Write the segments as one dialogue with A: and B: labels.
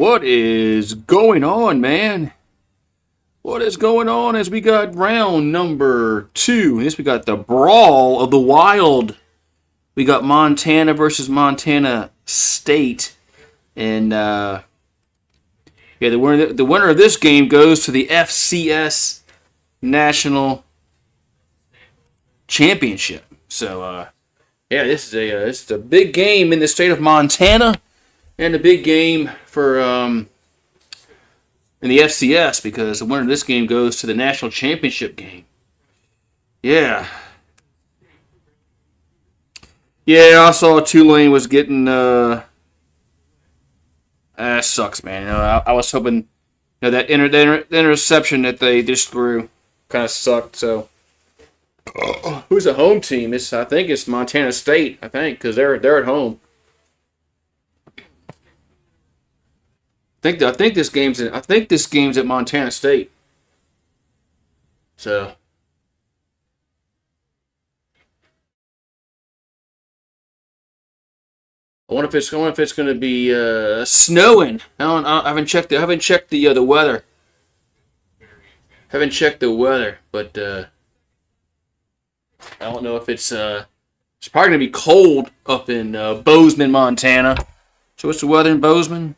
A: What is going on, man? What is going on as we got round number 2? This we got the Brawl of the Wild. We got Montana versus Montana State. And the winner of this game goes to the FCS National Championship. So, this is a big game in the state of Montana. And a big game for in the FCS because the winner of this game goes to the national championship game. Yeah. Yeah, I saw Tulane was getting that sucks, man. I was hoping that interception that they just threw kind of sucked. So who's the home team? I think it's Montana State. I think because they're at home. I think this game's at Montana State. So I wonder if it's going to be snowing. I haven't checked the weather. Haven't checked the weather, but I don't know if it's probably going to be cold up in Bozeman, Montana. So what's the weather in Bozeman?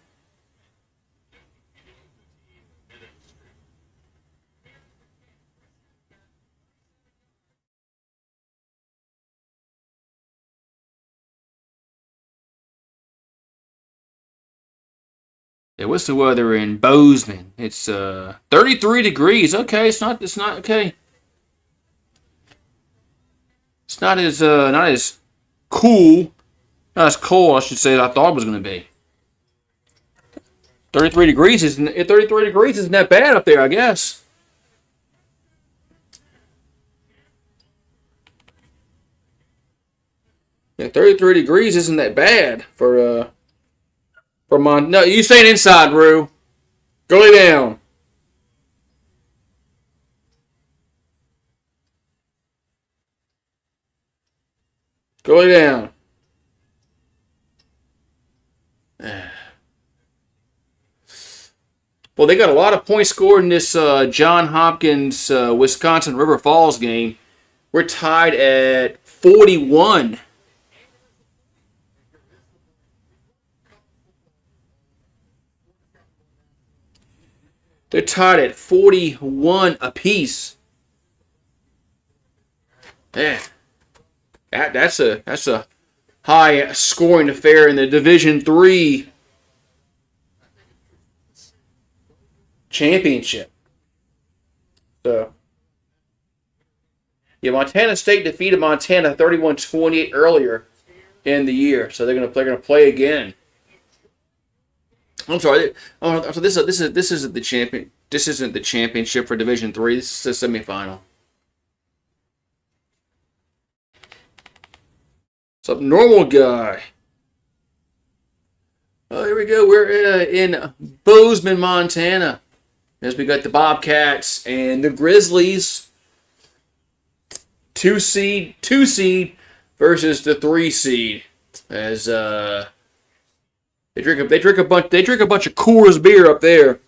A: Yeah, what's the weather in Bozeman? It's 33 degrees. Okay, it's not okay. It's not as cool, not as cold, I should say, as I thought it was going to be. 33 degrees isn't that bad up there, I guess. Yeah, 33 degrees isn't that bad for no, you staying inside, Rue. Go lay down. Go lay down. Well, they got a lot of points scored in this John Hopkins Wisconsin River Falls game. We're tied at 41. They're tied at 41 apiece. Yeah, that's a high scoring affair in the Division III championship. So, yeah, Montana State defeated Montana 31-28 earlier in the year, so they're gonna play again. I'm sorry. So this isn't the champion. This isn't the championship for Division III. This is the semifinal. What's up, normal guy? Oh, here we go. We're in Bozeman, Montana. As we got the Bobcats and the Grizzlies. 2 seed versus the 3 seed. As They drink a bunch of Coors beer up there.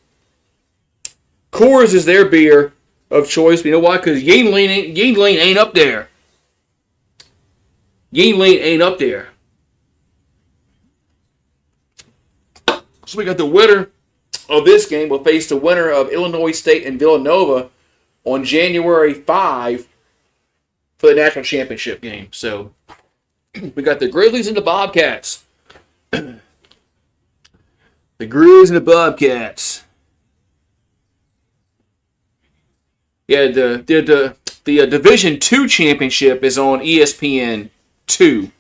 A: Coors is their beer of choice. You know why? Because Yingling ain't up there. Yingling ain't up there. So we got the winner of this game will face the winner of Illinois State and Villanova on January 5 for the national championship game. So we got the Grizzlies and the Bobcats. The Grizzlies and the Bobcats. Yeah, the Division II championship is on ESPN 2.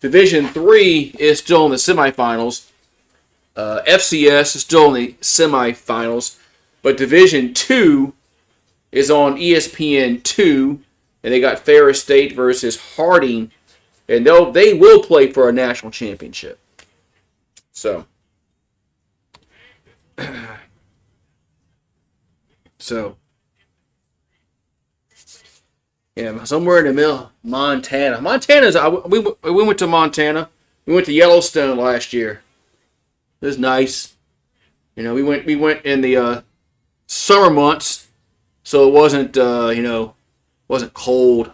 A: Division 3 is still in the semifinals. FCS is still in the semifinals. But Division 2 is on ESPN 2. And they got Ferris State versus Harding. And they will play for a national championship. So... yeah, somewhere in the middle, Montana. We went to Montana. We went to Yellowstone last year. It was nice. We went in the summer months, so it wasn't cold.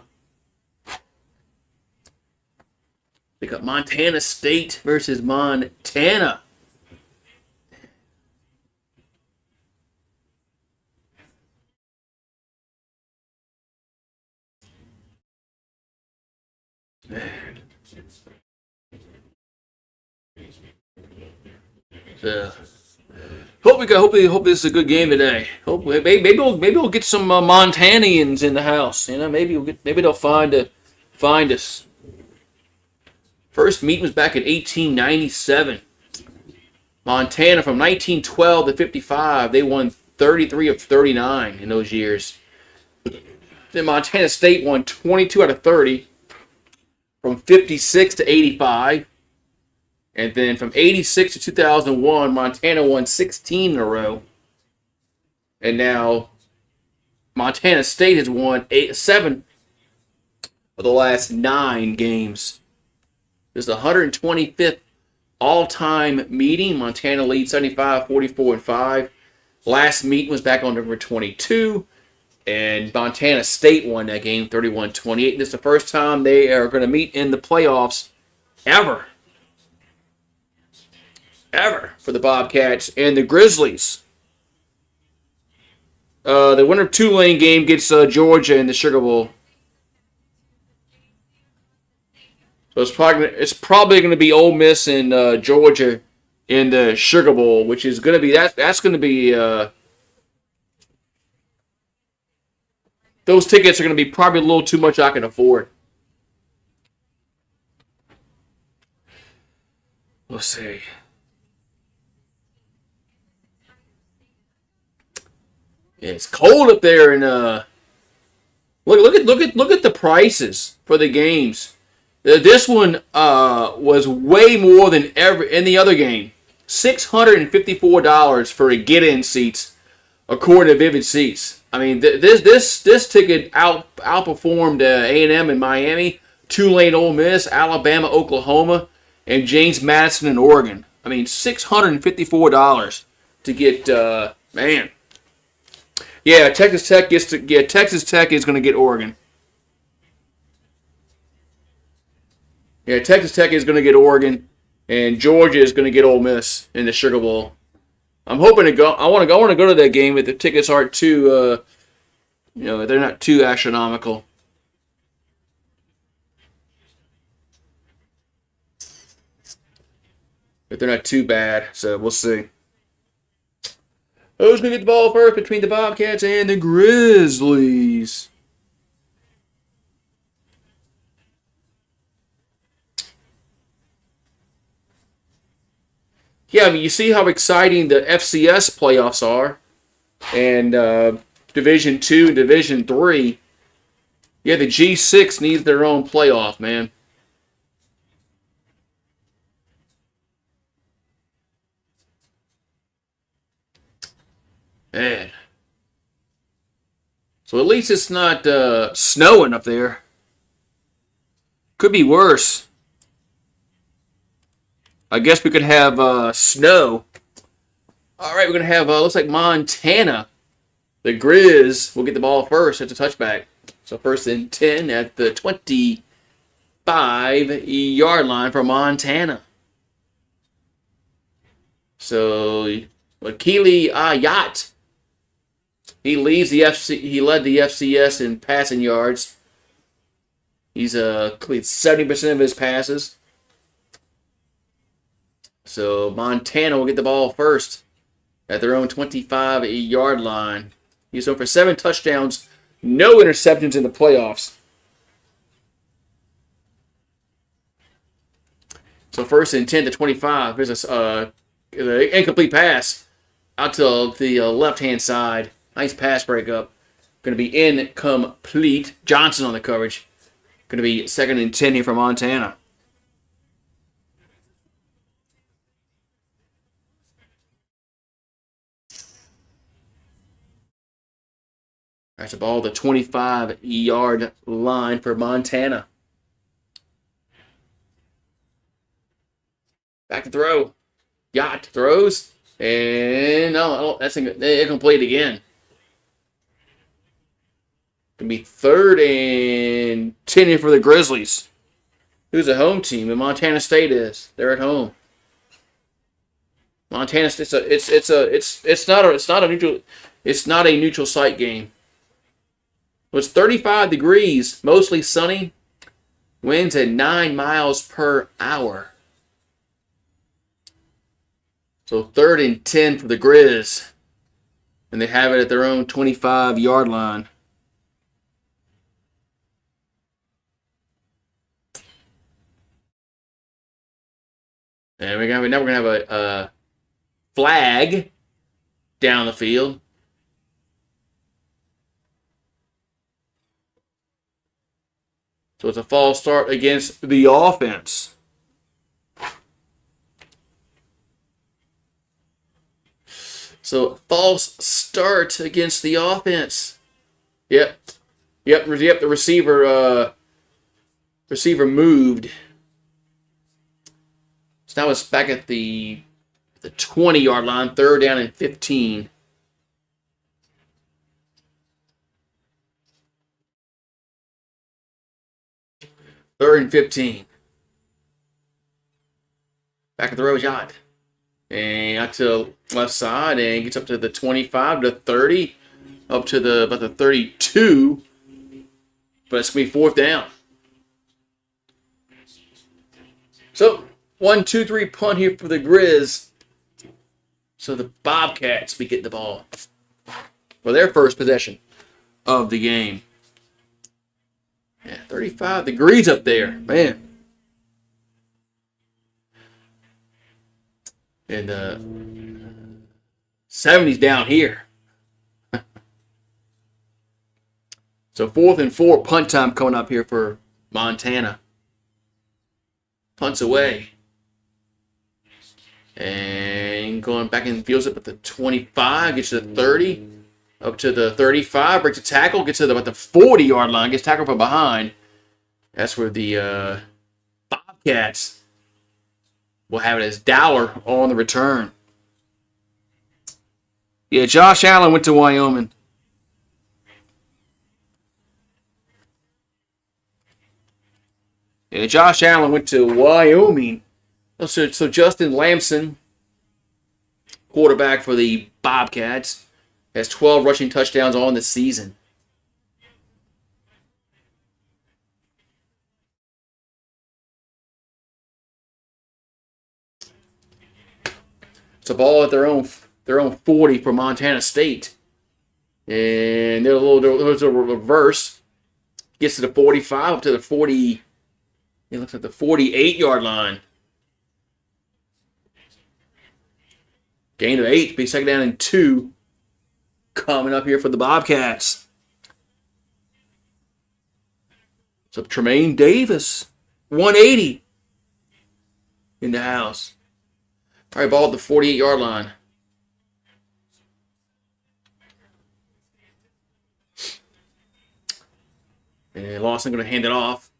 A: We got Montana State versus Montana. So, hope this is a good game today. Maybe we'll get some Montanians in the house. Maybe they'll find us. First meeting was back in 1897. Montana from 1912 to 55, they won 33 of 39 in those years. Then Montana State won 22 out of 30 from 56 to 85. And then from 86 to 2001, Montana won 16 in a row. And now Montana State has won 7 of the last 9 games. This is the 125th all-time meeting. Montana leads 75, 44, and 5. Last meeting was back on November 22. And Montana State won that game 31-28. This is the first time they are going to meet in the playoffs ever for the Bobcats and the Grizzlies. The winner of Tulane game gets Georgia in the Sugar Bowl. So it's probably going to be Ole Miss and Georgia in the Sugar Bowl, which is going to be that's going to be those tickets are going to be probably a little too much I can afford. Let's see. Yeah, it's cold up there, and look at the prices for the games. This one was way more than ever in the other game. $654 for a get-in seats, according to Vivid Seats. I mean, this ticket outperformed A&M in Miami, Tulane, Ole Miss, Alabama, Oklahoma, and James Madison in Oregon. I mean, $654 to get man. Yeah, Texas Tech is going to get Oregon. Yeah, Texas Tech is going to get Oregon, and Georgia is going to get Ole Miss in the Sugar Bowl. I'm hoping to go. I want to go to that game, but the tickets aren't too, they're not too astronomical. But they're not too bad, so we'll see. Who's going to get the ball first between the Bobcats and the Grizzlies? Yeah, I mean, you see how exciting the FCS playoffs are, and Division 2 and Division 3. Yeah, the G6 needs their own playoff, man. Man. So at least it's not snowing up there. Could be worse. I guess we could have snow. All right, we're going to have, looks like Montana. The Grizz will get the ball first at the touchback. So first and 10 at the 25-yard line for Montana. So Wakili Ayat. He led the FCS in passing yards. He's completed 70% of his passes. So Montana will get the ball first at their own 25-yard line. He's over 7 touchdowns, no interceptions in the playoffs. So first and 10 to 25. Here's an incomplete pass out to the left-hand side. Nice pass breakup. Going to be incomplete. Johnson on the coverage. Going to be second and 10 here for Montana. That's the ball, the 25-yard line for Montana. Back to throw. Yacht throws. And no, that's incomplete again. Gonna be 3rd and 10 here for the Grizzlies. Who's a home team? And Montana State is. They're at home. Montana State. It's not a neutral site game. It's 35 degrees, mostly sunny. Winds at 9 miles per hour. So 3rd and 10 for the Grizz. And they have it at their own 25-yard line. And we're going to have a flag down the field. So it's a false start against the offense. So false start against the offense. Yep. The receiver moved. So now it's back at the 20-yard line, 3rd down and 15. Third and 15. Back at the row shot. And out to the left side and gets up to the 25 to 30. Up to about the 32. But it's going to be 4th down. So, 1-2-3 punt here for the Grizz. So the Bobcats be getting the ball for their first possession of the game. Yeah, 35 degrees up there, man. And 70s down here. So 4th and 4 punt time coming up here for Montana. Punts away. And going back in the field up at the 25, gets to the 30. Up to the 35, breaks a tackle, gets to about the 40-yard line, gets tackled from behind. That's where the Bobcats will have it as Dowler on the return. Yeah, Josh Allen went to Wyoming. Yeah, Josh Allen went to Wyoming. So Justin Lamson, quarterback for the Bobcats, has 12 rushing touchdowns on the season. It's a ball at their own 40 for Montana State. And there's a reverse. Gets to the 45, up to the 40. It looks like the 48-yard line. Gain of 8. Be 2nd down and 2. Coming up here for the Bobcats. So Tremaine Davis, 180 in the house. All right, ball at the 48-yard line. And Lawson going to hand it off.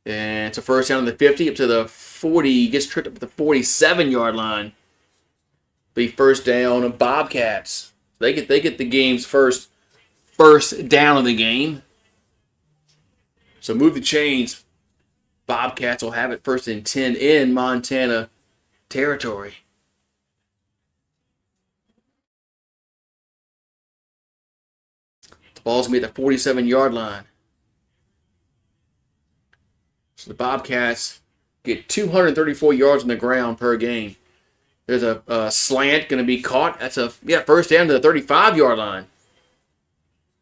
A: And it's a first down on the 50 up to the 40. Gets tripped up at the 47-yard line. Be first down of Bobcats. They get the game's first down of the game. So move the chains. Bobcats will have it 1st and 10 in Montana territory. The ball's going to be at the 47-yard line. So the Bobcats get 234 yards on the ground per game. There's a slant going to be caught. That's first down to the 35-yard line.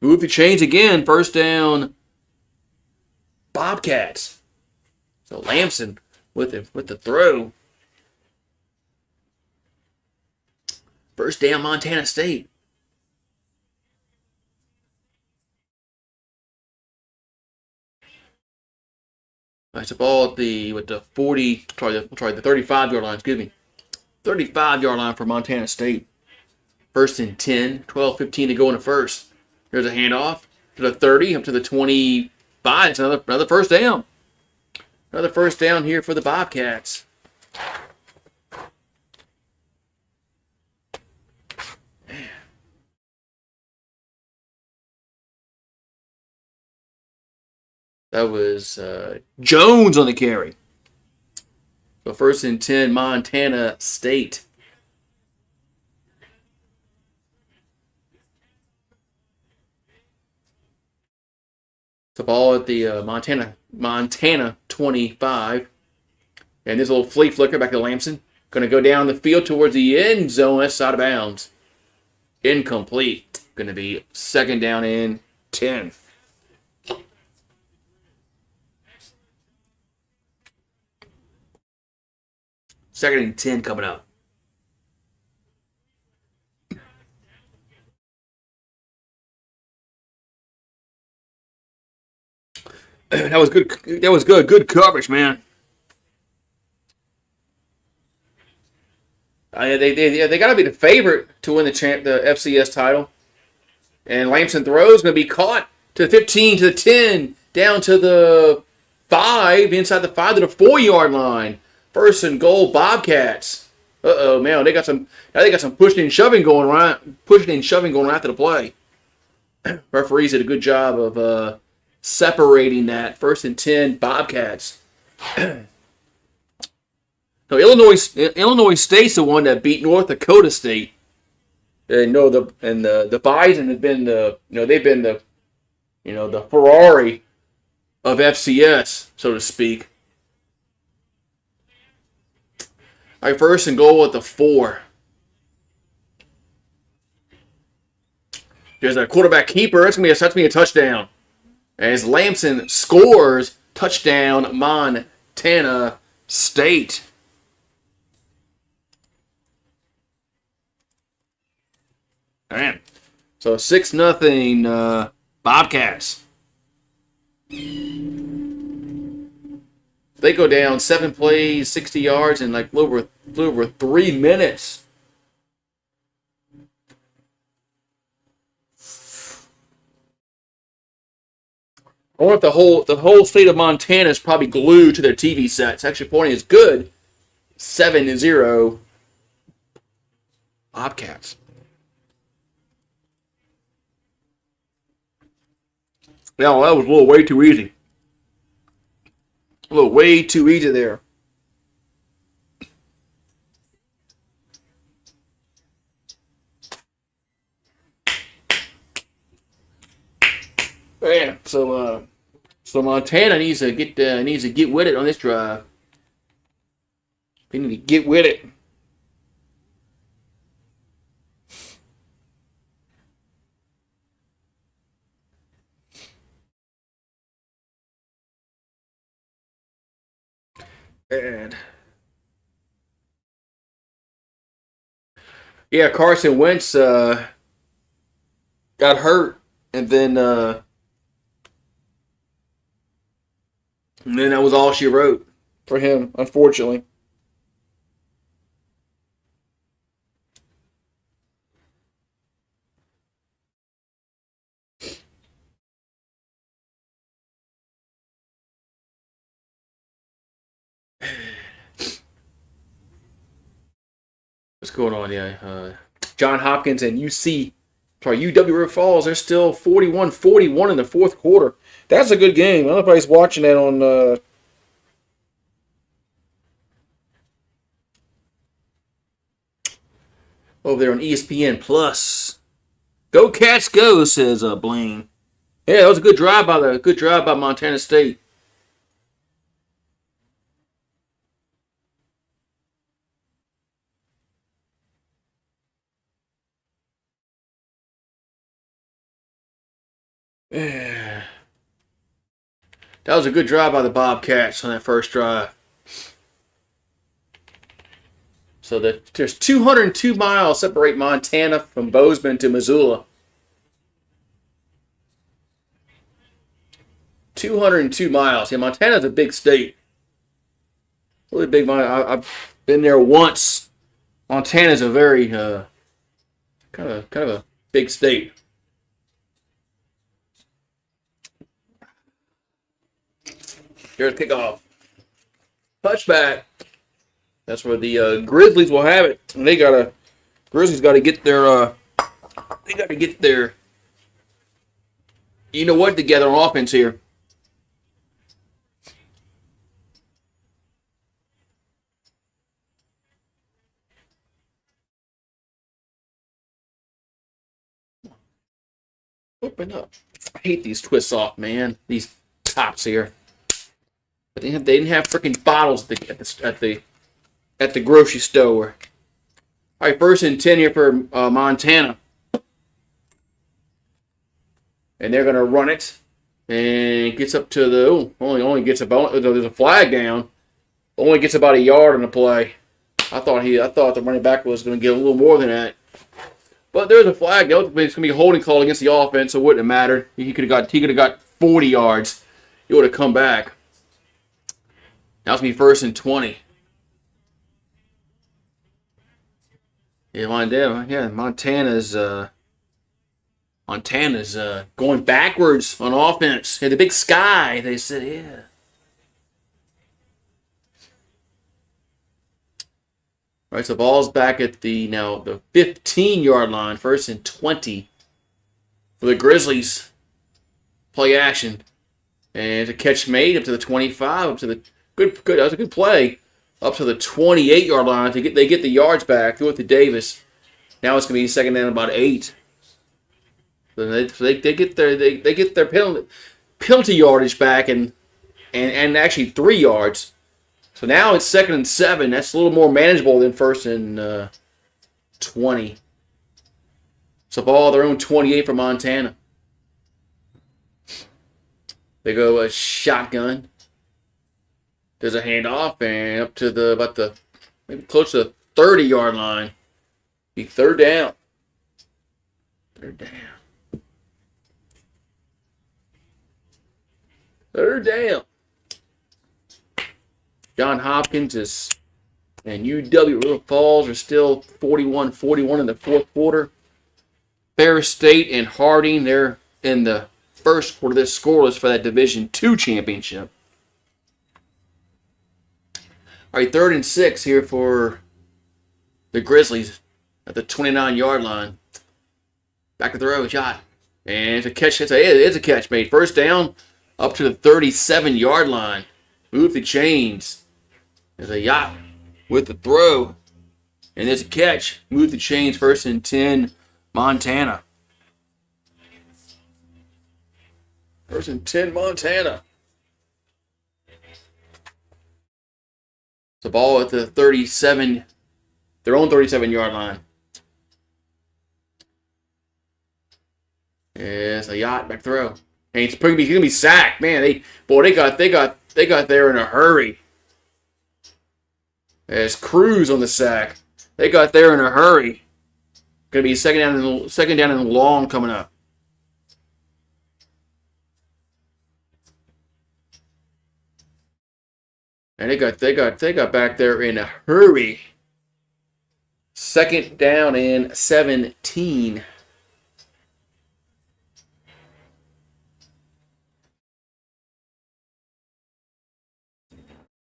A: Move the chains again. First down, Bobcats. So Lamson with the throw. First down, Montana State. That's the ball at the 35-yard line. Excuse me. 35-yard line for Montana State. 1st and 10. 12-15 to go in the first. Here's a handoff to the 30, up to the 25. It's another first down. Another first down here for the Bobcats. That was Jones on the carry. So 1st and 10, Montana State. The ball at the Montana 25. And this little flea flicker back to Lamson. Going to go down the field towards the end zone. That's out of bounds. Incomplete. Going to be 2nd down and 10. Second and 10 coming up. That was good. That was good. Good coverage, man. They got to be the favorite to win the FCS title. And Lamson throws going to be caught to the 15, to the 10, down to the 5, inside the 5 to the 4-yard line. 1st and goal, Bobcats. Man, they got some pushing and shoving going on after the play. Referees did a good job of separating that. 1st and 10, Bobcats. No, Illinois State's the one that beat North Dakota State. And the Bison have been the Ferrari of FCS, so to speak. All right, 1st and goal at the 4. There's a quarterback keeper. That's gonna be a touchdown. As Lamson scores, touchdown, Montana State. All right. So 6-0 Bobcats. They go down 7 plays, 60 yards in like a little over 3 minutes. I wonder if the whole state of Montana is probably glued to their TV sets. Actually, pointing is good. 7-0 Bobcats. Now that was a little way too easy. A little way too easy there. Yeah, so Montana needs to get with it on this drive. They need to get with it. And yeah, Carson Wentz got hurt, and then that was all she wrote for him, unfortunately. What's going on? Yeah, John Hopkins and UW River Falls. They're still 41-41 in the 4th quarter. That's a good game. I don't know if anybody's watching that on. Over there on ESPN Plus. Go Cats, go! Says Blaine. Yeah, that was a good drive by Montana State. Yeah. That was a good drive by the Bobcats on that first drive. So there's 202 miles separate Montana from Bozeman to Missoula. 202 miles. Yeah, Montana's a big state. Really big. I've been there once. Montana's a very kind of a big state. Here's kickoff. Touchback. That's where the Grizzlies will have it. And Grizzlies got to get their you know what together on offense here. Open up. I hate these twists off, man. These tops here. But they didn't have freaking bottles at the grocery store. All right, 1st and 10 here for Montana, and they're gonna run it, and gets up to the only gets about there's a flag down, only gets about a yard on the play. I thought the running back was gonna get a little more than that, but there's a flag. It's gonna be a holding call against the offense, so it wouldn't have mattered. He could have got 40 yards. He would have come back. Now it's gonna be 1st and 20. Yeah, Montana's going backwards on offense. Yeah, the big sky. They said, yeah. All right, so ball's back at the 15-yard line, 1st and 20 for the Grizzlies. Play action, and a catch made up to the 25, up to the good. That was a good play. Up to the 28-yard line. They get the yards back. Threw it to Davis. Now it's going to be 2nd down about 8. So they get their penalty yardage back and actually 3 yards. So now it's 2nd and 7. That's a little more manageable than 1st and 20. So ball their own 28 for Montana. They go a shotgun. There's a handoff and up to maybe close to the 30-yard line. Be 3rd down. 3rd down. 3rd down. John Hopkins and UW River Falls are still 41-41 in the 4th quarter. Ferris State and Harding, they're in the 1st quarter. They're scoreless for that Division II championship. All right, 3rd and 6 here for the Grizzlies at the 29-yard line. Back to throw, shot. And it's a catch. It's a catch made. 1st down up to the 37-yard line. Move the chains. There's a yacht with the throw. And there's a catch. Move the chains. 1st and 10, Montana. 1st and 10, Montana. The ball at the 37, their own 37-yard line. Yeah, it's a yacht back throw. And he's gonna be sacked. Man, they got there in a hurry. There's Cruz on the sack. They got there in a hurry. Gonna be second down and long coming up. And they got back there in a hurry. 2nd down and 17.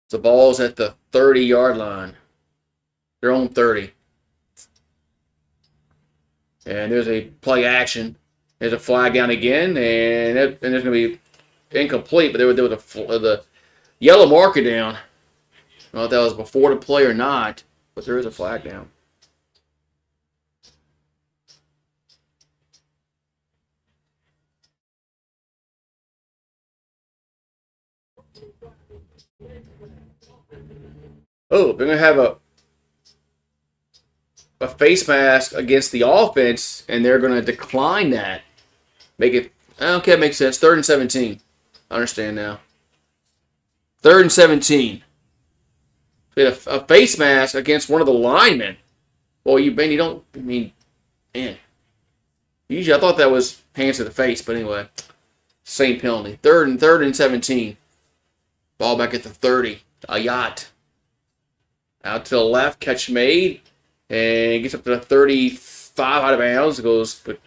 A: The ball's at the 30-yard line. Their own 30. And there's a play action. There's a flag down again, and there's going to be incomplete, but there was the yellow marker down. I don't know if that was before the play or not, but there is a flag down. Oh, they're going to have a face mask against the offense, and they're going to decline that. Make it, okay, that makes sense. 3rd and 17. I understand now. 3rd and 17. We had a face mask against one of the linemen. Well, man. Usually I thought that was hands to the face, but anyway. Same penalty. 3rd and 17. Ball back at the 30. A yacht. Out to the left, catch made. And gets up to the 35 out of bounds. It goes, but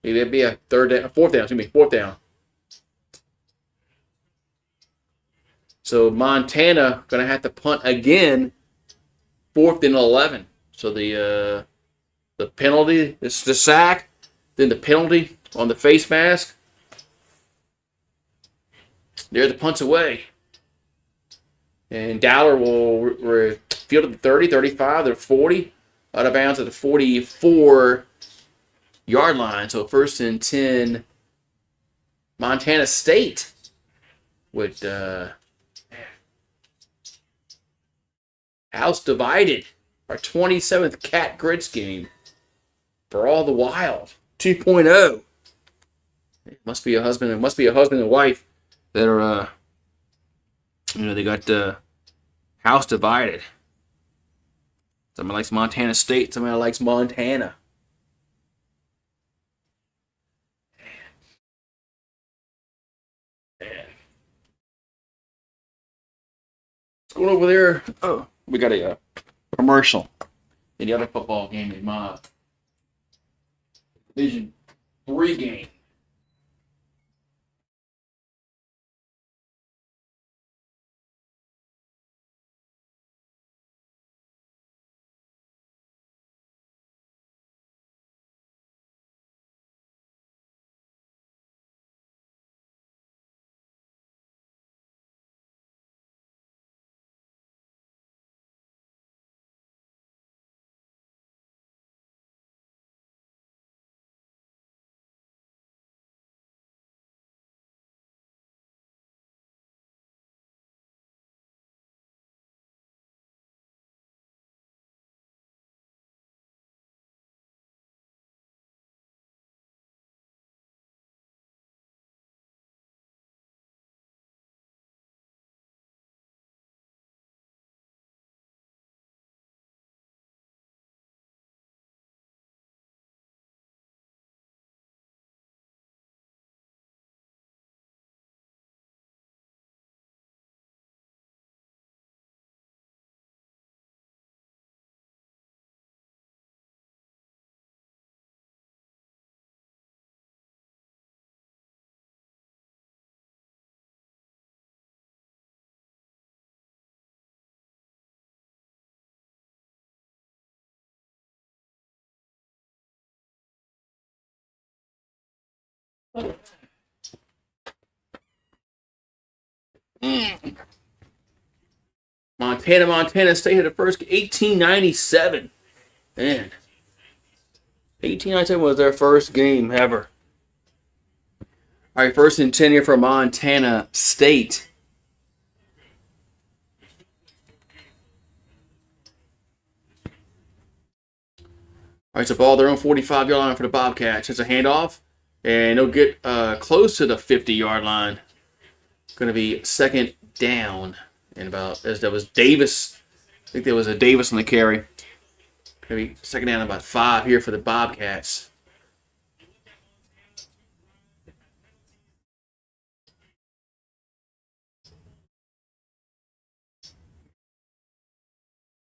A: it'd be a 4th down. 4th down. So Montana going to have to punt again, 4th and 11. So the penalty, it's the sack, then the penalty on the face mask. There the punt's away. And Dowler will field at the 30, 35, they're 40. Out of bounds at the 44. yard line. So first and 10, Montana State with house divided. Our 27th Cat Grits game for all the wild 2.0. It must be a husband. It must be a husband and wife that are, they got house divided. Somebody likes Montana State. Somebody likes Montana. Man. What's going over there? Oh, we got a commercial in the other football game in my Division 3 game. Montana State had the first 1897. Man, 1897 was their first game ever. All right, first and 10 here for Montana State. All right, so ball their own 45-yard line for the Bobcats. It's a handoff, and they'll get close to the 50-yard line. Going to be second down. And about, as that was Davis. I think there was a Davis on the carry. Maybe second down about 5 here for the Bobcats.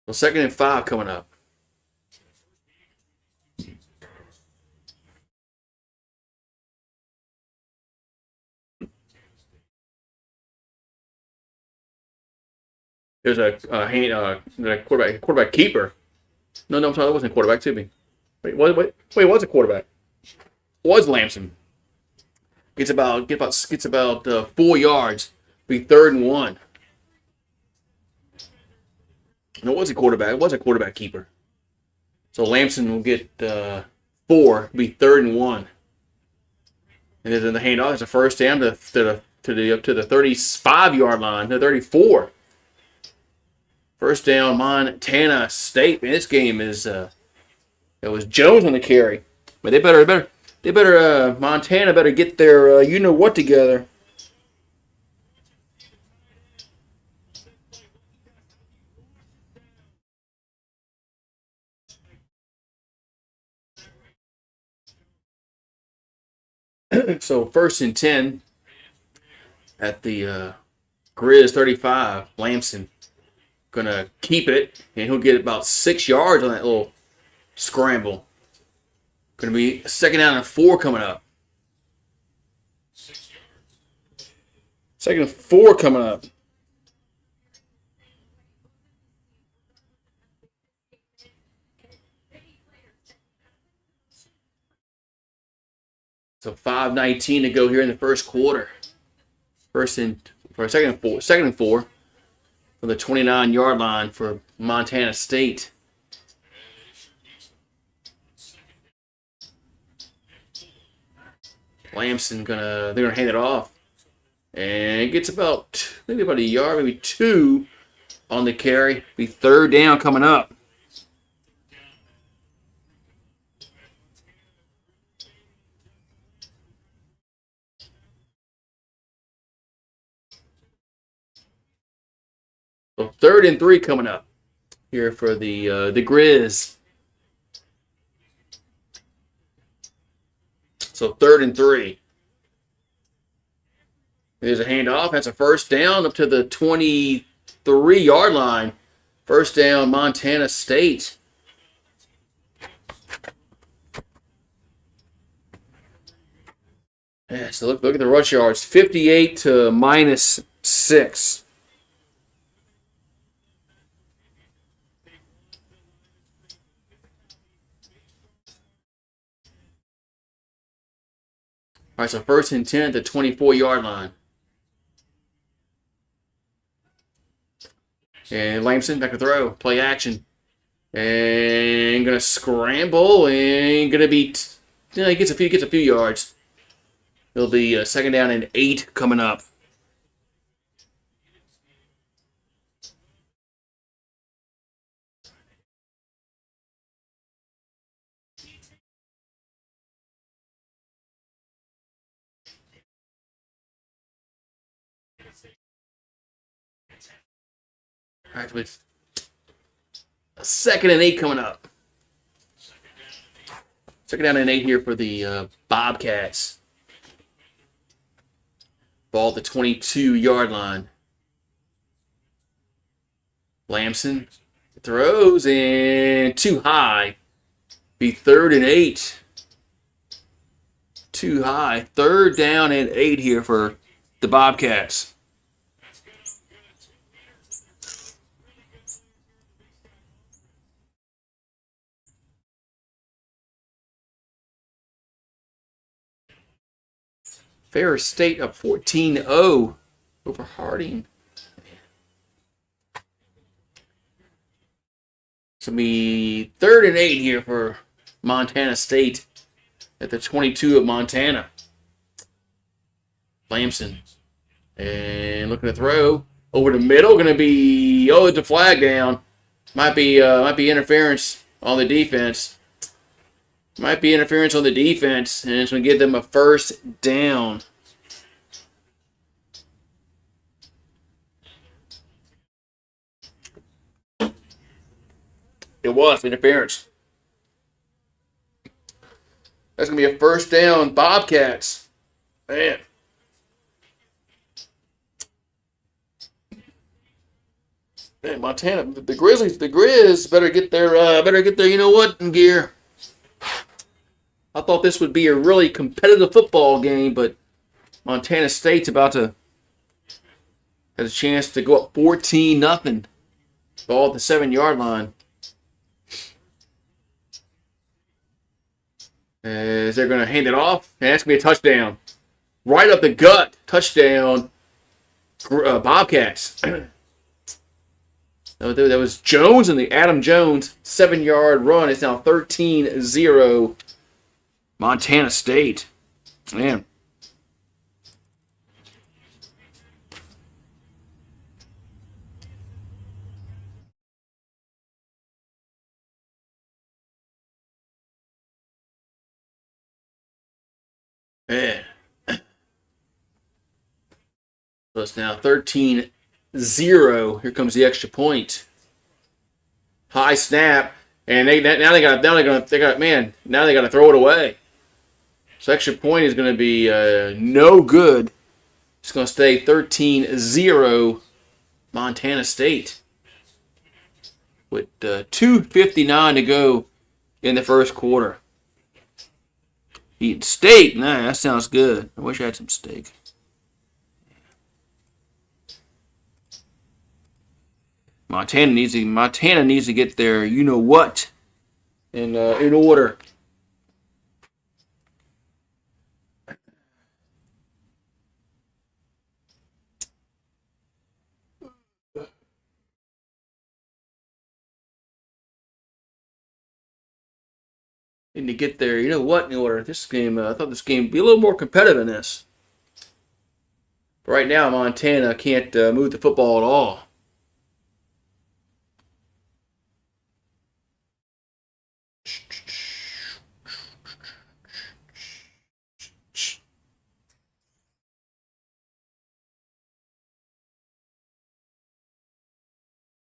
A: Well, second and 5 coming up. There's a quarterback keeper. No, I'm sorry, that wasn't a quarterback to me. Wait, what's a quarterback? Was Lamson. Gets about 4 yards. Be third and 1. No, it was a quarterback. It was a quarterback keeper. So Lamson will get 4. Be third and 1. And then the handoff is a first down to the 35-yard line, to 34. First down, Montana State. Man, this game is it was Jones on the carry, but Montana better get their you know what together. So first and 10 at the Grizz 35. Lamson gonna keep it, and he'll get about 6 yards on that little scramble. Gonna be second down and 4 coming up. Second and 4 coming up. So 5:19 to go here in the first quarter. Second and 4 from the 29-yard line for Montana State. Lamson they're gonna hand it off. And it gets maybe about a yard, maybe 2 on the carry. Be 3rd down coming up. So 3rd and 3 coming up here for the Grizz. So 3rd and 3. There's a handoff. That's a 1st down up to the 23-yard line. 1st down, Montana State. Yeah, so look at the rush yards. 58 to -6. All right, so 1st and 10 at the 24-yard line. And Lamson back to throw. Play action. And going to scramble. And going to be... he gets a few yards. It'll be 2nd down and 8 coming up. All right, with 2nd and 8 coming up. 2nd down and 8 here for the Bobcats. Ball at the 22-yard line. Lamson throws and too high. Be 3rd and 8. Too high. 3rd down and 8 here for the Bobcats. Ferris State up 14-0 over Harding. So be 3rd and 8 here for Montana State at the 22 of Montana. Lamson. And looking to throw. Over the middle. Going to be... it's a flag down. Might be interference on the defense. Might be interference on the defense. And it's going to give them a 1st down. It was interference. That's going to be a 1st down, Bobcats. Man. Man, Montana, the Grizzlies, the Grizz better get their you know what in gear. I thought this would be a really competitive football game, but Montana State's has a chance to go up 14-0. Ball at the 7-yard line. As they're going to hand it off, and that's going to be a touchdown. Right up the gut. Touchdown. Bobcats. That was Jones and the Adam Jones 7-yard run. It's now 13-0 Montana State. Man. Man. So it's now 13-0. Here comes the extra point. High snap, and they got to throw it away. So extra point is going to be no good. It's going to stay 13-0 Montana State with 2:59 to go in the 1st quarter. Eating steak, nah, that sounds good. I wish I had some steak. Montana needs to get their you know what in order. Need to get there. You know what? In order, this game, I thought this game would be a little more competitive than this. But right now, Montana can't move the football at all.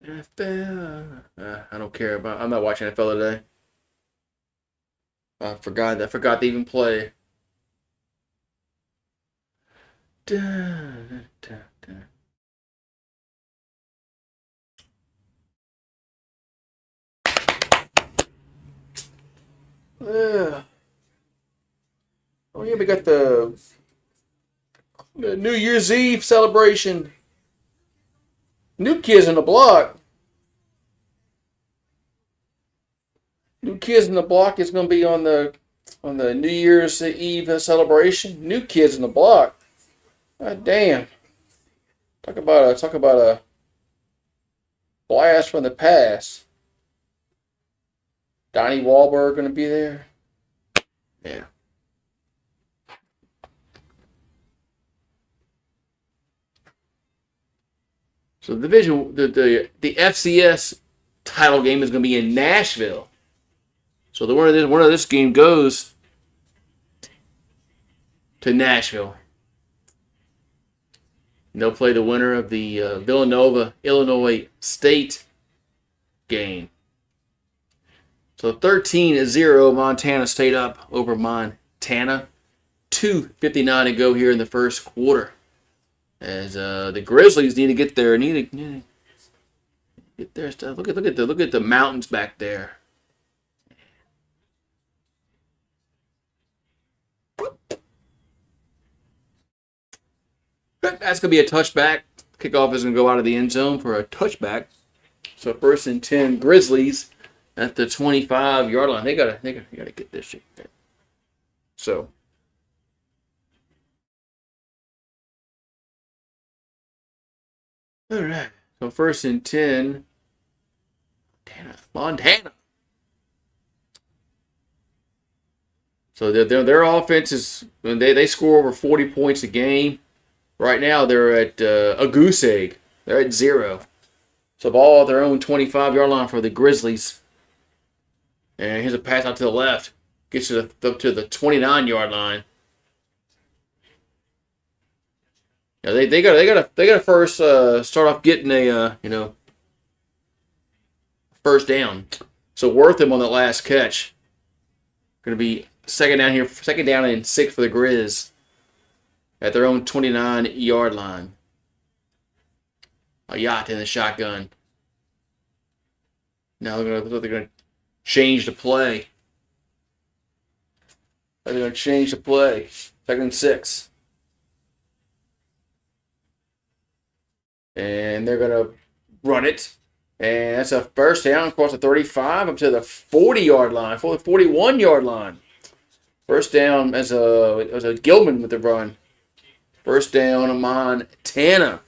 A: NFL. I don't care about. I'm not watching NFL today. I forgot they even play. Dun, dun, dun. Yeah. Oh yeah, we got the New Year's Eve celebration. New Kids on the Block. New Kids on the Block is going to be on the New Year's Eve celebration. New Kids on the Block. God damn. Talk about a blast from the past. Donnie Wahlberg going to be there. Yeah. So the FCS title game is going to be in Nashville. So the winner of this game goes to Nashville. And they'll play the winner of the Villanova-Illinois State game. So 13-0, Montana State up over Montana. 2:59 to go here in the first quarter. As the Grizzlies need to get their stuff. Look at the mountains back there. That's gonna be a touchback. Kickoff is gonna go out of the end zone for a touchback. So 1st and 10, Grizzlies at the 25-yard line. They gotta get this shit. So. All right. So 1st and 10. Montana. So their offense is they score over 40 points a game. Right now they're at a goose egg. They're at 0. So ball at their own 25-yard line for the Grizzlies. And here's a pass out to the left. Gets to the 29-yard line. Yeah, they gotta first start off getting a first down. So Wortham on that last catch. Gonna be second down and 6 for the Grizz at their own 29-yard line. A yacht in the shotgun. Now they're gonna change the play. They're gonna change the play. 2nd and 6. And they're going to run it. And that's a first down across the 35 up to the 40-yard line, 41-yard line. First down as a Gilman with the run. First down on Montana.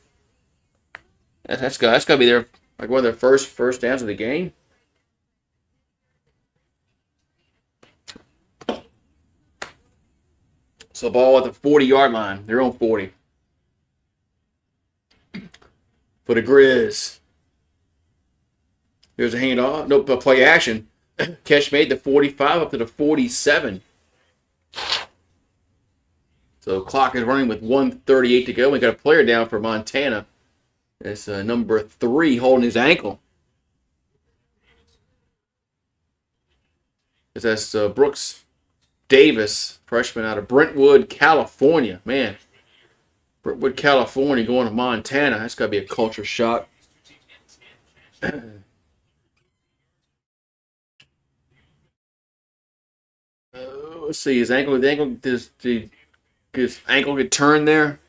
A: That's got to be their one of their first downs of the game. So ball at the 40-yard line, their own 40. For the Grizz. Here's a handoff. Nope, a play action. Catch made the 45 up to the 47. So clock is running with 1:38 to go. We got a player down for Montana. It's number 3 holding his ankle. That's Brooks Davis, freshman out of Brentwood, California. Man. Brentwood, California, going to Montana. That's got to be a culture shock. Let's see. His ankle get turned there.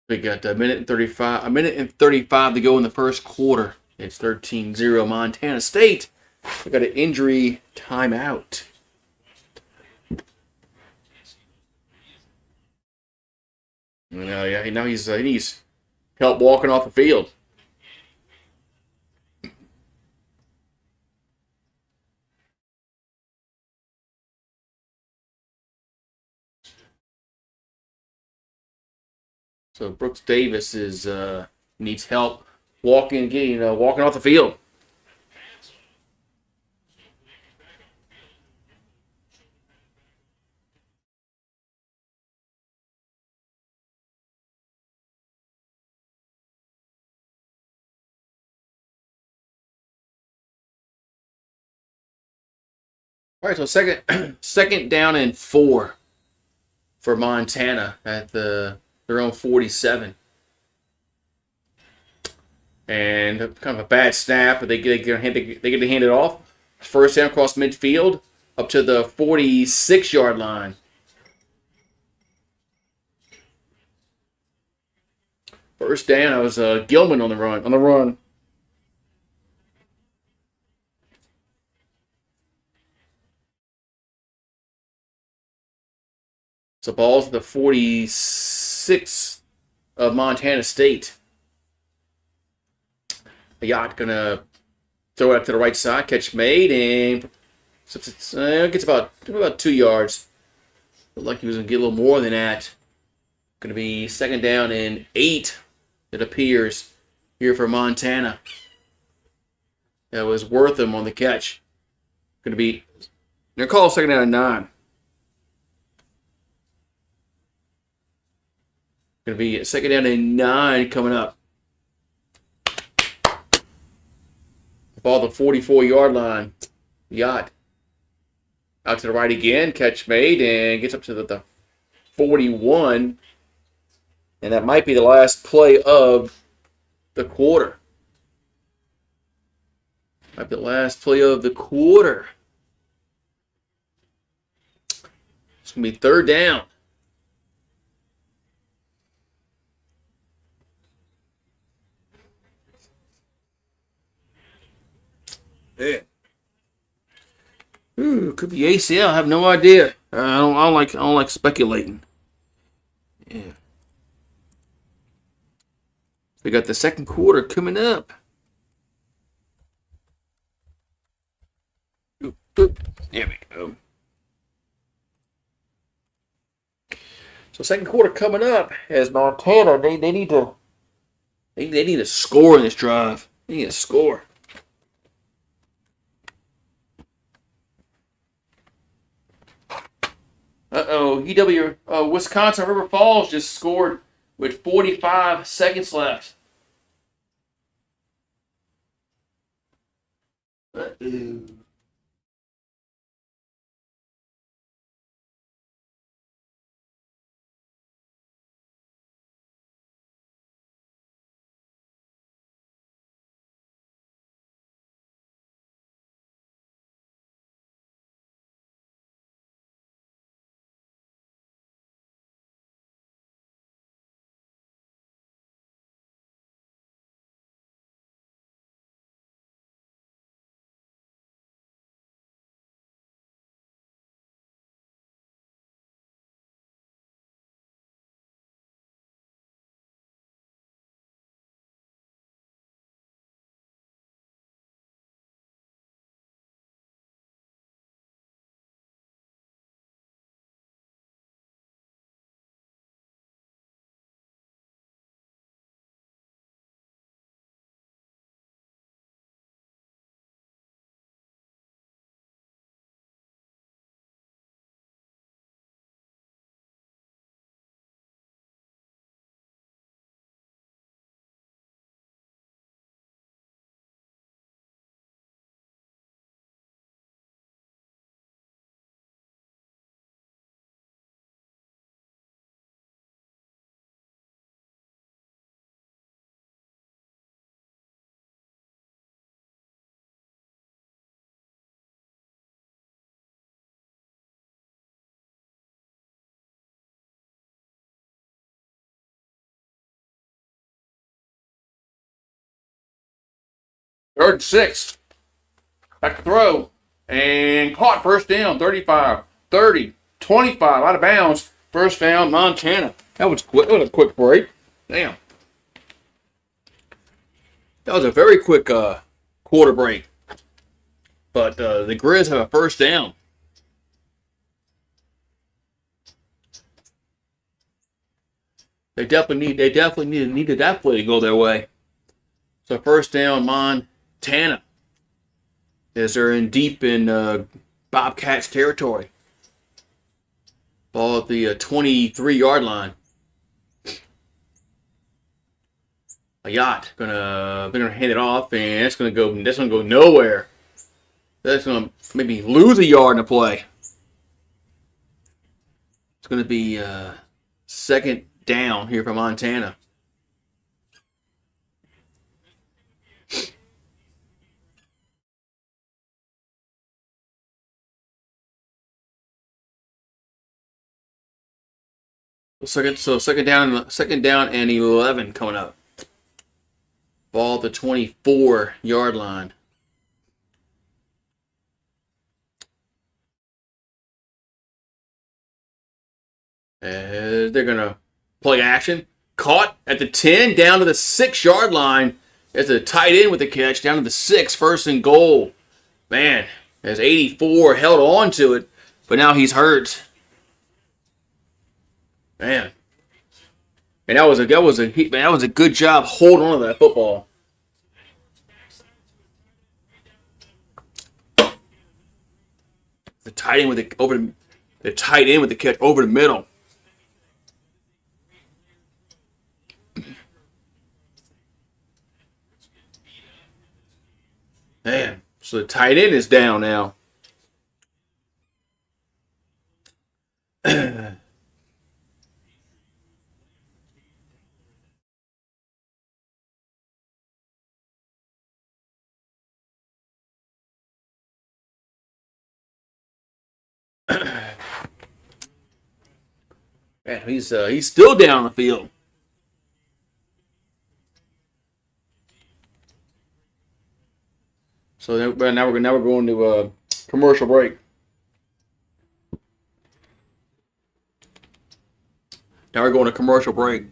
A: We got a minute and 35 to go in the first quarter. It's 13-0 Montana State. We got an injury timeout. Yeah, now he needs help walking off the field. So Brooks Davis needs help walking off the field. All right, so second down and 4 for Montana at their own 47. And kind of a bad snap, but they get to hand it off. First down across midfield up to the 46-yard line. First down, it was Gilman on the run. So ball's at the 46 of Montana State. Yacht gonna throw it up to the right side, catch made, and gets about 2 yards. Looked like he was gonna get a little more than that. Gonna be second down and 8, it appears, here for Montana. That was Wortham on the catch. They're called second down and 9. Gonna be second down and 9 coming up. Ball the 44-yard line. Yacht out to the right again. Catch made and gets up to the 41. And that might be the last play of the quarter. Might be the last play of the quarter. It's going to be third down. Yeah. Ooh, could be ACL. I have no idea. I don't like speculating. Yeah. We got the second quarter coming up. There we go. So second quarter coming up as Montana they need to score in this drive. They need to score. Wisconsin River Falls just scored with 45 seconds left. Third and 6. Back to throw. And caught first down. 35, 30, 25. Out of bounds. First down, Montana. That was quick. That was a quick break. Damn. That was a very quick quarter break. But the Grizz have a first down. They definitely needed that play to go their way. So first down, Montana. As they're in deep in Bobcats territory. Ball at the 23-yard line. A yacht gonna hand it off, and that's gonna go nowhere. That's gonna maybe lose a yard in the play. It's gonna be second down here for Montana. Second down and 11 coming up. Ball at the 24-yard line. They're gonna play action. Caught at the 10, down to the 6-yard line. As a tight end with the catch, down to the 6, first and goal. Man, as 84 held on to it, but now he's hurt. Man. And that was a good job holding on to that football. The tight end with the catch over the middle. Man, so the tight end is down now. Man, he's still down on the field. So now we're going to commercial break. Now we're going to commercial break.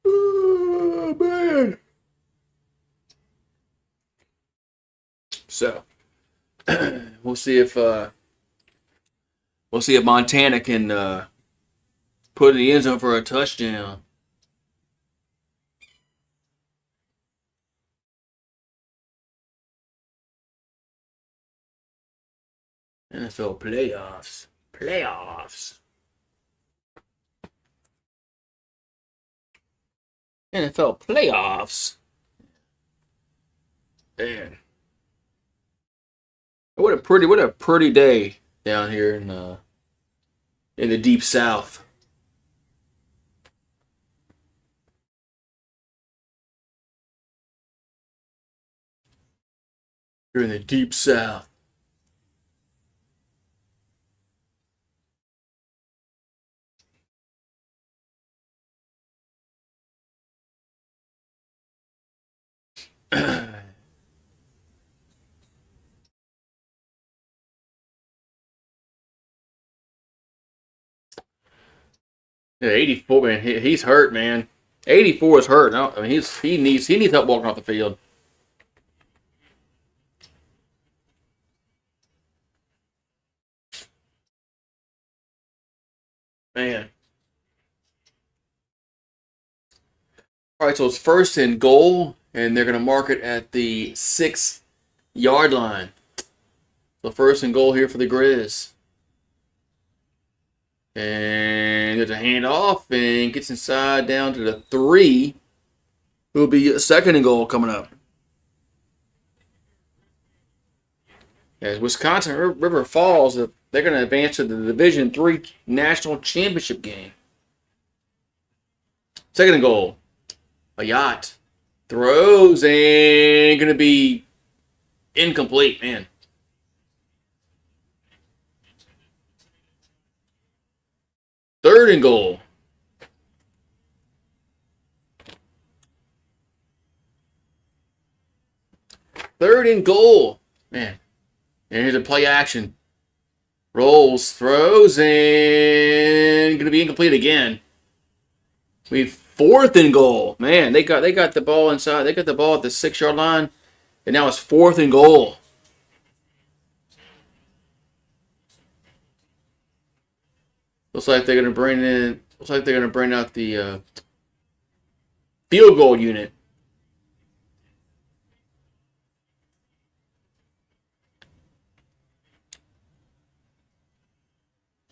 A: Oh, man. So we'll see if Montana can put in the end zone for a touchdown. NFL playoffs. NFL playoffs. Man. What a pretty day down here in the deep south. You're in the deep south. Yeah, 84, man. He's hurt, man. 84 is hurt. No, I mean he needs help walking off the field. Man. All right, so it's first and goal, and they're going to mark it at the 6-yard line. So first and goal here for the Grizz. And there's a handoff and gets inside down to the 3. It will be a second and goal coming up. As Wisconsin River Falls, they're going to advance to the Division III National Championship game. Second and goal. A yacht. Throws and going to be incomplete, man. Third and goal. and goal. Man. And here's a play action. Rolls, throws, and gonna be incomplete again. We've 4th and goal. Man, they got the ball inside. They got the ball at the 6-yard line, and now it's 4th and goal. Looks like they're gonna bring in. Looks like they're gonna bring out the field goal unit.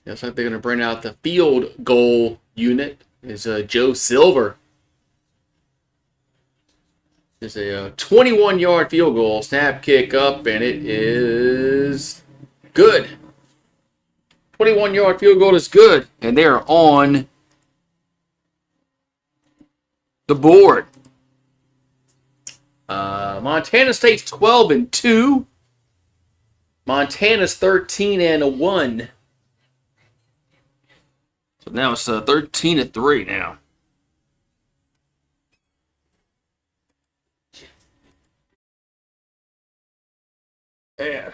A: Looks like they're gonna bring out the field goal unit. Is Joe Silver. It's a 21-yard field goal. Snap, kick up, and it is good. 21-yard field goal is good, and they're on the board. Montana State's 12-2. Montana's 13-1. So now it's 13-3 now. Yeah.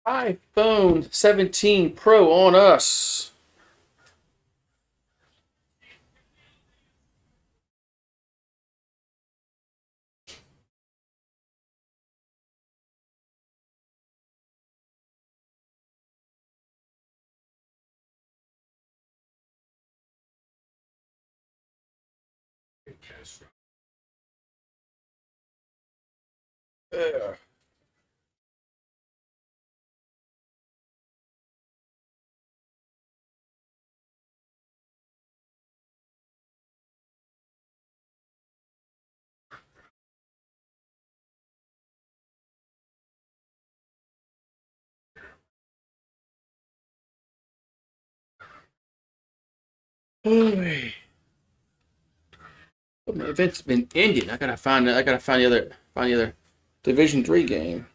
A: iPhone 17 Pro on us. Yeah. The event's been ended. I gotta find the other Division 3 game.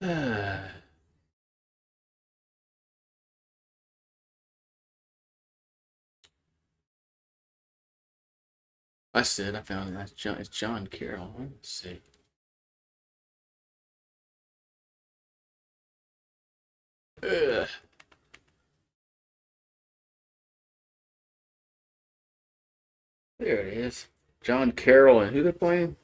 A: I found it. It's John Carroll. Let's see. Ugh. There it is. John Carroll, and who they're playing?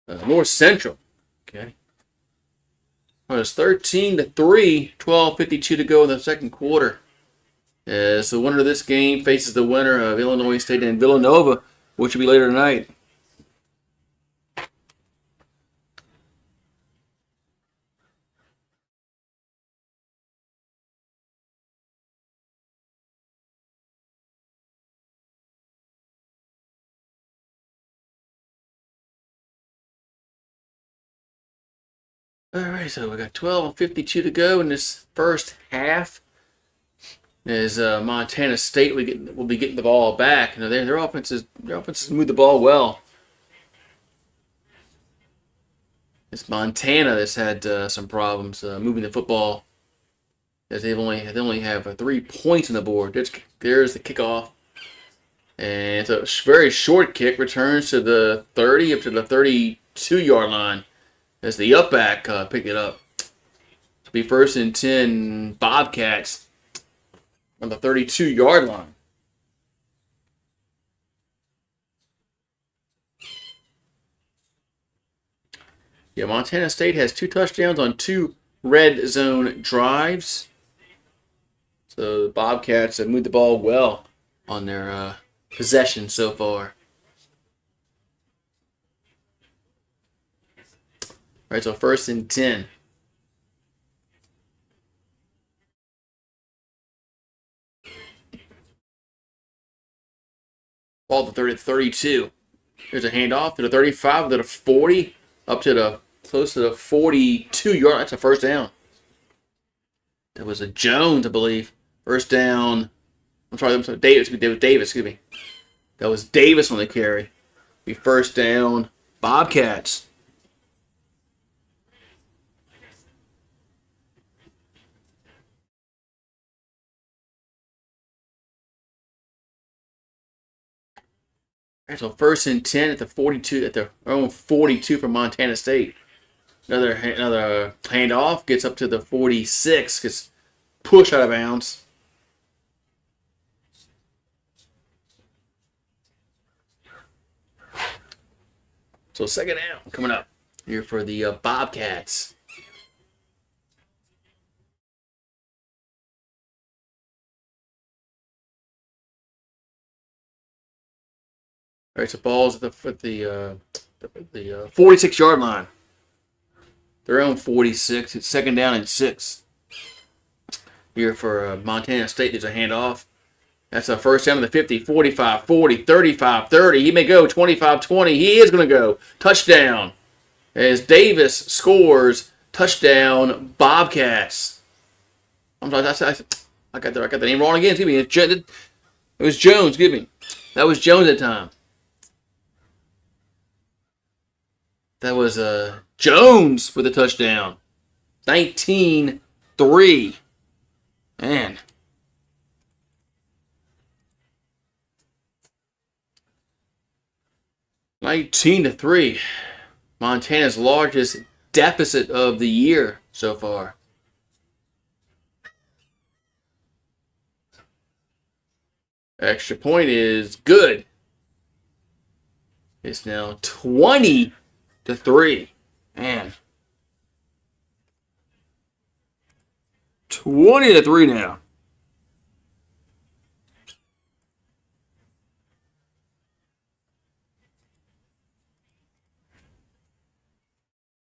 A: North Central. Okay. Well, it's 13-3, 12:52 to go in the second quarter. So the winner of this game faces the winner of Illinois State and Villanova, which will be later tonight. All right, so we got 12:52 to go in this first half. As Montana State will be getting the ball back. You know, their offenses move the ball well. It's Montana that's had some problems moving the football, as they only have 3 points on the board. There's the kickoff, and it's a very short kick. Returns to the 30 up to the 32-yard line as the upback picked it up. It'll be 1st and 10 Bobcats on the 32-yard line. Yeah, Montana State has 2 touchdowns on 2 red zone drives. So the Bobcats have moved the ball well on their possession so far. All right, so 1st and 10. Ball to 32. There's a handoff to the 35, to the 40, up to the close to the 42-yard. That's a first down. That was a Jones, I believe. First down. I'm sorry, Davis. Excuse me. That was Davis on the carry. Be first down Bobcats. All right, so 1st and 10 at the 42, at their own 42 for Montana State. Another handoff, gets up to the 46, gets pushed out of bounds. So 2nd down coming up here for the Bobcats. All right, so ball's at the 46-yard line. Their own 46. It's 2nd down and 6. Here for Montana State, there's a handoff. That's a 1st down to the 50, 45, 40, 35, 30. He may go 25, 20. He is going to go. Touchdown. As Davis scores, touchdown, Bobcats. I'm sorry, I got the name wrong again. Excuse me. It was Jones. Excuse me. That was Jones at the time. That was Jones with a touchdown. 19-3. Man. 19-3. Montana's largest deficit of the year so far. Extra point is good. It's now 20-3. Man. 20-3 now.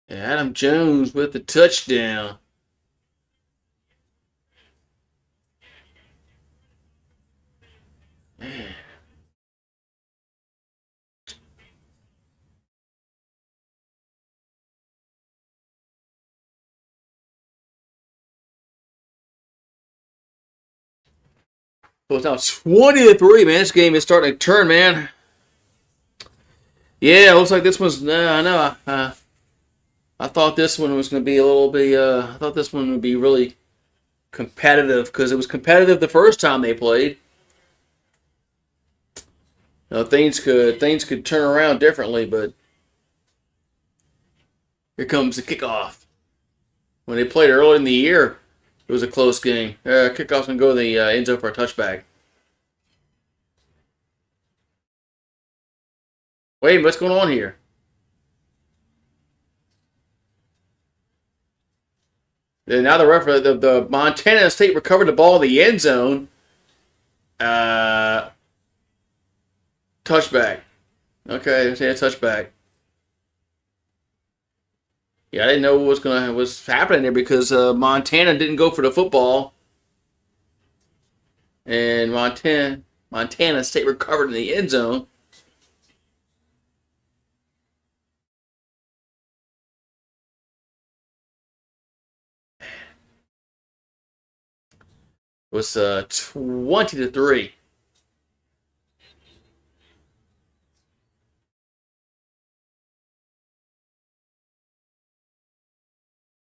A: Adam Jones with the touchdown. Man. So it's now 20-3, man. This game is starting to turn, man. Yeah, it looks like this one's. I know. I thought this one was going to be a little bit. I thought this one would be really competitive because it was competitive the first time they played. You know, things could turn around differently, but here comes the kickoff. When they played early in the year, it was a close game. Kickoff's going to go to the end zone for a touchback. Wait, what's going on here? And now the Montana State recovered the ball in the end zone. Touchback. Okay, let's say a touchback. Yeah, I didn't know what was happening there because Montana didn't go for the football, and Montana State recovered in the end zone. It was 20-3.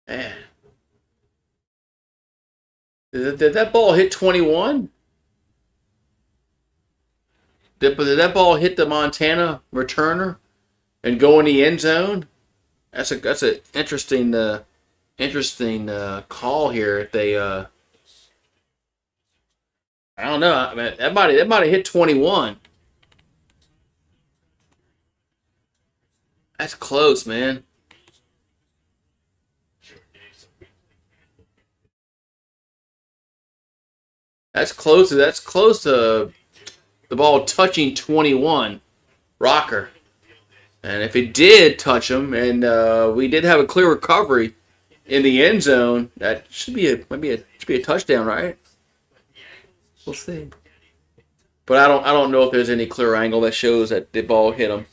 A: Man. Did that ball hit 21? Did that ball hit the Montana returner and go in the end zone? That's an interesting call here. If they I don't know. I mean, that might have hit 21. That's close, man. That's close to the ball touching 21. Rocker. And if it did touch him, and we did have a clear recovery in the end zone, that should be a touchdown, right? We'll see. But I don't know if there's any clear angle that shows that the ball hit him.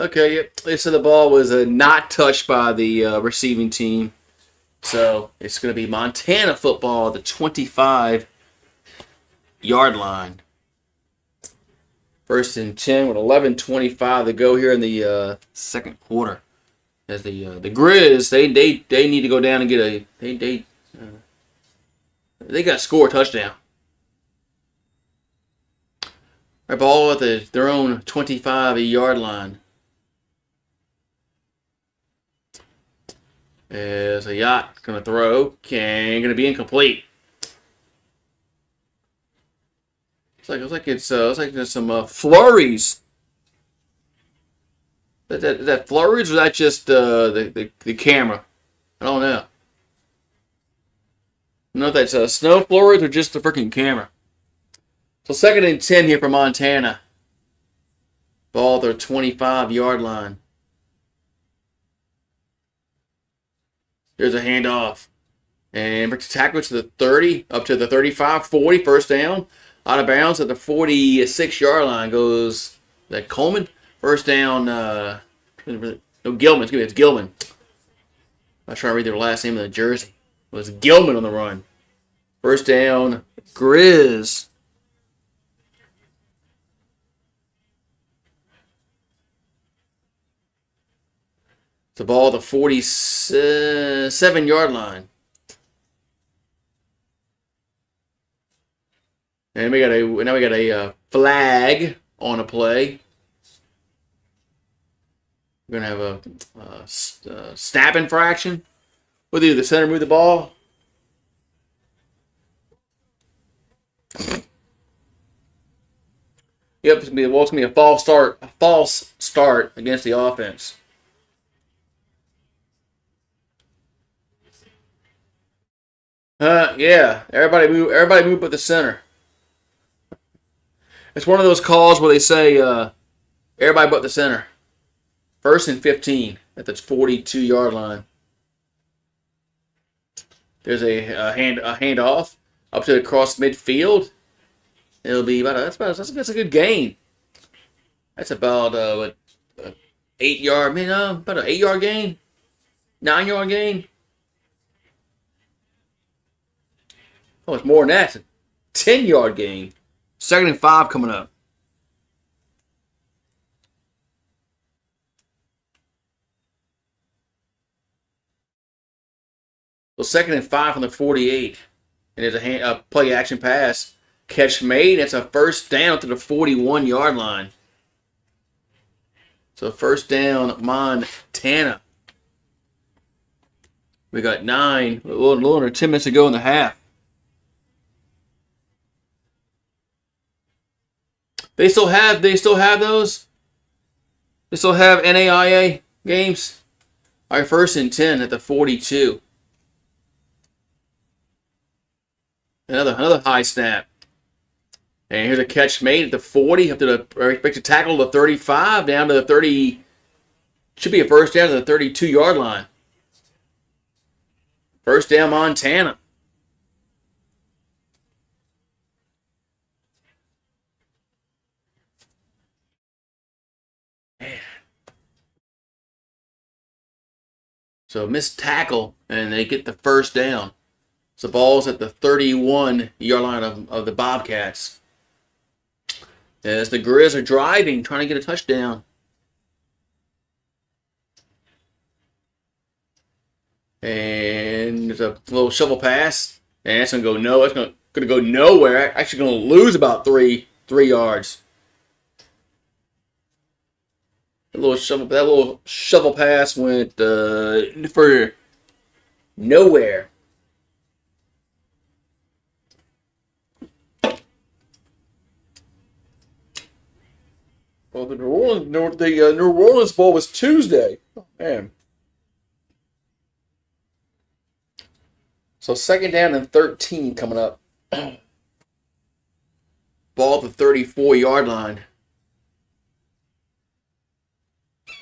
A: Okay, yep. They said the ball was not touched by the receiving team. So it's going to be Montana football at the 25-yard line. First and 10 with 11:25 to go here in the second quarter. As the Grizz, they need to go down and get a they got to score a touchdown. Right, ball at their own 25-yard line. As a yacht going to throw, going to be incomplete. It's like there's some flurries. That flurries, or that just the camera? I don't know. I don't know if that's snow flurries or just the freaking camera. So second and 10 here for Montana. Ball at their 25-yard line. There's a handoff. And breaks the tackle to the 30, up to the 35, 40, first down. Out of bounds at the 46-yard line goes that Coleman. First down, no, Gilman. Excuse me, it's Gilman. I'm trying to read their last name of the jersey. It was Gilman on the run. First down, Grizz. The ball at the 47-yard line. And we got a flag on a play. We're gonna have a snap infraction. Whether the center move the ball. Yep, it's gonna be a false start against the offense. Yeah, everybody move but the center. It's one of those calls where they say everybody but the center. First and 15 at the 42-yard line. There's a handoff up to across midfield. It'll be that's a good gain. That's about about an 8-yard gain, 9-yard gain. Oh, it's more than that. It's a 10-yard gain. Second and 5 coming up. So second and 5 from the 48. And there's a play action pass. Catch made. That's a first down to the 41-yard line. So first down, Montana. We got a little under 10 minutes to go in the half. They still have those? They still have NAIA games? All right, first and 10 at the 42. Another high snap. And here's a catch made at the 40, up to the expected tackle to the 35, down to the 30. Should be a first down to the 32-yard line. First down, Montana. Man. So missed tackle, and they get the first down. So ball's at the 31-yard line of the Bobcats. As the Grizz are driving, trying to get a touchdown. And there's a little shovel pass. And that's going to go no. It's going to go nowhere. Actually going to lose about three yards. That little shovel pass went for nowhere. Well, the New Orleans Bowl was Tuesday. Oh, man. So second down and 13 coming up. Ball at the 34-yard line.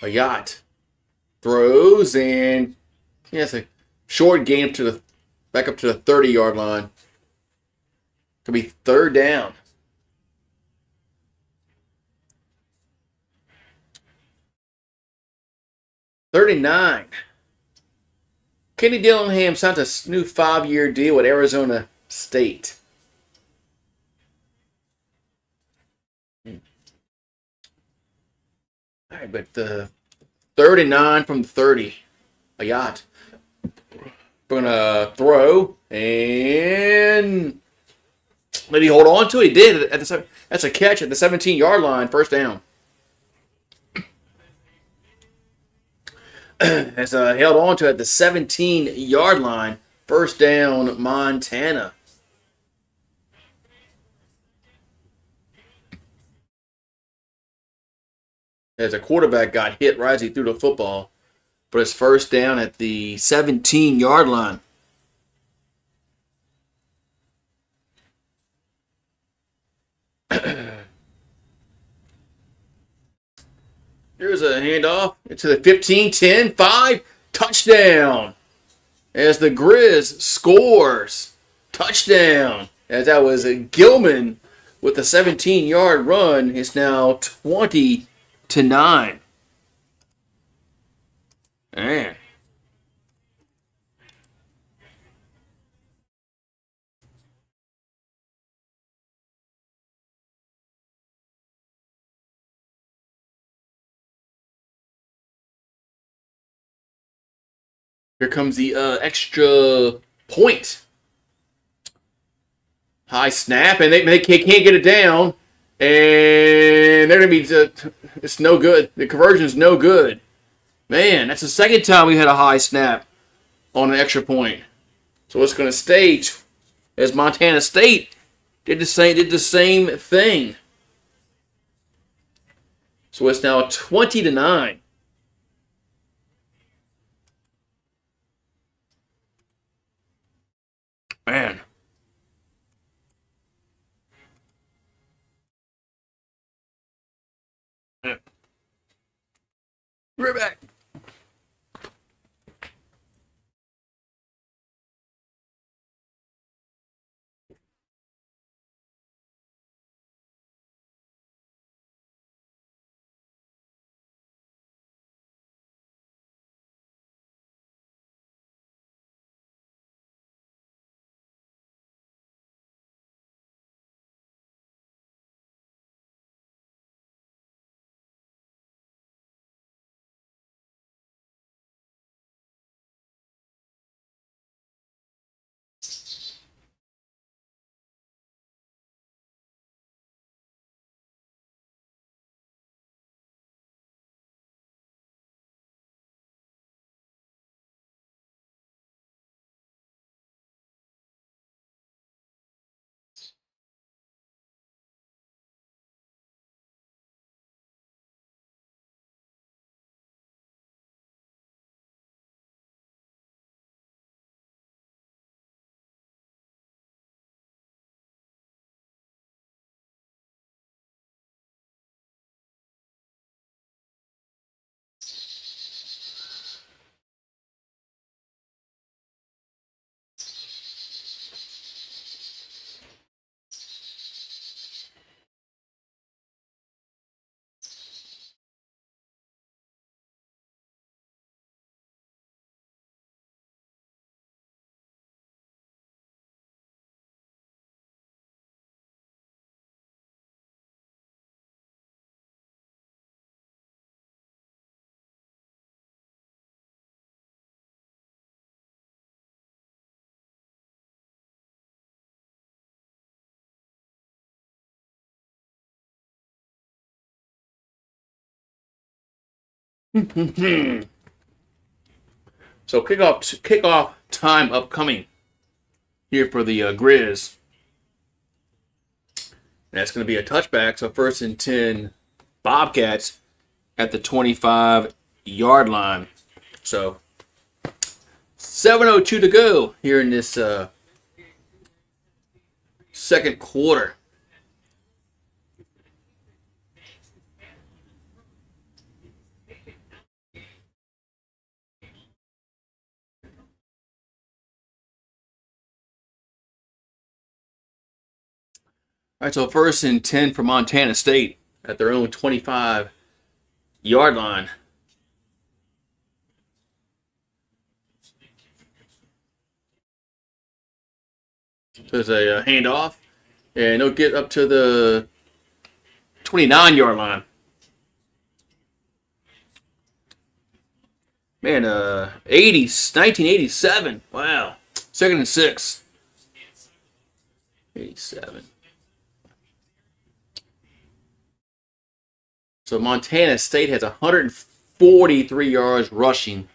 A: A yacht throws and it's a short game back up to the 30-yard line. Could be third down. 39. Kenny Dillingham signed a new 5-year deal with Arizona State. All right, but the 39 from 30. A yacht. We're going to throw. And did he hold on to it? He did. That's a catch at the 17-yard line. First down. Has held on to it at the 17-yard line. First down, Montana. As a quarterback got hit right as he threw the football. But it's first down at the 17-yard line. Here's a handoff into the 15, 10, 5. Touchdown. As the Grizz scores. Touchdown. As that was Gilman with a 17-yard run. It's now 20-9. Man. Here comes the extra point. High snap, and they can't get it down. And they're going to be, it's no good. The conversion is no good. Man, that's the second time we had a high snap on an extra point. So it's going to stay as Montana State did the same thing. So it's now 20-9. Man. We're back. So kickoff time upcoming here for the Grizz. That's going to be a touchback. So first and 10 Bobcats at the 25-yard line. So 7:02 to go here in this second quarter. All right, so first and 10 for Montana State at their own 25-yard line. So it's a handoff, and they'll get up to the 29-yard line. Man, 1987. Wow. 2nd and 6. 87. So Montana State has 143 yards rushing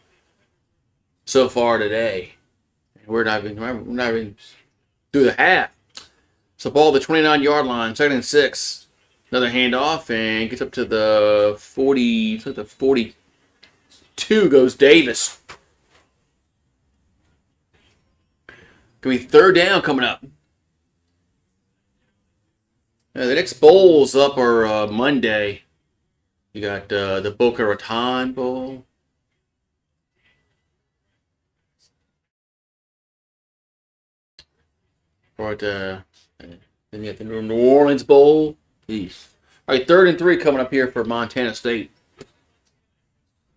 A: so far today. We're not even through the half. So ball the 29-yard line, 2nd and 6. Another handoff and gets up to the 40, to the 42 goes Davis. Gonna be 3rd down coming up. The next bowls up are Monday. You got the Boca Raton Bowl. Or then you got the New Orleans Bowl. Jeez. All right, 3rd and 3 coming up here for Montana State.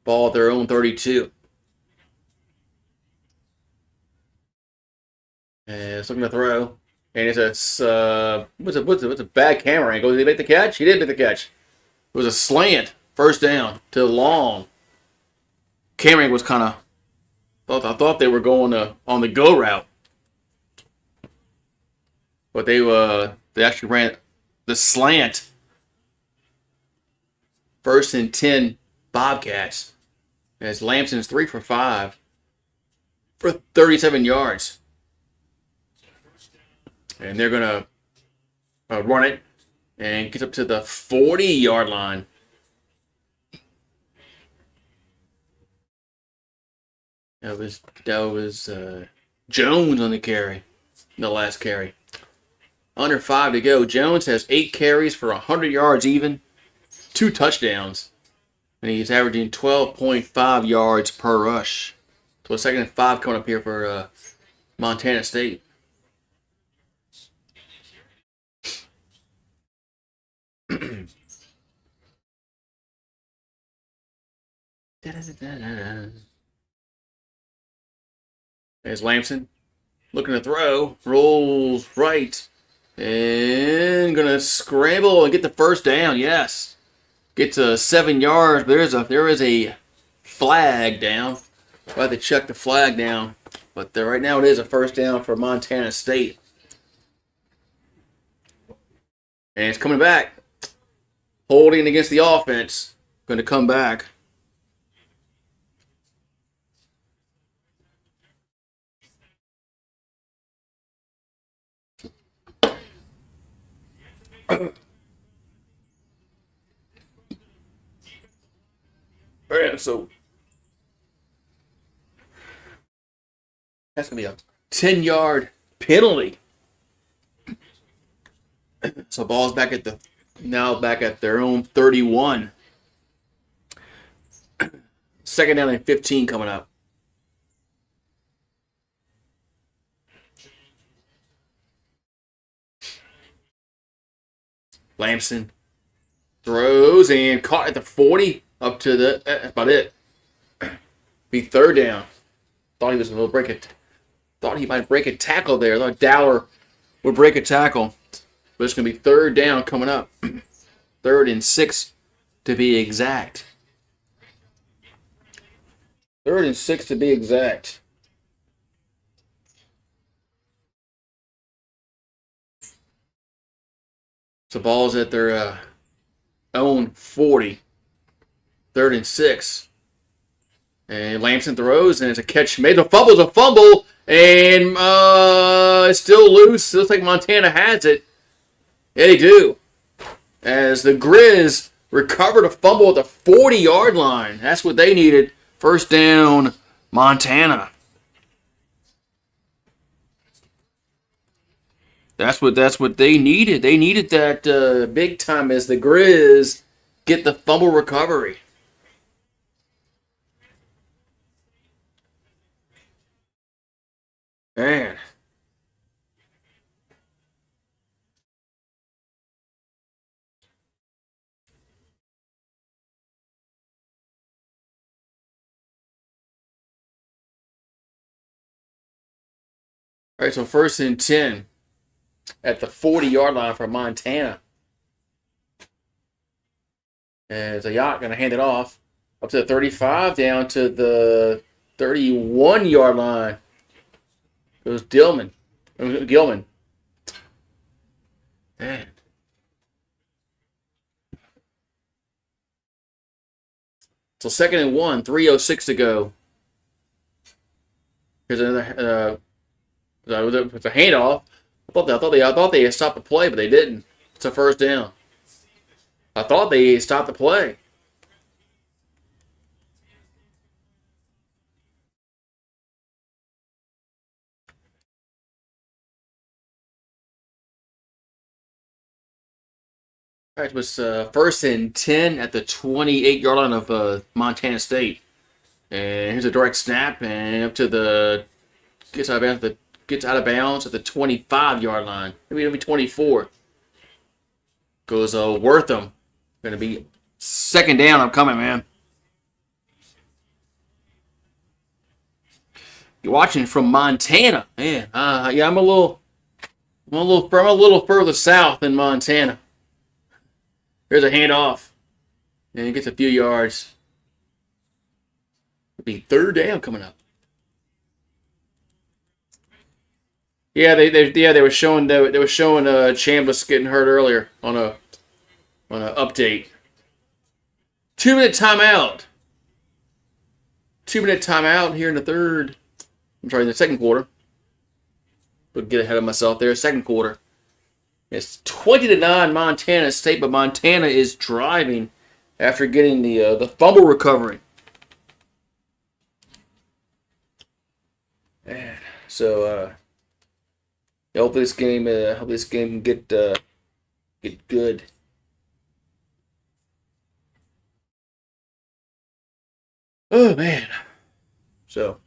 A: Ball at their own 32. And it's looking to throw. And it's a what's a bad camera angle? Did he make the catch? He did make the catch. It was a slant, 1st down to long. Camera angle was kind of. I thought they were going on the go route, but they actually ran the slant. 1st and 10 Bobcats. As Lamson's 3 for 5 for 37 yards. And they're going to run it and get up to the 40-yard line. That was Jones on the carry, the last carry. Under 5 to go. Jones has 8 carries for 100 yards even, 2 touchdowns. And he's averaging 12.5 yards per rush. So a 2nd and 5 coming up here for Montana State. There's Lamson looking to throw, rolls right, and gonna scramble and get the 1st down. Yes, gets 7 yards. But there is a flag down. We'll have to check the flag down, but right now it is a 1st down for Montana State, and it's coming back, holding against the offense. Going to come back. So that's going to be a 10-yard penalty. So ball's back at their own 31. 2nd down and 15 coming up. Lamson throws and caught at the 40 up to that's about it. Be 3rd down. Thought he was going to break it. Thought he might break a tackle there. Thought Dowler would break a tackle. But it's going to be 3rd down coming up. 3rd and 6 to be exact. 3rd and 6 to be exact. So ball's at their own 40. 3rd and 6. And Lamson throws, and it's a catch made. The fumble's a fumble, and it's still loose. Looks like Montana has it. Yeah, they do. As the Grizz recovered a fumble at the 40-yard line. That's what they needed. 1st down, Montana. That's what they needed. They needed that big time as the Grizz get the fumble recovery. Man. All right, so 1st and 10. at the 40-yard line for Montana. And Zayat going to hand it off up to the 35, down to the 31-yard line. Goes Gilman. Man. So 2nd and 1, 3:06 to go. Here's another. It's a handoff. I thought they had stopped the play, but they didn't. It's a first down. I thought they stopped the play. All right, it was 1st and 10 at the 28-yard line of Montana State. And here's a direct snap, and up to the gets out of bounds at the 25-yard line. Maybe it'll be 24. Goes Wortham. Going to be 2nd down. I'm coming, man. You're watching from Montana, man. Yeah, I'm a little further south than Montana. Here's a handoff, and he gets a few yards. It'll be 3rd down coming up. Yeah, they were showing Chambliss getting hurt earlier on an update. 2-minute timeout. 2-minute timeout here in the third. I'm sorry, in the second quarter. But get ahead of myself there. Second quarter. It's 20-9 Montana State, but Montana is driving after getting the fumble recovery. So hope this game can get good. Oh man. So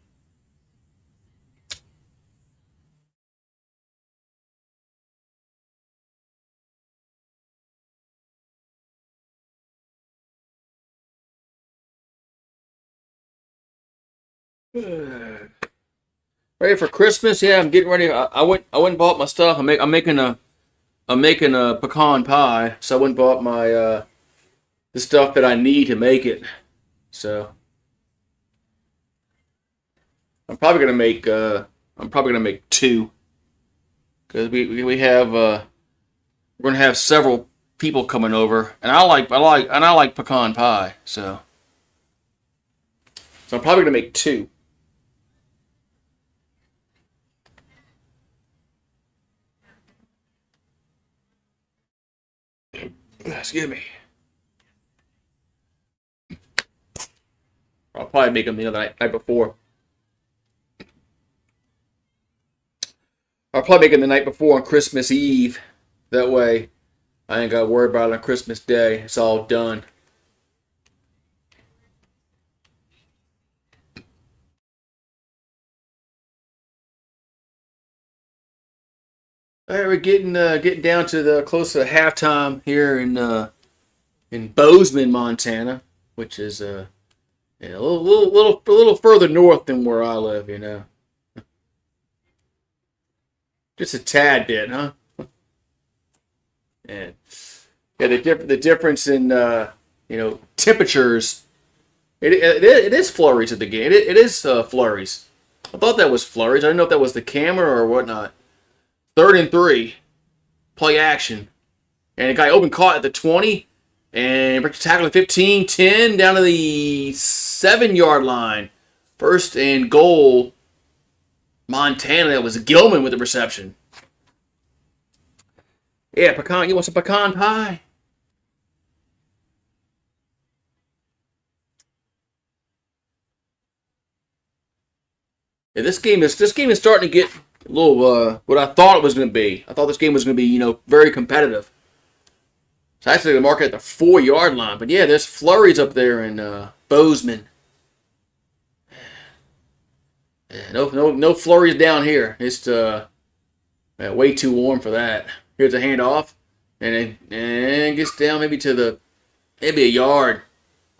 A: ready for Christmas? Yeah, I'm getting ready. I went and bought my stuff. I'm making a pecan pie. So I went and bought my the stuff that I need to make it. So I'm probably gonna make 2 because we have we're gonna have several people coming over, and I like pecan pie. So I'm probably gonna make 2. Excuse me. I'll probably make them the other night before. I'll probably make them the night before on Christmas Eve. That way, I ain't got to worry about it on Christmas Day. It's all done. All right, we're getting down to the close to halftime here in Bozeman, Montana, which is a little further north than where I live, you know. Just a tad bit, huh? And yeah, the difference in temperatures. It is flurries at the game. It is flurries. I thought that was flurries. I didn't know if that was the camera or whatnot. 3rd and 3, play action, and a guy open caught at the 20, and breaks the tackle at 15, 10 down to the 7-yard line. 1st and goal. Montana. That was Gilman with the reception. Yeah, pecan. You want some pecan pie? Yeah, this game is starting to get a little what I thought it was going to be. I thought this game was going to be very competitive. So actually the market at the 4-yard line, but yeah, there's flurries up there in Bozeman. Yeah, no flurries down here. It's way too warm for that. Here's a handoff, and it gets down maybe to maybe a yard.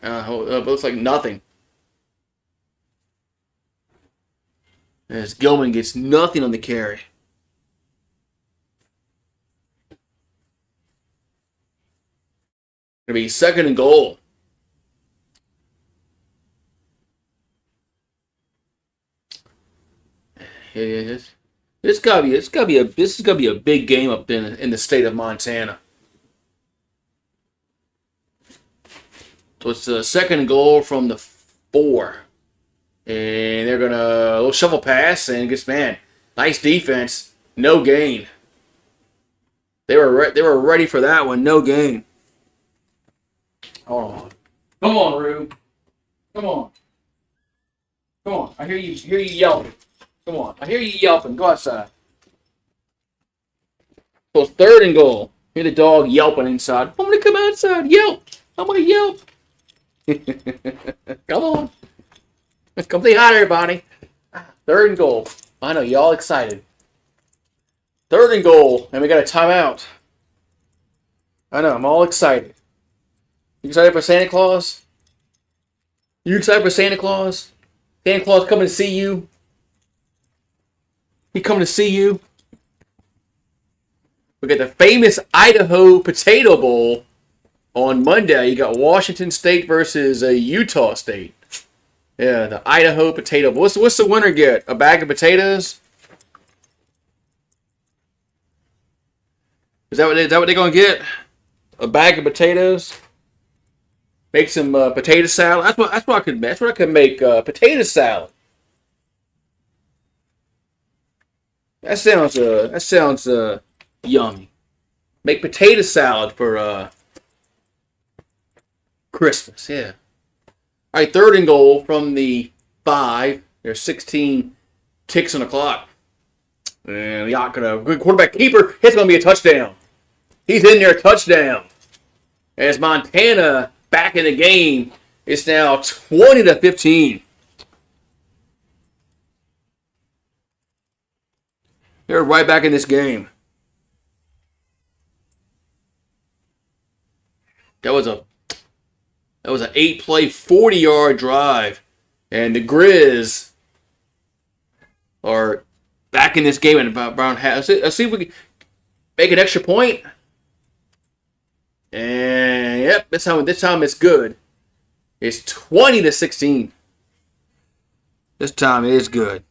A: Looks like nothing. As Gilman gets nothing on the carry. to be second and goal. This is gonna be a big game up in the state of Montana. So it's a second and goal from the 4. And they're going to a little shovel pass. And just, man, nice defense. No gain. They were ready for that one. No gain. Hold on. Come on, Rube. Come on. Come on. I hear you yelping. Come on. I hear you yelping. Go outside. So it's third and goal. Hear the dog yelping inside. I'm going to come outside. Yelp. I'm going to yelp. Come on. Come say hi to everybody. Third and goal. I know, y'all excited. Third and goal. And we got a timeout. I know, I'm all excited. You excited for Santa Claus? You excited for Santa Claus? Santa Claus coming to see you? He coming to see you? We got the famous Idaho Potato Bowl on Monday. You got Washington State versus Utah State. Yeah, the Idaho Potato Bowl. What's the winner get? A bag of potatoes? Is that what they're gonna get? A bag of potatoes? Make some potato salad. That's what I could make. Potato salad. That sounds yummy. Make potato salad for Christmas. Yeah. All right, third and goal from the 5. There's 16 ticks on the clock. And Yacht good quarterback keeper. It's going to be a touchdown. He's in there, touchdown. As Montana back in the game, it's now 20-15. They're right back in this game. That was an 8-play, 40-yard drive. And the Grizz are back in this game in about around half. Let's see if we can make an extra point. And yep, this time it's good. It's 20-16. This time it is good.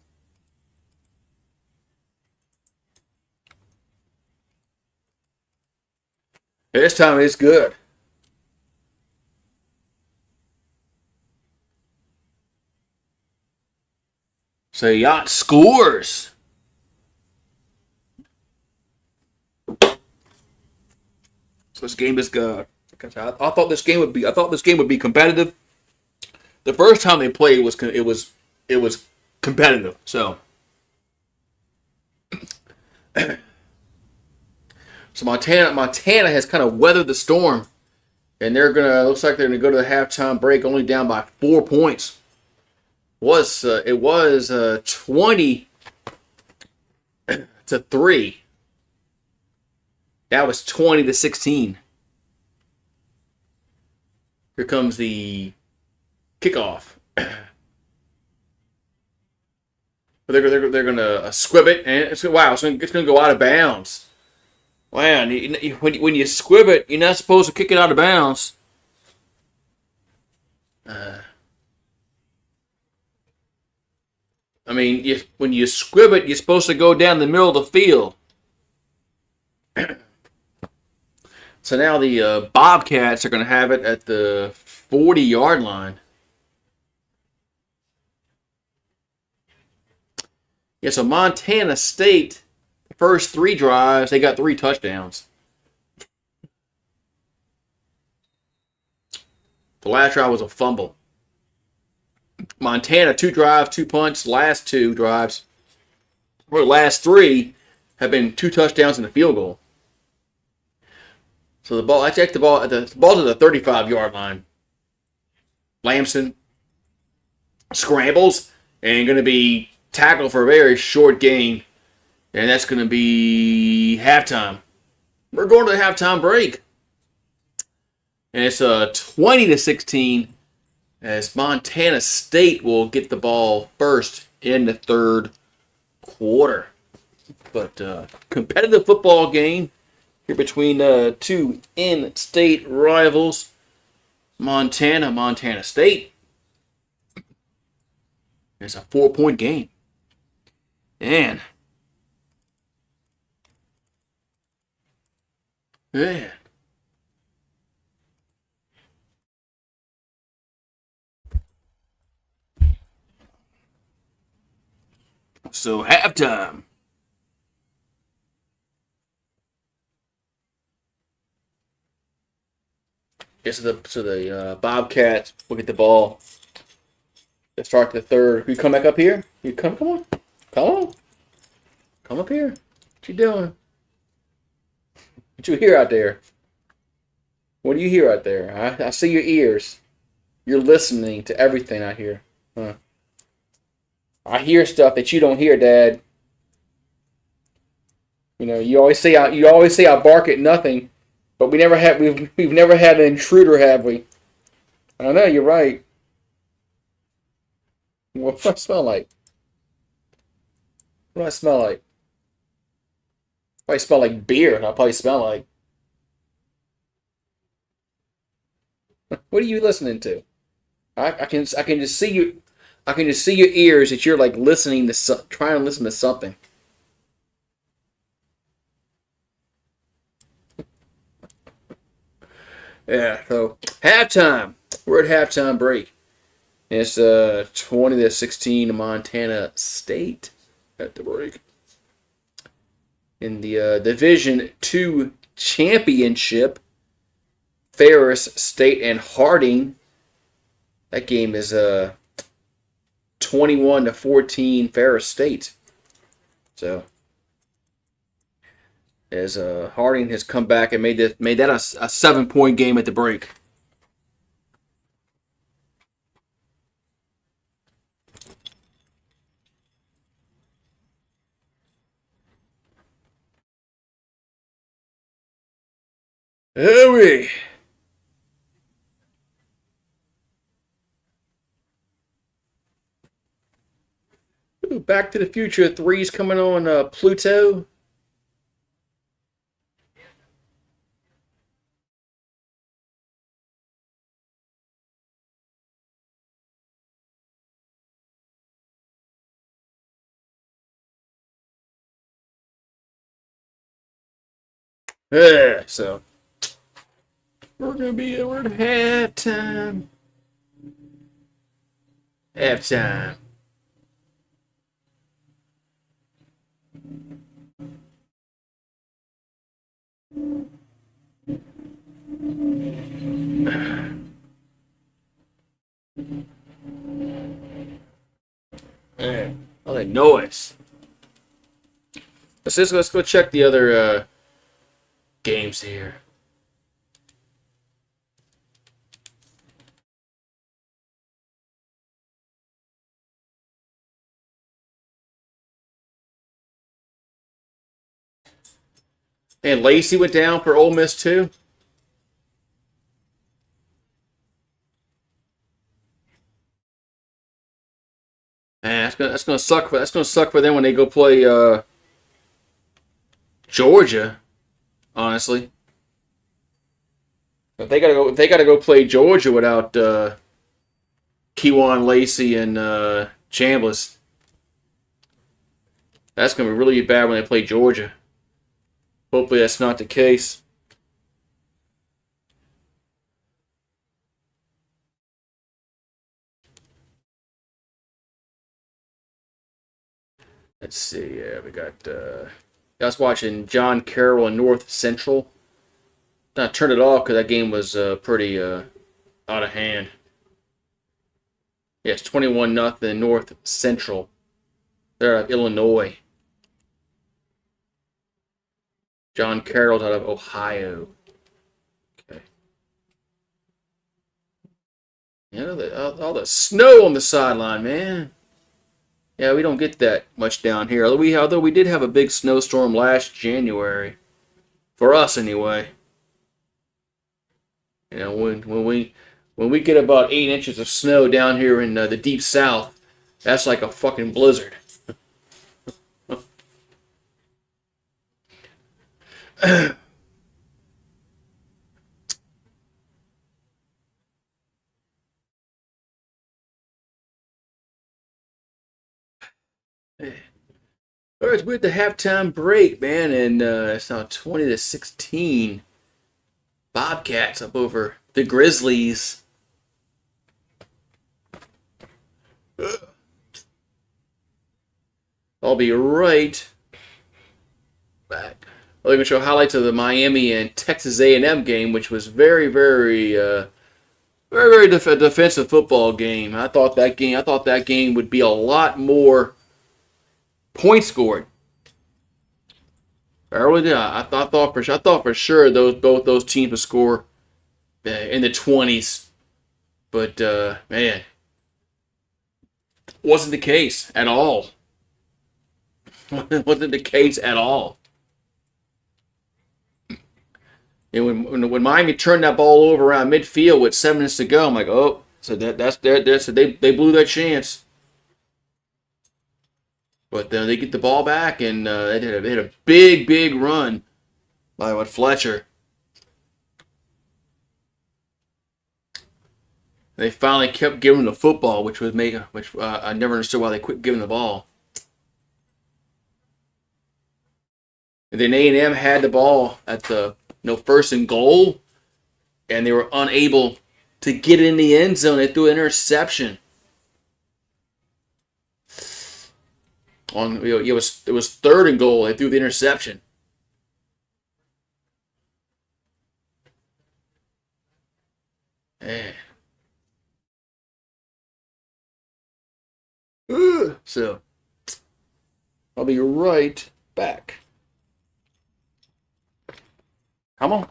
A: This time it's good. So Yacht scores. So this game is good. I thought this game would be competitive. The first time they played it was competitive. So Montana has kind of weathered the storm, and looks like they're gonna go to the halftime break only down by 4 points. It was 20-3. That was 20-16. Here comes the kickoff. But they're gonna squib it, and it's gonna go out of bounds. Wow! When you squib it, you're not supposed to kick it out of bounds. I mean, when you squib it, you're supposed to go down the middle of the field. So now the Bobcats are going to have it at the 40-yard line. Yeah, so Montana State, the first 3 drives, they got 3 touchdowns. The last drive was a fumble. Montana, 2 drives, 2 punts. Last 2 drives, or the last 3, have been 2 touchdowns and a field goal. So I checked the ball's at the 35-yard line. Lamson scrambles and going to be tackled for a very short gain, and that's going to be halftime. We're going to the halftime break, and it's 20-16. As Montana State will get the ball first in the third quarter. But competitive football game here between two in-state rivals, Montana State. It's a 4-point game. And yeah. So halftime. The Bobcats will get the ball to start the third. You come back up here. Come on, come up here. What you doing? What you hear out there? What do you hear out there? I see your ears. You're listening to everything I hear. Huh. I hear stuff that you don't hear, Dad. You know, you always say I bark at nothing, but we've never had an intruder, have we? I know, you're right. What do I smell like? What do I smell like? Probably smell like beer. I'll probably smell like. What are you listening to? I can just see you. I can just see your ears that you're like listening to trying to listen to something. Yeah. So halftime. We're at halftime break. It's 20-16 Montana State at the break. In the Division II championship, Ferris State and Harding. That game is 21-14 Ferris State. So as Harding has come back and made that a 7-point game at the break. Hurry! Ooh, Back to the Future 3's coming on Pluto. Yeah, so we're at halftime. Halftime. Man, all that noise. Let's go check the other games here. And Lacey went down for Ole Miss too. Man, that's gonna suck for them when they go play Georgia. Honestly, if they gotta go play Georgia without Kewan Lacey and Chambliss. That's gonna be really bad when they play Georgia. Hopefully that's not the case. Let's see. Yeah, we got. I was watching John Carroll and North Central. I turned it off because that game was pretty out of hand. Yes, 21-0 North Central. They're out of Illinois. John Carroll's out of Ohio. Okay. You know, all the snow on the sideline, man. Yeah, we don't get that much down here. Although we did have a big snowstorm last January. For us, anyway. You know, when we get about 8 inches of snow down here in the deep south, that's like a fucking blizzard. All right, we're at the halftime break, man, and it's now 20-16. Bobcats up over the Grizzlies. I'll be right back. I'm going to show highlights of the Miami and Texas A&M game, which was very defensive football game. I thought that game would be a lot more points scored. I really did. I thought for sure both those teams would score in the 20s, but man, wasn't the case at all. Wasn't the case at all. And when Miami turned that ball over around midfield with 7 minutes to go, I'm like, oh, so they blew their chance. But they get the ball back and they had a big run by Fletcher. They finally kept giving the football, which I never understood why they quit giving the ball. And then A&M had the ball at the first and goal, and they were unable to get in the end zone. They threw an interception. It was third and goal. They threw the interception. Man. So I'll be right back. Come on.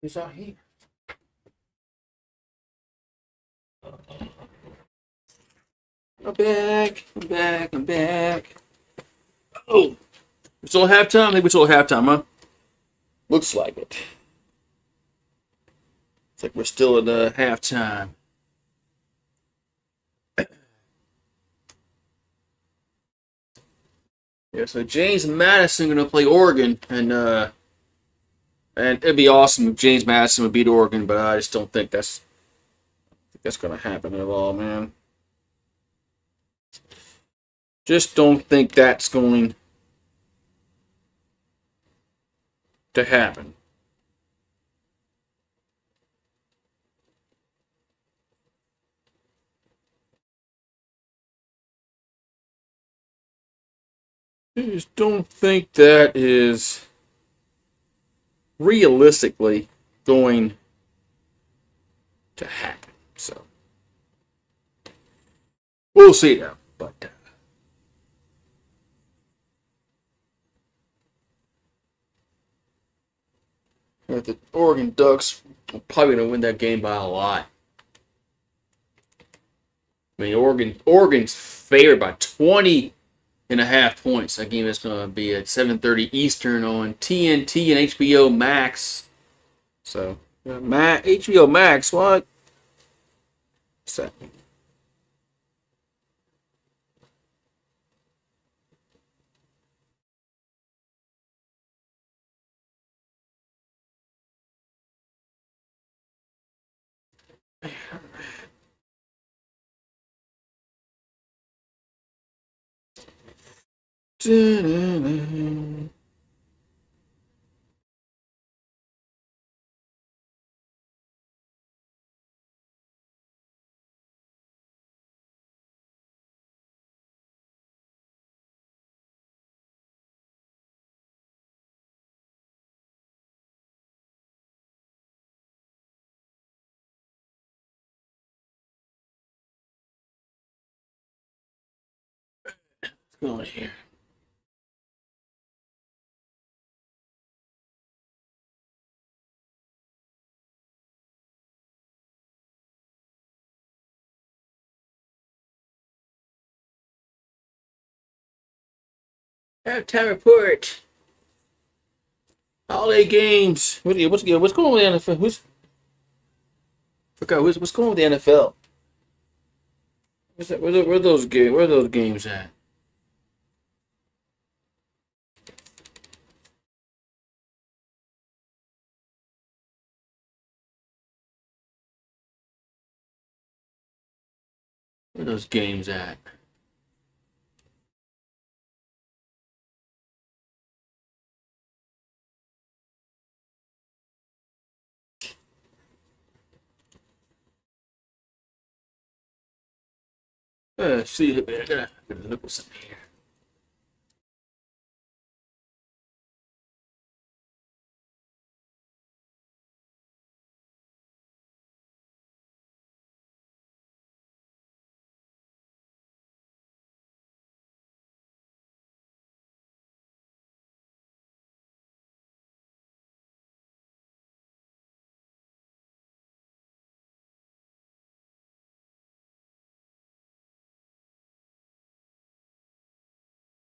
A: He's out here. I'm back. I'm back. I'm back. Oh, we're still at halftime. I think we're still at halftime, huh? Looks like it. It's like we're still at halftime. Yeah, so James Madison gonna play Oregon, and it'd be awesome if James Madison would beat Oregon, but I just don't think that's gonna happen at all, man. Just don't think that's going to happen. I just don't think that is realistically going to happen. So we'll see now. But the Oregon Ducks are probably going to win that game by a lot. I mean, Oregon's favored by 20.5 points. That game is going to be at 7:30 Eastern on TNT and HBO Max. So, HBO Max, what? What's that? What's going on here? Halftime report. Holiday games. What's going on with the NFL? What's going on with the NFL? What's that, where are those games? Where are those games at? Where are those games at? See, I gotta look at something here.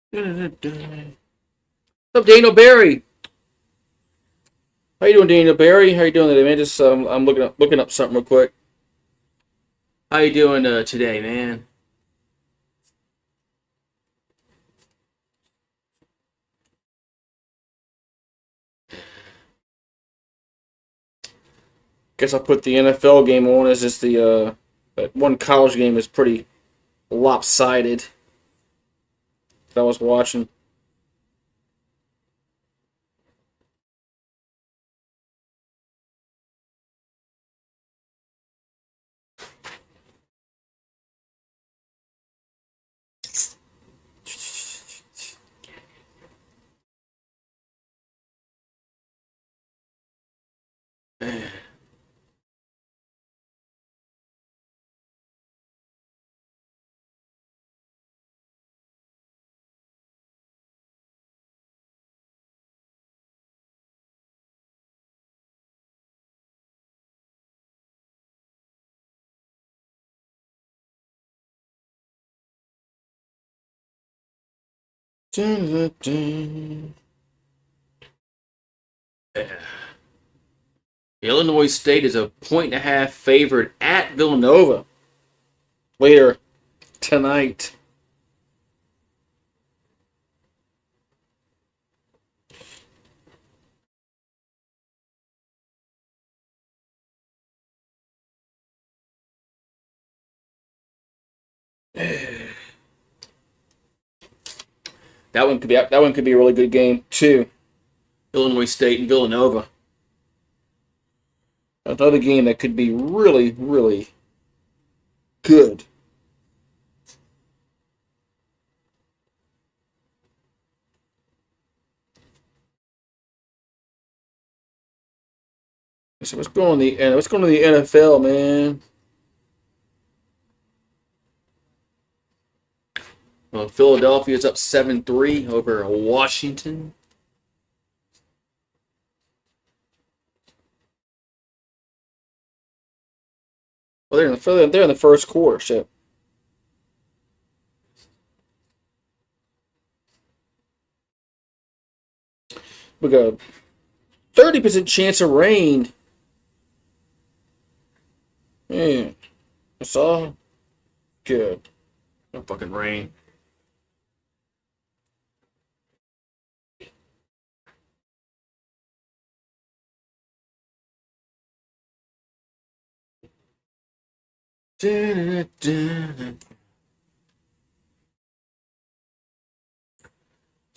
A: What's up, Daniel Barry? How you doing, Daniel Barry? How you doing today, man? Just I'm looking up something real quick. How you doing today, man? Guess I'll put the NFL game on as just the that one college game is pretty lopsided that I was watching. Dun, dun, dun. Illinois State is a 1.5 favorite at Villanova later tonight. That one could be a really good game too. Illinois State and Villanova. Another game that could be really, really good. So what's going on the NFL, man? Well, Philadelphia's up 7-3 over Washington. Well, they're in the first quarter, so. We got a 30% chance of rain. Man, that's all good. No fucking rain. So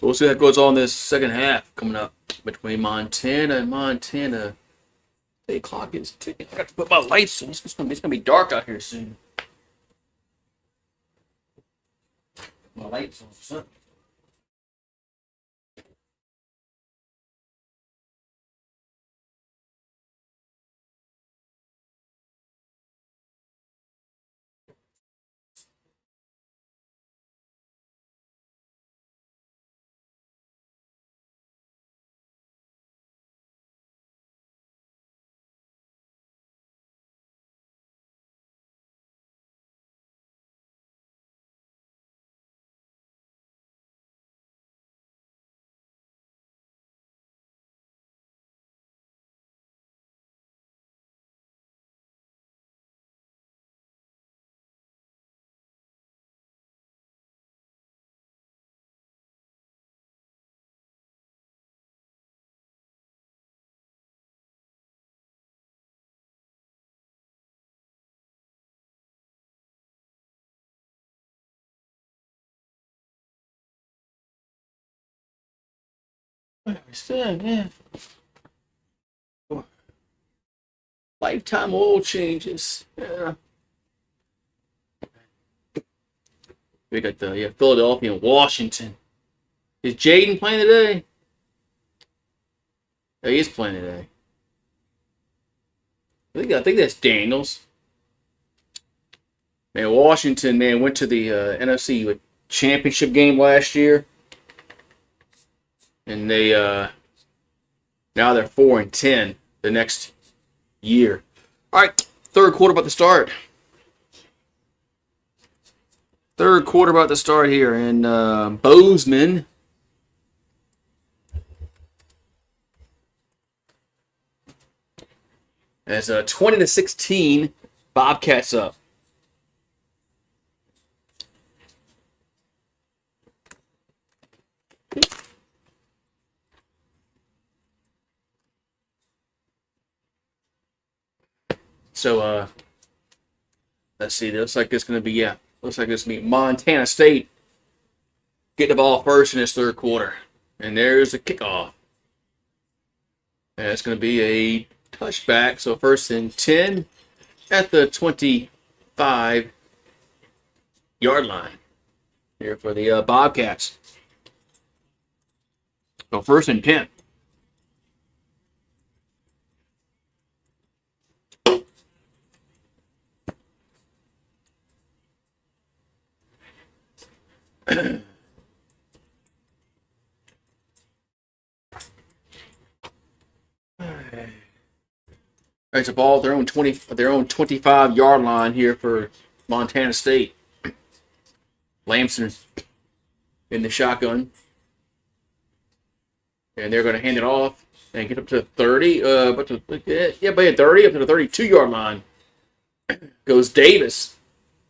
A: we'll see how it goes on this second half coming up between Montana and Montana. The clock is ticking. I got to put my lights on. It's gonna be dark out here soon. My lights on for something. Yeah. Lifetime oil changes. Yeah. We got the Philadelphia and Washington. Is Jaden playing today? Yeah, he is playing today. I think that's Daniels. Man, Washington, man, went to the NFC championship game last year, and they now they're 4-10 the next year. All right, third quarter about to start. Third quarter about to start here, and Bozeman as 20-16, Bobcats up. So let's see. Looks like it's gonna be Montana State getting the ball first in this third quarter, and there's the kickoff. And it's gonna be a touchback. So 1st and 10 at the 25-yard line here for the Bobcats. So 1st and 10. It's a ball at their own 25-yard line here for Montana State. Lamson in the shotgun. And they're going to hand it off and get up to 30. But 30 up to the 32-yard line goes Davis.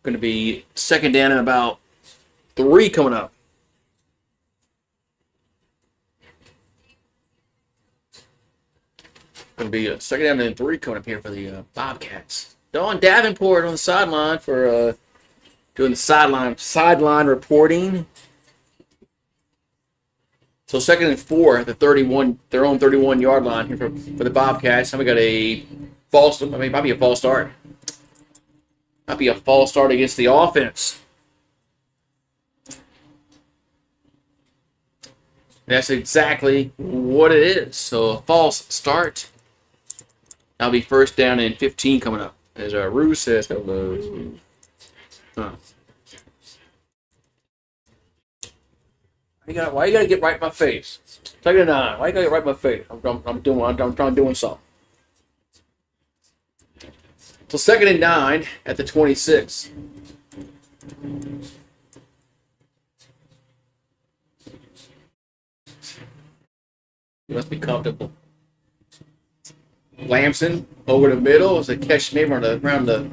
A: Going to be second down and about 3 coming up. Going to be a second down and 3 coming up here for the Bobcats. Don Davenport on the sideline for doing the sideline reporting. So second and 4 at the 31, their own 31-yard line here for the Bobcats. And we got might be a false start. Might be a false start against the offense. That's exactly what it is. So a false start. That'll be first down and 15 coming up. As Rue says, hello. Why you gotta get right in my face? Second and 9. Why you gotta get right in my face? I'm trying doing something. So second and 9 at the 26. You must be comfortable. Lamson over the middle as a catch maybe around the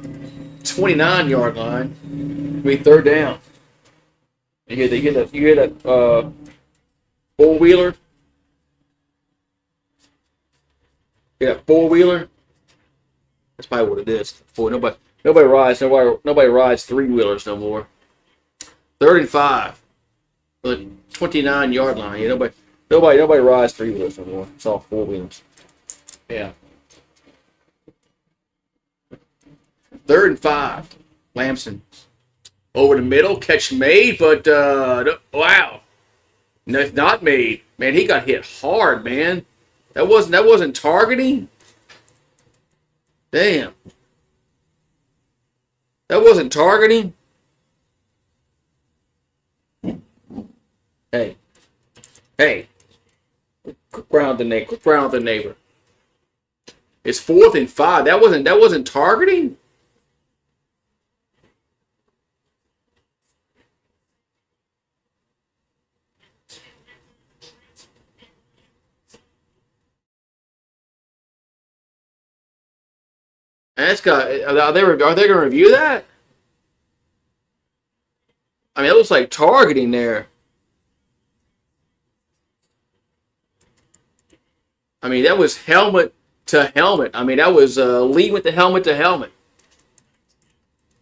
A: 29-yard line. Be third down. You hear that four-wheeler? You hear that four-wheeler? That's probably what it is. Nobody rides 3-wheelers no more. Third and 5 for the 29-yard line. Yeah, nobody rides 3-wheelers no more. It's all 4-wheelers. Yeah. Third and 5. Lamson. Over the middle, catch made, but wow. No, it's not made. Man, he got hit hard, man. That wasn't targeting. Damn. That wasn't targeting. Hey. Quick round the neighbor. It's 4th and 5. That wasn't targeting. Are they going to review that? I mean, it looks like targeting there. I mean, that was helmet to helmet. I mean, that was lead with the helmet to helmet.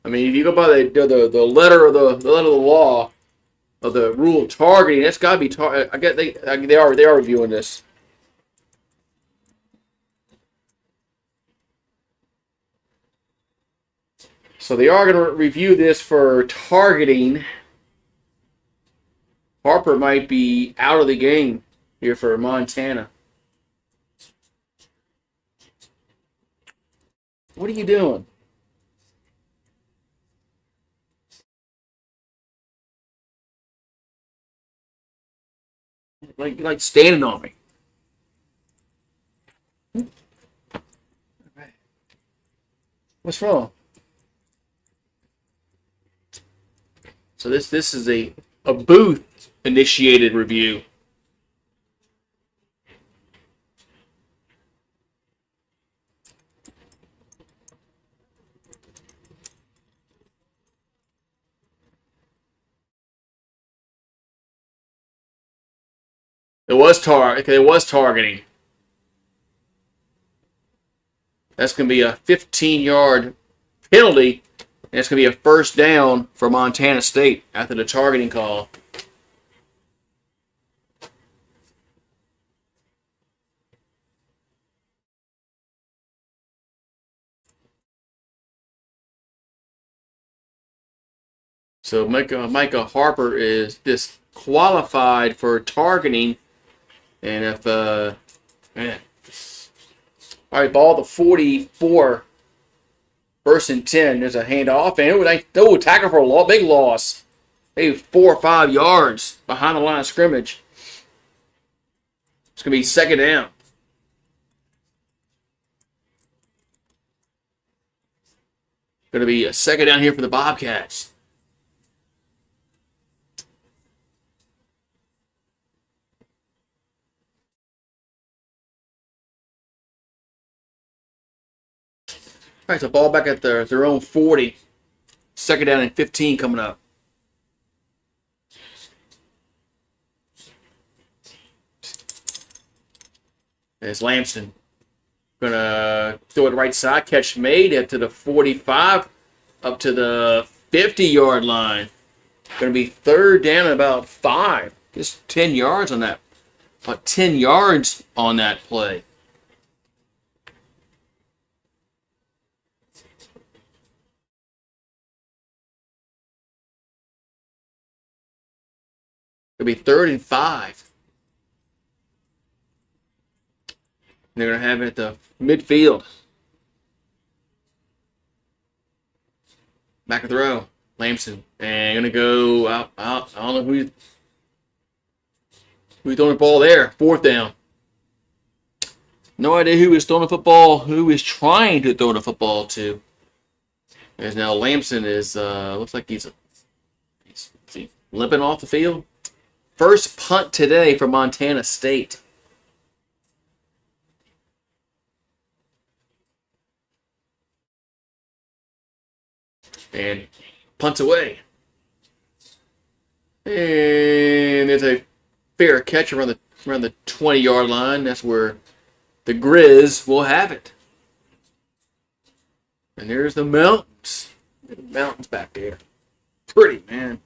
A: I mean, if you go by the letter of the law of the rule of targeting, that's got to be I get they are reviewing this. So they are going to review this for targeting. Harper might be out of the game here for Montana. What are you doing? Like standing on me. What's wrong? So this is a booth initiated review. It was targeting. That's going to be a 15-yard penalty. And it's going to be a first down for Montana State after the targeting call. So Micah Harper is disqualified for targeting. And if all right, ball to 44. First and 10, there's a handoff, and they would tackle for a big loss. Maybe 4 or 5 yards behind the line of scrimmage. It's going to be second down. Going to be a second down here for the Bobcats. All right, so ball back at their own 40. Second down and 15 coming up. There's Lamson. Gonna throw it right side. Catch made up to the 45. Up to the 50-yard line. Gonna be third down and about 5. Just 10 yards on that. About 10 yards on that play. It'll be 3rd and 5. They're going to have it at the midfield. Back of the row. Lamson. And going to go out. I don't know who's throwing the ball there. 4th down. No idea who is throwing the football, who is trying to throw the football to. As now Lamson is, looks like he's limping off the field. First punt today for Montana State. And punts away. And there's a fair catch around the 20-yard line. That's where the Grizz will have it. And there's the mountains. The mountains back there. Pretty, man.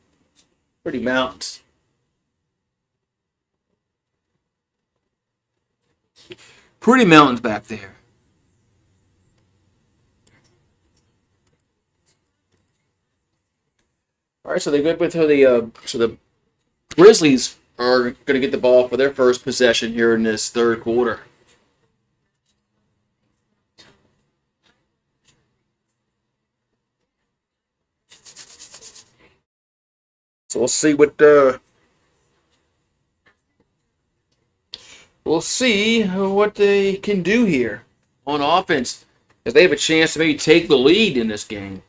A: Pretty mountains. Pretty mountains back there. All right, so they go to the Grizzlies are going to get the ball for their first possession here in this third quarter. So we'll see what they can do here on offense, as they have a chance to maybe take the lead in this game.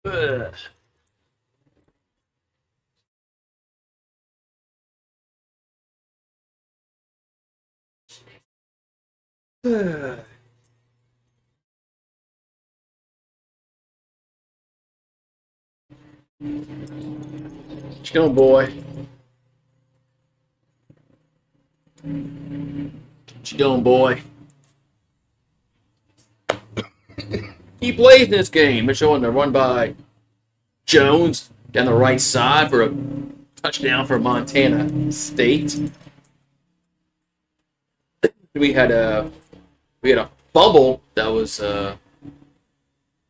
A: Ugh. Ugh. What you doing, boy? What you doing, boy? He plays in this game. They're showing the run by Jones down the right side for a touchdown for Montana State. We had a fumble that was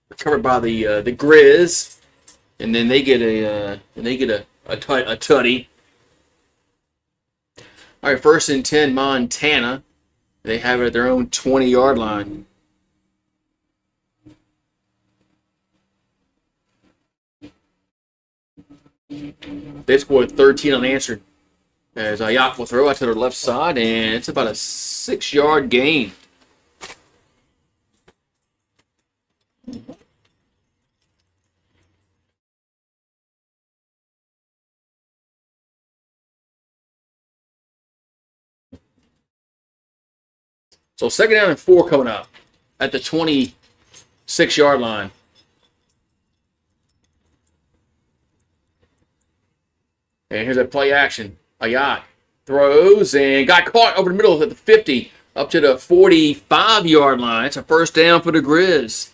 A: recovered by the Grizz, and then they get a tutty. All right, 1st and 10, Montana. They have it at their own 20-yard line. They scored 13 unanswered. As Ayat will throw out to their left side, and it's about a 6-yard gain. So 2nd down and 4 coming up at the 26-yard line. And here's a play action. Ayat throws and got caught over the middle at the 50 up to the 45-yard line. It's a 1st down for the Grizz.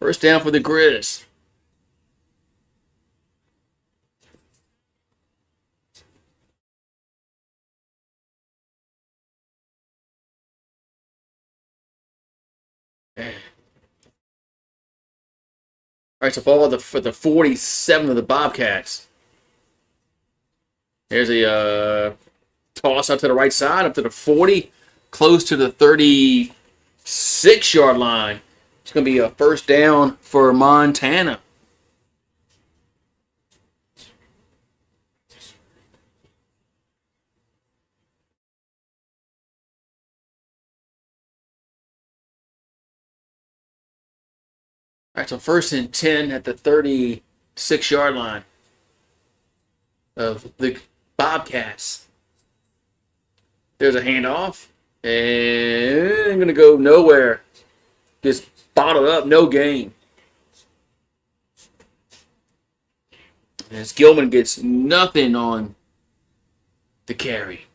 A: 1st down for the Grizz. All right, so ball for the 47 of the Bobcats. There's a toss out to the right side, up to the 40, close to the 36-yard line. It's going to be a first down for Montana. All right, so 1st and 10 at the 36-yard line of the Bobcats. There's a handoff, and going to go nowhere. Just bottled up, no gain. As Gilman gets nothing on the carry.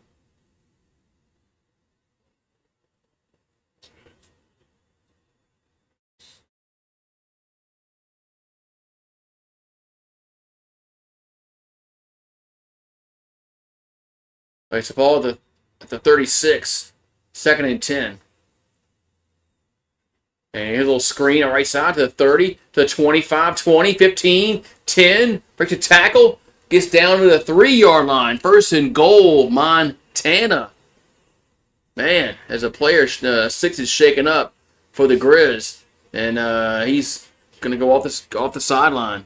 A: All right, so ball at the 36, 2nd and 10. And here's a little screen on the right side to the 30, to the 25, 20, 15, 10. Breaks a tackle. Gets down to the 3-yard line. 1st and goal, Montana. Man, as a player, 6 is shaken up for the Grizz. And he's going to go off the sideline.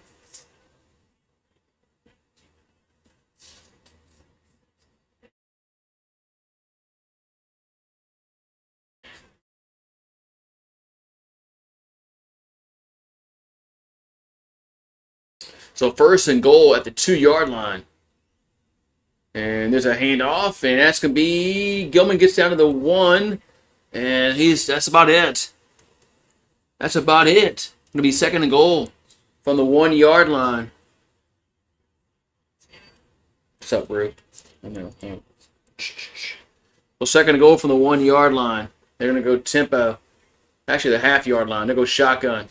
A: So 1st and goal at the 2-yard line. And there's a handoff, and that's going to be... Gilman gets down to the 1, and that's about it. That's about it. Going to be 2nd and goal from the 1-yard line. What's up, Rue? I know. So 2nd and goal from the 1-yard line. They're going to go tempo. Actually, the half-yard line. They go shotgun.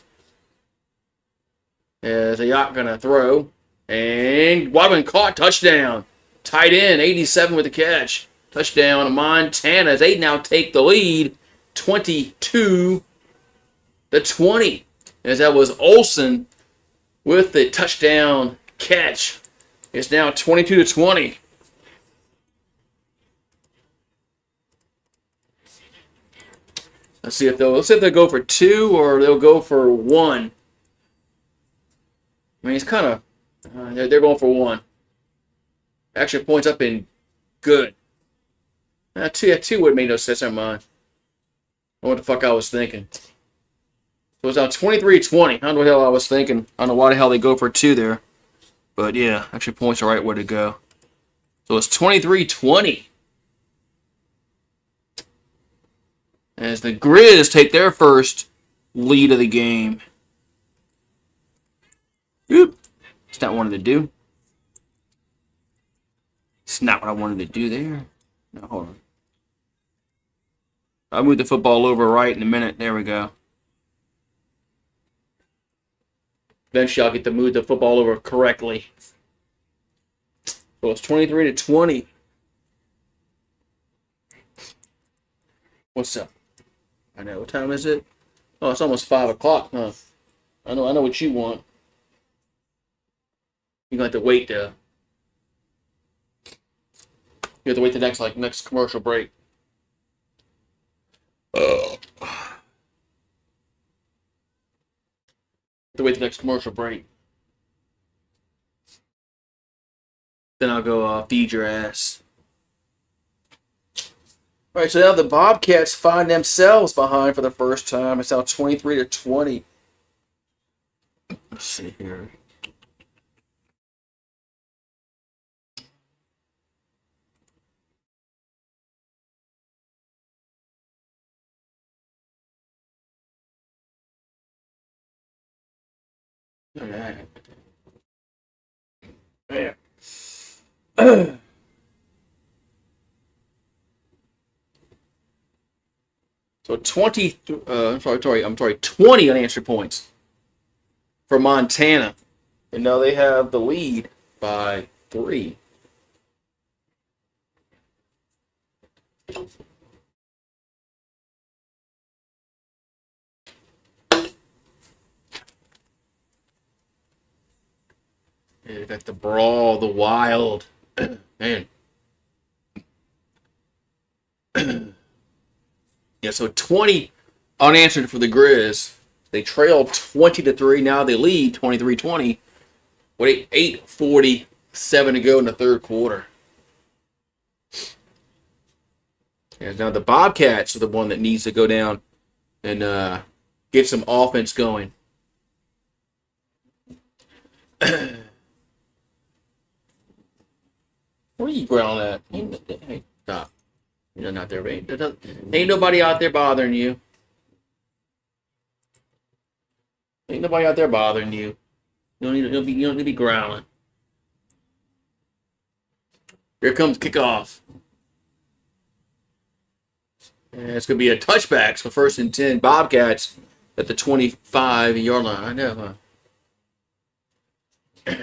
A: As a yacht going to throw. And Wadman caught. Touchdown. Tight end, 87 with the catch. Touchdown to Montana as they now take the lead, 22-20. As that was Olsen with the touchdown catch. It's now 22-20. Let's see if they'll go for 2 or they'll go for 1. I mean, it's kind of they're going for 1. Extra points up in good. 2 would have made no sense. Never mind. What the fuck I was thinking. So it's now 23-20. I don't know what the hell I was thinking. I don't know why the hell they go for 2 there. But yeah, extra points are right where to go. So it's 23-20. As the Grizz take their first lead of the game. Oop. It's not what I wanted to do. It's not what I wanted to do there. No, hold on. I'll move the football over right in a minute. There we go. Eventually, I'll get to move the football over correctly. So it's 23-20. What's up? I know. What time is it? Oh, it's almost 5 o'clock, huh? I know what you want. You're going to have to wait to... You have to wait the next commercial break. Have to wait the next commercial break. Then I'll go feed your ass. All right, so now the Bobcats find themselves behind for the first time. It's now 23-20. Let's see here. All right. Yeah. So 20 unanswered points for Montana. And now they have the lead by 3. Yeah, they got the brawl, the wild. Man. Yeah, so 20 unanswered for the Grizz. They trailed 20-3. Now they lead 23-20 with 8:47 to go in the third quarter. And now the Bobcats are the one that needs to go down and get some offense going. Where are you growling at? Hey, stop. You're not there, right? Ain't nobody out there bothering you. Ain't nobody out there bothering you. You don't need to be growling. Here comes kickoff. And it's going to be a touchback. So first and 10, Bobcats at the 25-yard line. I know, huh?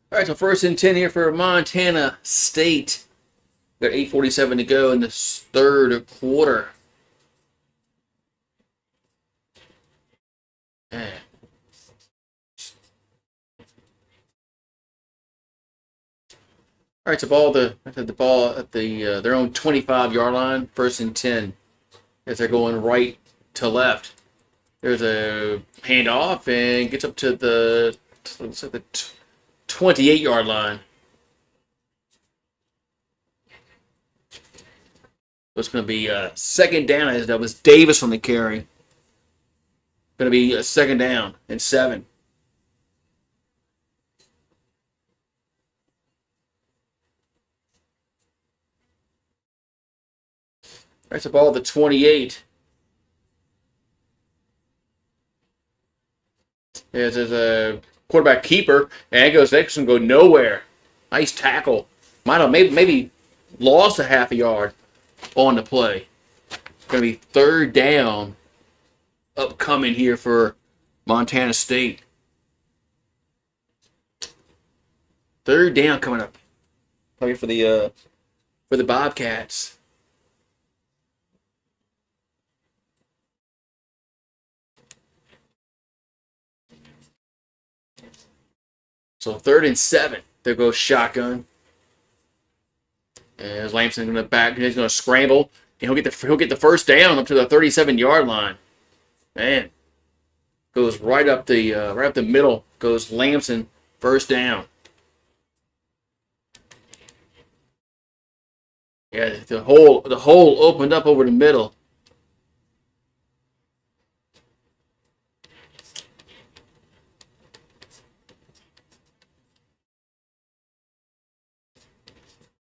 A: All right, so first and 10 here for Montana State. Got 8:47 to go in the third quarter. Man. All right, so the ball at their own 25-yard line, first and 10, as they're going right to left. There's a handoff and gets up to the 28-yard line. It's going to be a second down, as that was Davis on the carry. Going to be a second down and 7. That's the ball at the 28. There's a quarterback keeper, and it goes next and go nowhere. Nice tackle. Might have maybe lost a half a yard on the play. It's going to be third down upcoming here for Montana State. Third down coming up. Probably for the Bobcats. So third and 7. There goes shotgun. As Lampson going to he's going to scramble, and he'll get the first down up to the 37-yard line. Man, goes right up the middle. Goes Lampson, first down. Yeah, the hole opened up over the middle.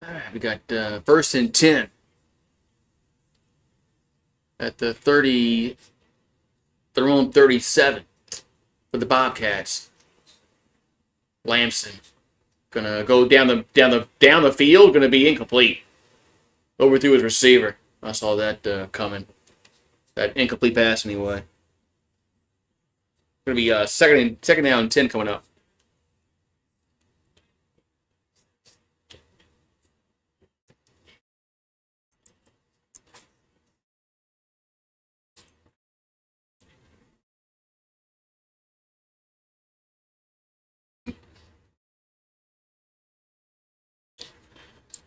A: All right, we got first and 10 at the 30, their own 37 for the Bobcats. Lampson gonna go down the field. Gonna be incomplete. Overthrew his receiver. I saw that coming. That incomplete pass anyway. Gonna be second down and 10 coming up.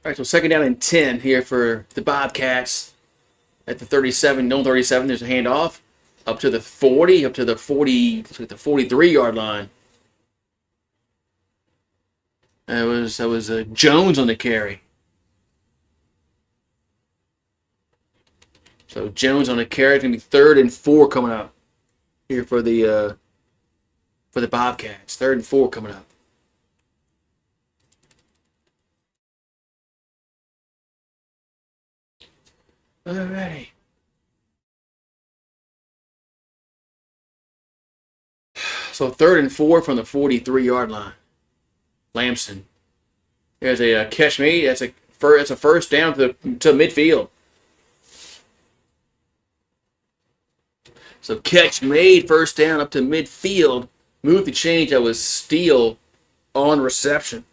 A: All right, so second down and 10 here for the Bobcats at the 37. No 37. There's a handoff up to the 40, up to the 40, the 43-yard line. That was Jones on the carry. So Jones on the carry. It's gonna be third and 4 coming up here for the Bobcats. Third and 4 coming up. Alrighty. So third and 4 from the 43-yard line. Lampson. There's a catch made. That's a first down to midfield. So catch made, first down up to midfield. Move the change. That was Steele on reception.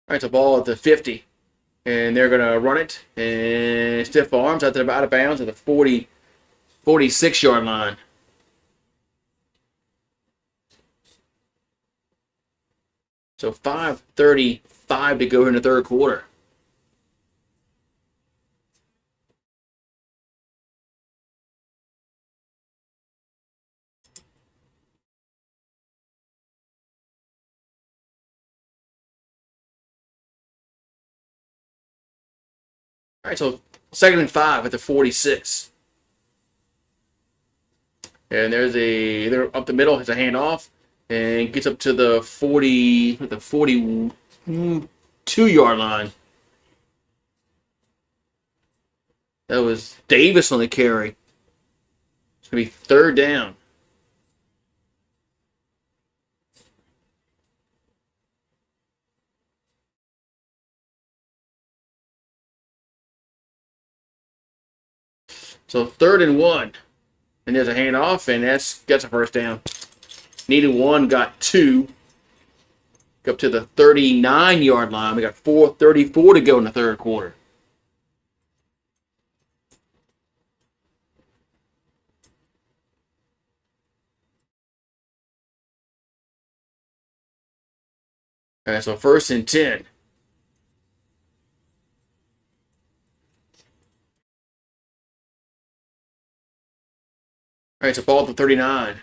A: All right, so ball at the 50. And they're going to run it. And stiff arms out of bounds at the 46-yard line. So 5:35 to go in the third quarter. All right, so 2nd and 5 at the 46. And they're up the middle, it's a handoff, and gets up to the 42-yard line. That was Davis on the carry. It's going to be 3rd down. So 3rd and 1. And there's a handoff, and that's a first down. Needed 1, got 2. Up to the 39-yard line. We got 4:34 to go in the third quarter. All right, so 1st and 10. All right, so ball at the 39.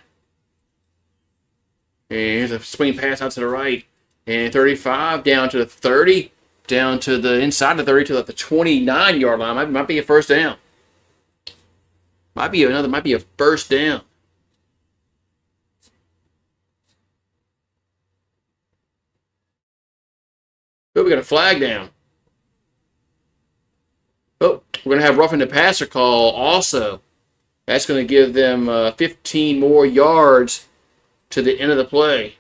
A: And here's a swing pass out to the right. And 35 down to the 30. Down to the inside the 30 to the 29-yard line. Might be a first down. Might be a first down. Oh, we got a flag down. Oh, we're going to have roughing the passer call also. That's going to give them 15 more yards to the end of the play.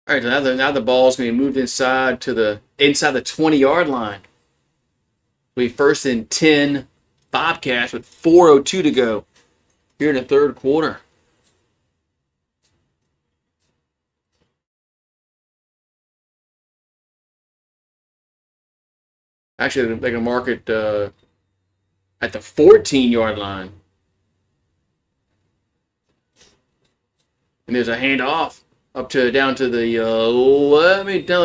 A: All right, so now the ball is going to be moved inside the 20-yard line. We 1st and 10 Bobcats with 4:02 to go here in the third quarter. Actually, they can mark it at the 14-yard line. And there's a handoff down to the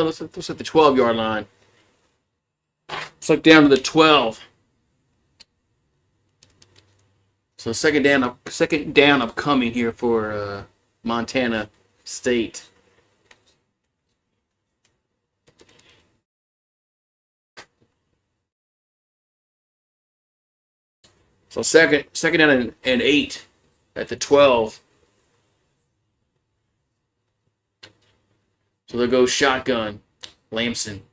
A: let's at the 12-yard line. Let's look down to the 12. So second down upcoming here for Montana State. So second down and 8 at the 12. So there goes shotgun. Lamson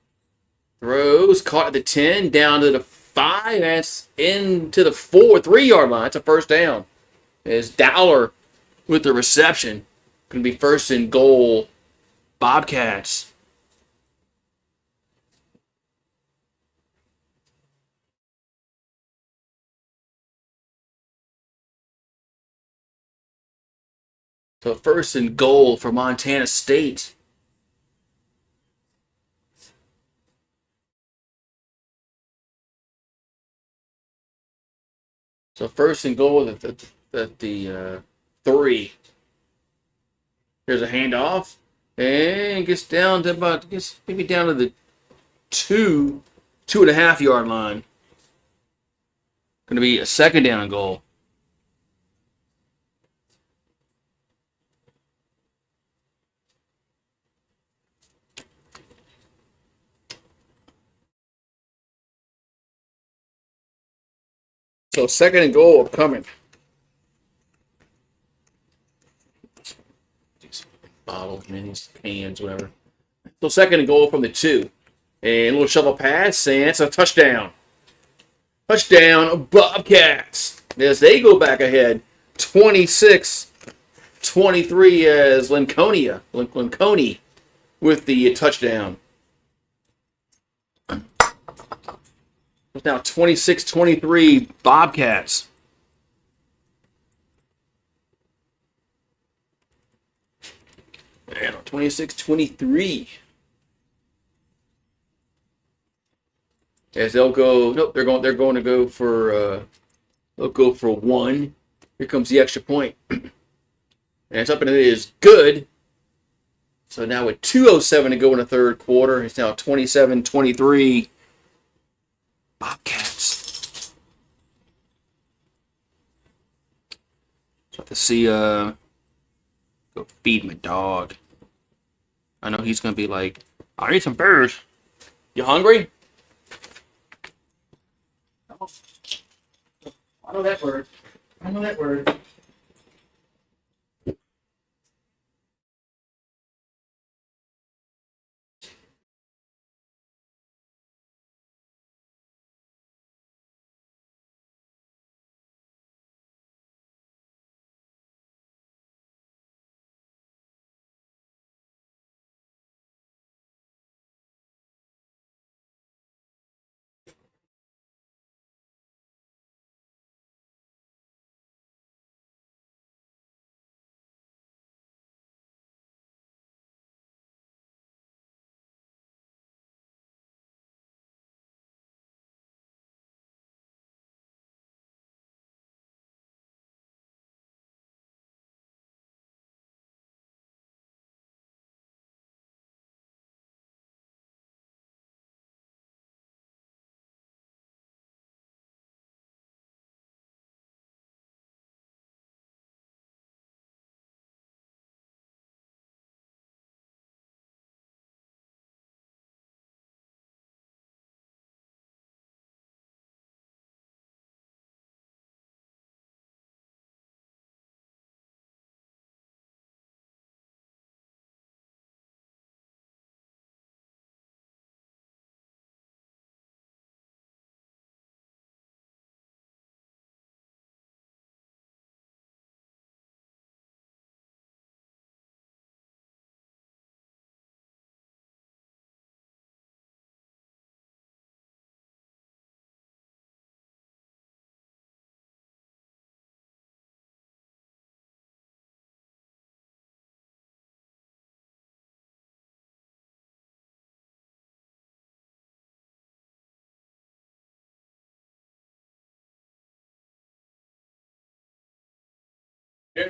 A: throws, caught at the 10, down to the 5, that's into the 3-yard line. That's a first down. As Dowler with the reception. Going to be 1st and goal, Bobcats. So 1st and goal for Montana State. So 1st and goal at the 3. There's a handoff and gets down to maybe down to the 2.5-yard line. Going to be a 2nd down and goal. So 2nd and goal upcoming. These bottles, minis, cans, whatever. So 2nd and goal from the 2. And a little shovel pass, and it's a touchdown. Touchdown, Bobcats. As they go back ahead, 26-23 as Lincoln with the touchdown. It's now 26-23 Bobcats. And 26-23. As they'll go, nope, they're going to go for they'll go for one. Here comes the extra point. And it's up and it is good. So now with 2:07 to go in the third quarter, it's now 27-23 Bobcats. So to see go feed my dog. I know he's gonna be like, I need some bears. You hungry? I know that word. I know that word.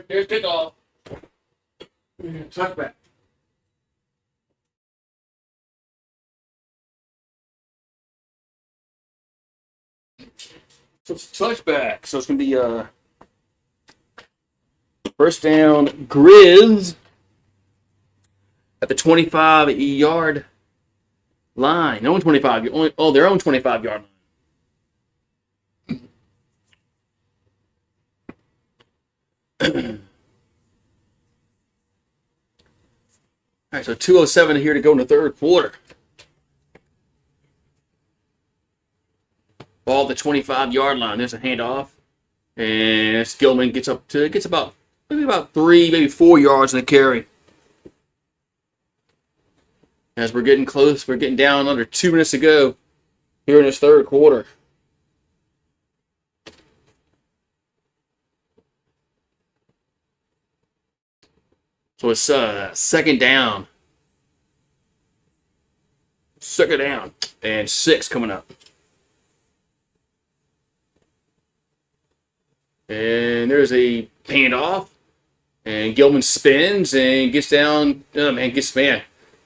A: There's kickoff. Touchback. So it's touchback. So it's gonna be first down Grizz at the 25-yard line. No one 25. Their own 25-yard line. All right, so 2:07 here to go in the third quarter. Ball at the 25-yard line. There's a handoff, and Skillman gets about 3, maybe 4 yards in the carry. As we're getting close, we're getting down under 2 minutes to go here in this third quarter. So it's second down. Second down. And 6 coming up. And there's a handoff. And Gilman spins and gets down. Oh man,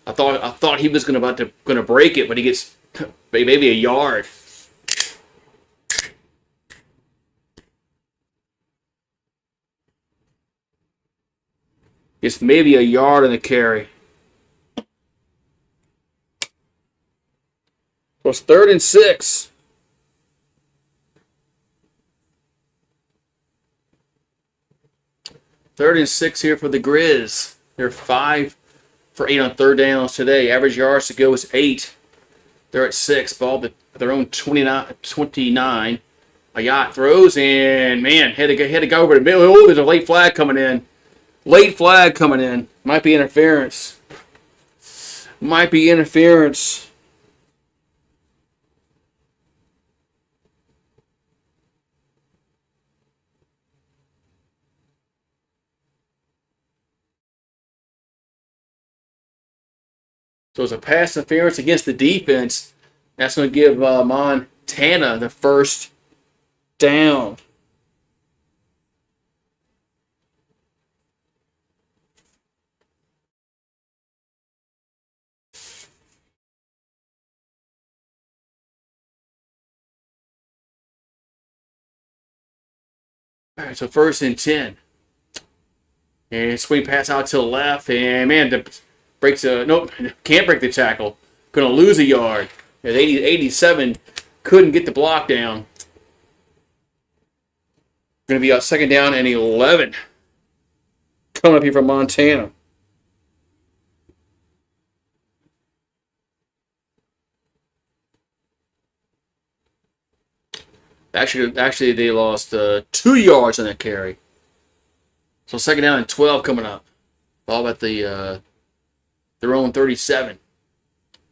A: I thought he was gonna break it, but he gets maybe a yard. It's maybe a yard in the carry. So it's 3rd and 6. Third and 6 here for the Grizz. They're 5 for 8 on third downs today. Average yards to go is 8. They're at 6. Ball at their own 29. A yacht throws and man, had to go over the middle. Oh, there's a late flag coming in. Late flag coming in. Might be interference. So it's a pass interference against the defense. That's going to give Montana the first down. All right, so 1st and 10. And swing pass out to the left. And, man, nope, can't break the tackle. Going to lose a yard. At 87, couldn't get the block down. Going to be a 2nd down and 11. Coming up here from Montana. Actually, they lost 2 yards on that carry. So 2nd down and 12 coming up. All about their own 37.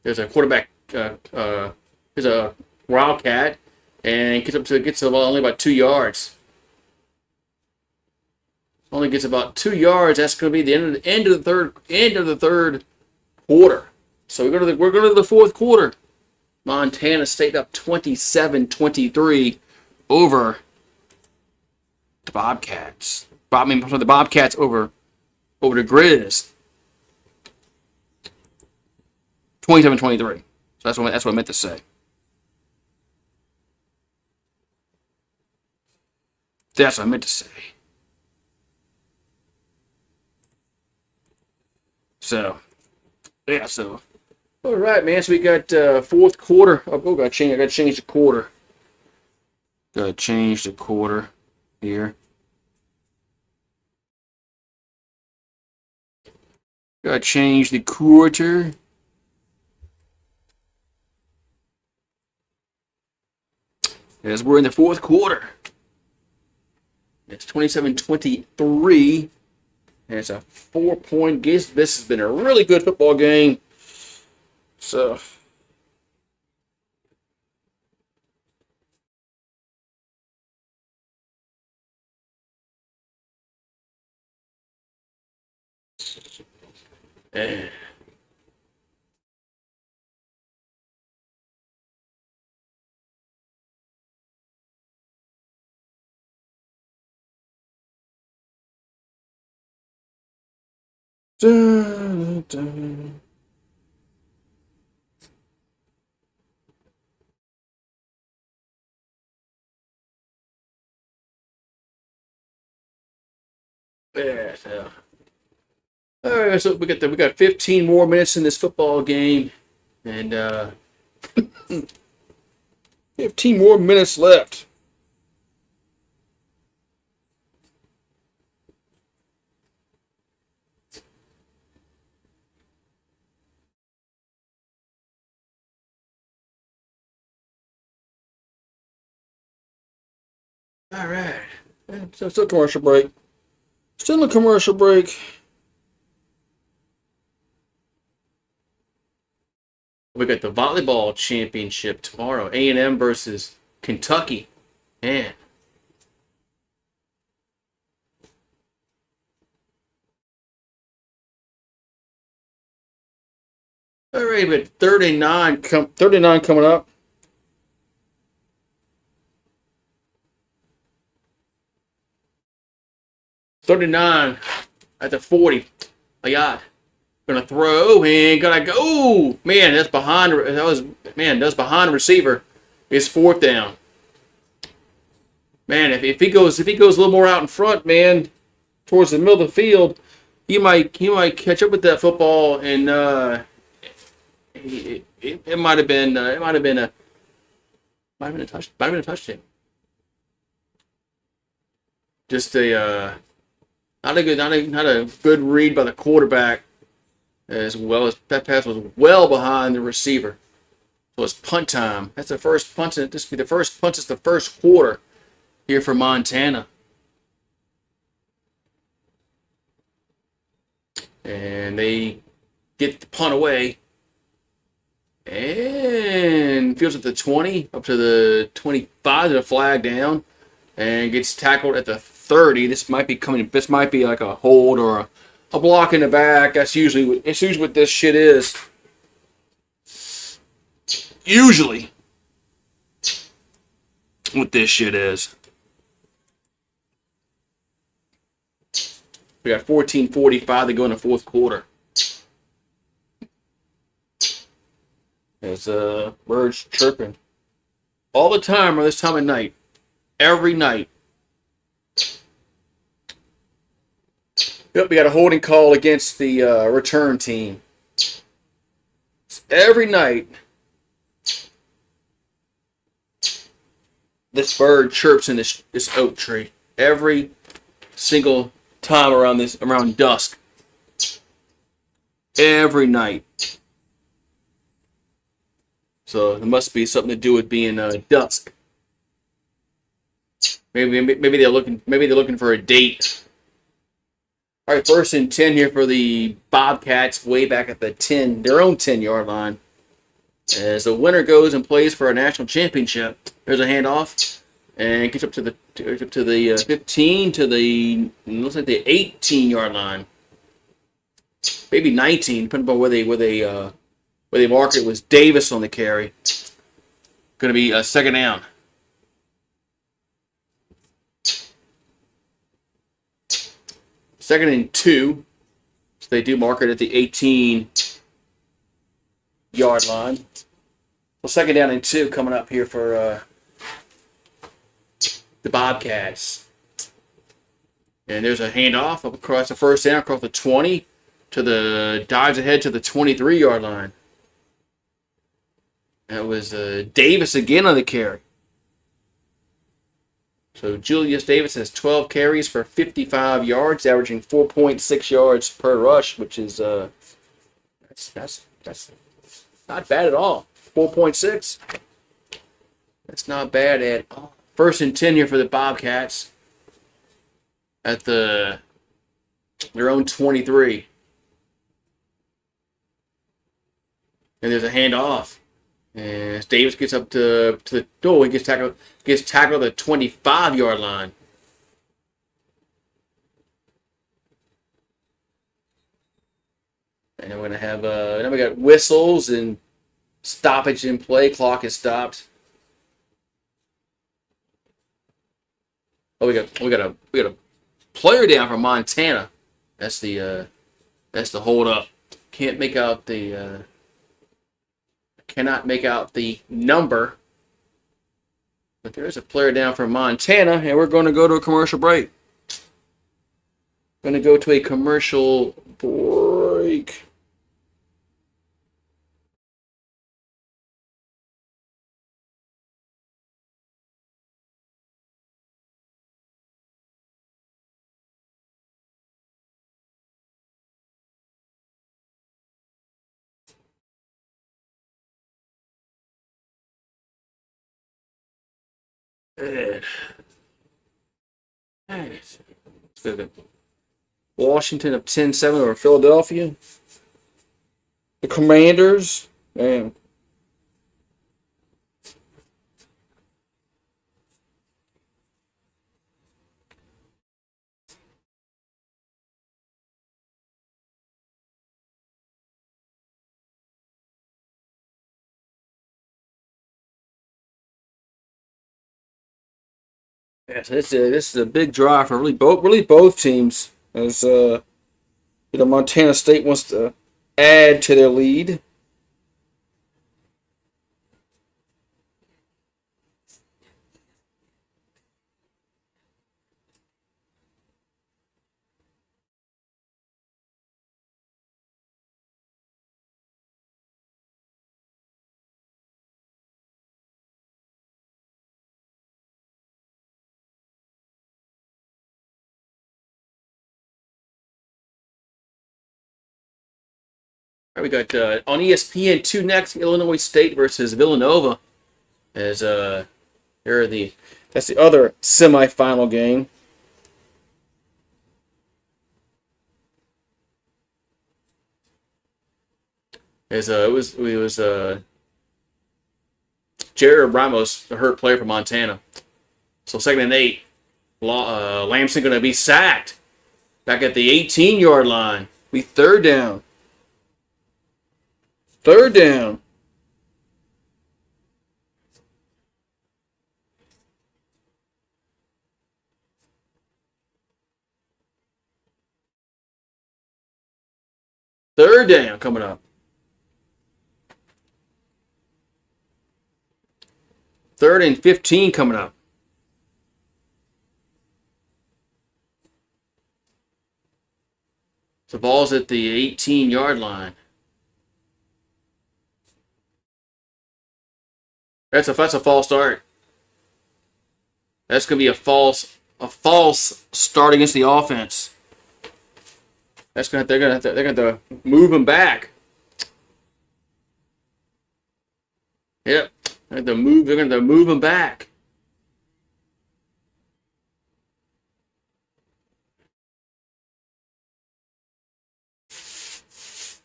A: There's a quarterback. There's a wildcat, and gets to the ball only about 2 yards. Only gets about 2 yards. That's going to be the end of the third quarter. So we're going to the fourth quarter. Montana State up 27-23 over the Bobcats. The Bobcats over the Grizzlies. 27-23. So that's what I meant to say. That's what I meant to say. So, yeah, so. All right, man. So we got fourth quarter. I got to change the quarter. Got to change the quarter here. Got to change the quarter. As we're in the fourth quarter. It's 27-23. And it's a 4-point game. This has been a really good football game. So. And dun, dun. Yeah, so. All right, so we got 15 more minutes in this football game, and 15 more minutes left. All right, so still commercial break. Still a commercial break. We got the volleyball championship tomorrow. A&M versus Kentucky. Man. All right, but 39 coming up. $39 at the 40. I got. Gonna throw and gonna go. Ooh, man, that's behind the receiver. It's 4th down. Man, if he goes a little more out in front, man, towards the middle of the field, he might catch up with that football, and it might have been a touchdown. Just not a good read by the quarterback. As well as that pass was well behind the receiver. So it's punt time. That's the first punt. This will be the first punt. It's the first quarter here for Montana. And they get the punt away. And fields at the 20, up to the 25, to the flag down. And gets tackled at the 30. This might be like a hold or a block in the back. It's usually what this shit is. Usually, what this shit is. We got 14:45 to go in the fourth quarter. There's birds chirping all the time around this time of night. Every night. Yep, we got a holding call against the return team. Every night, this bird chirps in this oak tree. Every single time around dusk. Every night. So it must be something to do with being dusk. Maybe they're looking for a date. All right, 1st and 10 here for the Bobcats, way back at their own 10-yard line. As the winner goes and plays for a national championship. There's a handoff, and gets up to the 15 to the looks like the 18-yard line, maybe 19, depending on where they mark it. Was Davis on the carry. Going to be a second down. Second and 2. So they do mark it at the 18-yard line. So second down and 2 coming up here for the Bobcats. And there's a handoff up across the first down, across the 20, dives ahead to the 23-yard line. That was Davis again on the carry. So Julius Davis has 12 carries for 55 yards, averaging 4.6 yards per rush, which is that's not bad at all. 4.6. That's not bad at all. 1st and 10 here for the Bobcats at their own 23. And there's a handoff. And as Davis gets up to the he gets tackled at the 25-yard line. And then we're gonna have then we got whistles and stoppage in play. Clock is stopped. Oh, we got a player down from Montana. That's the hold up. Cannot make out the number. But there is a player down from Montana, and we're going to go to a commercial break. Going to go to a commercial break. Washington up 10-7 over Philadelphia. The Commanders. Man. Yeah, so this is a big drive for really both teams. As Montana State wants to add to their lead. All right, we got on ESPN2 next, Illinois State versus Villanova. As that's the other semifinal game. As it was Jared Ramos, the hurt player from Montana. So 2nd and 8, Lamson going to be sacked back at the 18-yard line. We 3rd down. 3rd down. down coming up. 3rd and 15 coming up. The ball's at the 18-yard line. That's a false start. That's gonna be a false start against the offense. They're gonna have to move him back. Yep, they're gonna have to move him back.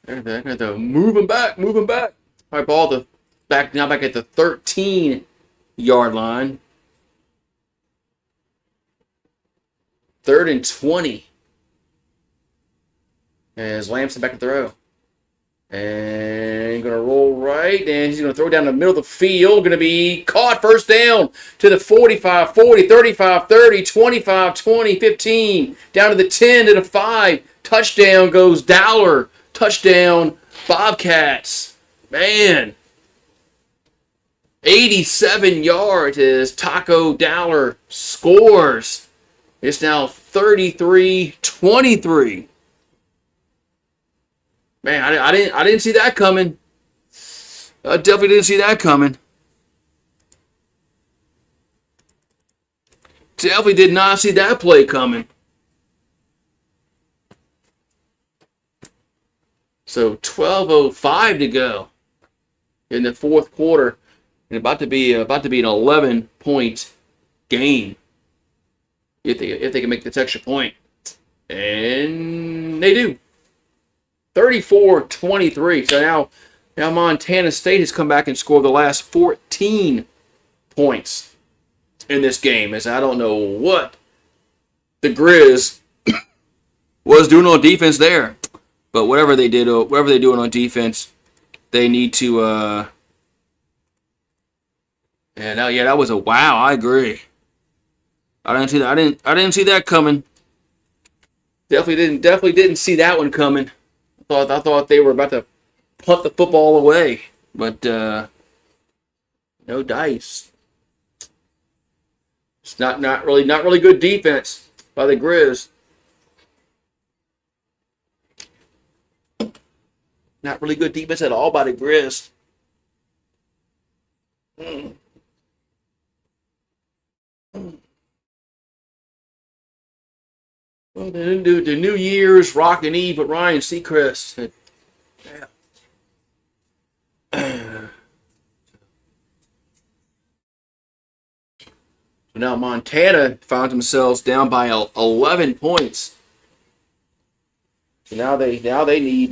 A: They're gonna have to move him back. All right, ball back at the 13-yard line. 3rd and 20. As Lamson back to throw. And going to roll right. And he's going to throw down the middle of the field. Going to be caught. First down to the 45, 40, 35, 30, 25, 20, 15. Down to the 10, to the 5. Touchdown goes Dowler. Touchdown Bobcats. Man. 87 yards as Taco Dowler scores. It's now 33-23. Man, I didn't see that coming. I definitely didn't see that coming. Definitely did not see that play coming. So 12:05 to go in the 4th quarter, and about to be an 11-point game if they can make this extra point, and they do. 34-23. So now Montana State has come back and scored the last 14 points in this game. As I don't know what the Grizz was doing on defense there, but whatever they're doing on defense, they need to. That was a wow. I agree. I didn't see that. I didn't see that coming. Definitely didn't see that one coming. I thought they were about to punt the football away, but no dice. It's not really good defense by the Grizz. Not really good defense at all by the Grizz. Well, the New Year's Rockin' Eve with Ryan Seacrest. So now Montana found themselves down by 11 points. So now they need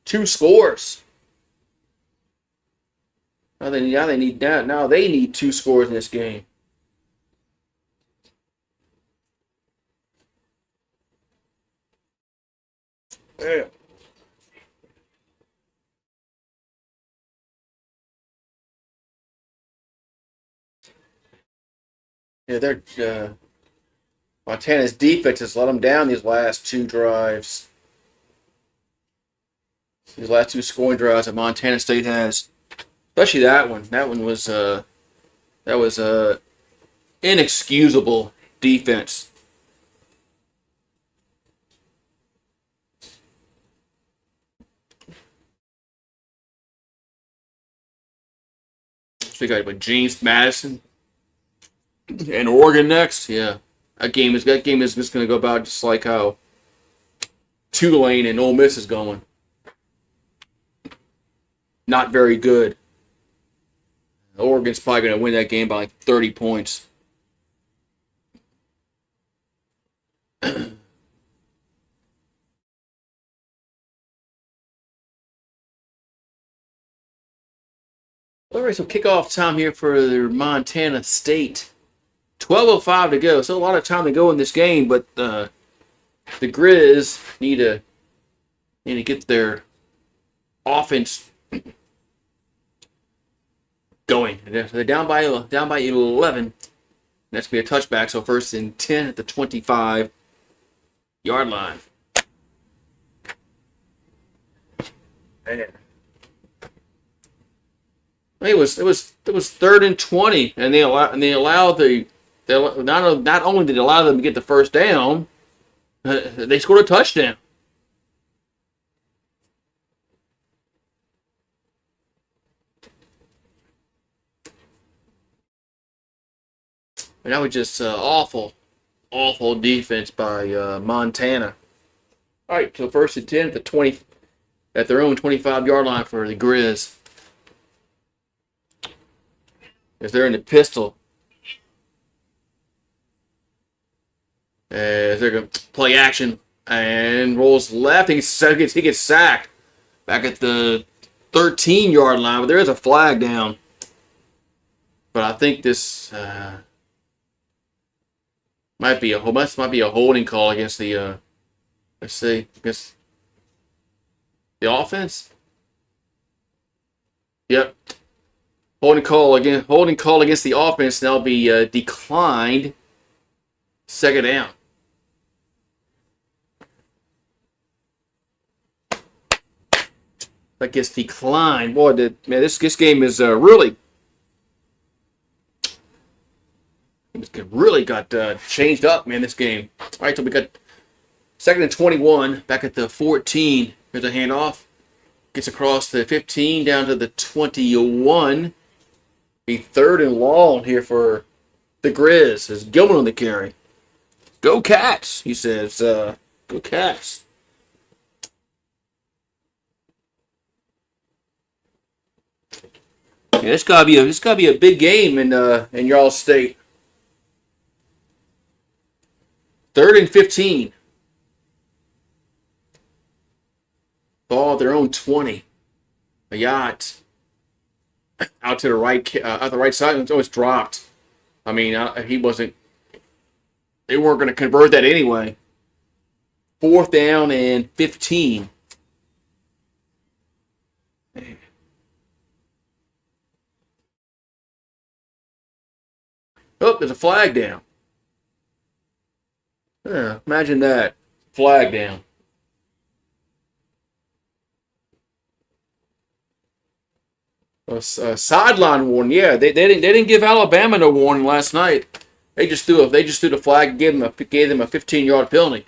A: 2 scores. Now they need 2 scores in this game. Yeah. Yeah, they're Montana's defense has let them down these last 2 drives. These last 2 scoring drives that Montana State has, especially that one. That one was inexcusable defense. So we got with James Madison and Oregon next. Yeah, that game is just going to go about just like how Tulane and Ole Miss is going. Not very good. Oregon's probably going to win that game by like 30 points. All right, so kickoff time here for Montana State. 12:05 to go. So a lot of time to go in this game, but the Grizz need to get their offense going. They're down by 11. That's gonna be a touchback. So 1st and 10 at the 25-yard line. Man. I mean, it was 3rd and 20, and not only did they allow them to get the first down, they scored a touchdown. And that was just awful defense by Montana. All right, so 1st and 10 at their own 25-yard line for the Grizz. As they're in the pistol. As they're going to play action and rolls left. He gets sacked back at the 13-yard line, but there is a flag down. But I think this might be a holding call against the against the offense. Yep. Holding call against the offense. Now be declined. 2nd down. That gets declined. Boy, this game is really got changed up, man. This game. All right, so we got 2nd and 21 back at the 14. Here's a handoff. Gets across the 15 down to the 21. Be 3rd and long here for the Grizz. As Gilman on the carry. Go Cats, he says. Go Cats. Yeah, this gotta be a big game in y'all's state. 3rd and 15. Ball at their own 20. A yacht out to the right, out the right side. It's always dropped. I mean, he wasn't. They weren't going to convert that anyway. 4th down and 15. Oh, there's a flag down. Yeah, imagine that. Flag down. A sideline warning. Yeah, they didn't give Alabama no warning last night. They just threw the flag and gave them a 15-yard penalty.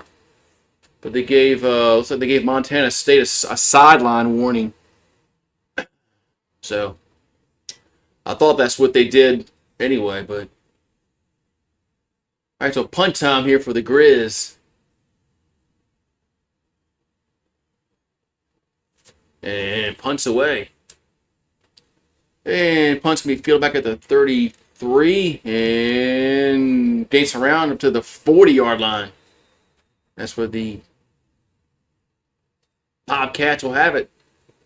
A: But they gave looks like they gave Montana State a sideline warning. So I thought that's what they did anyway, but all right, so punt time here for the Grizz. And punts away. And punts can be fielded back at the 33 and gates around up to the 40-yard line. That's where the Bobcats will have it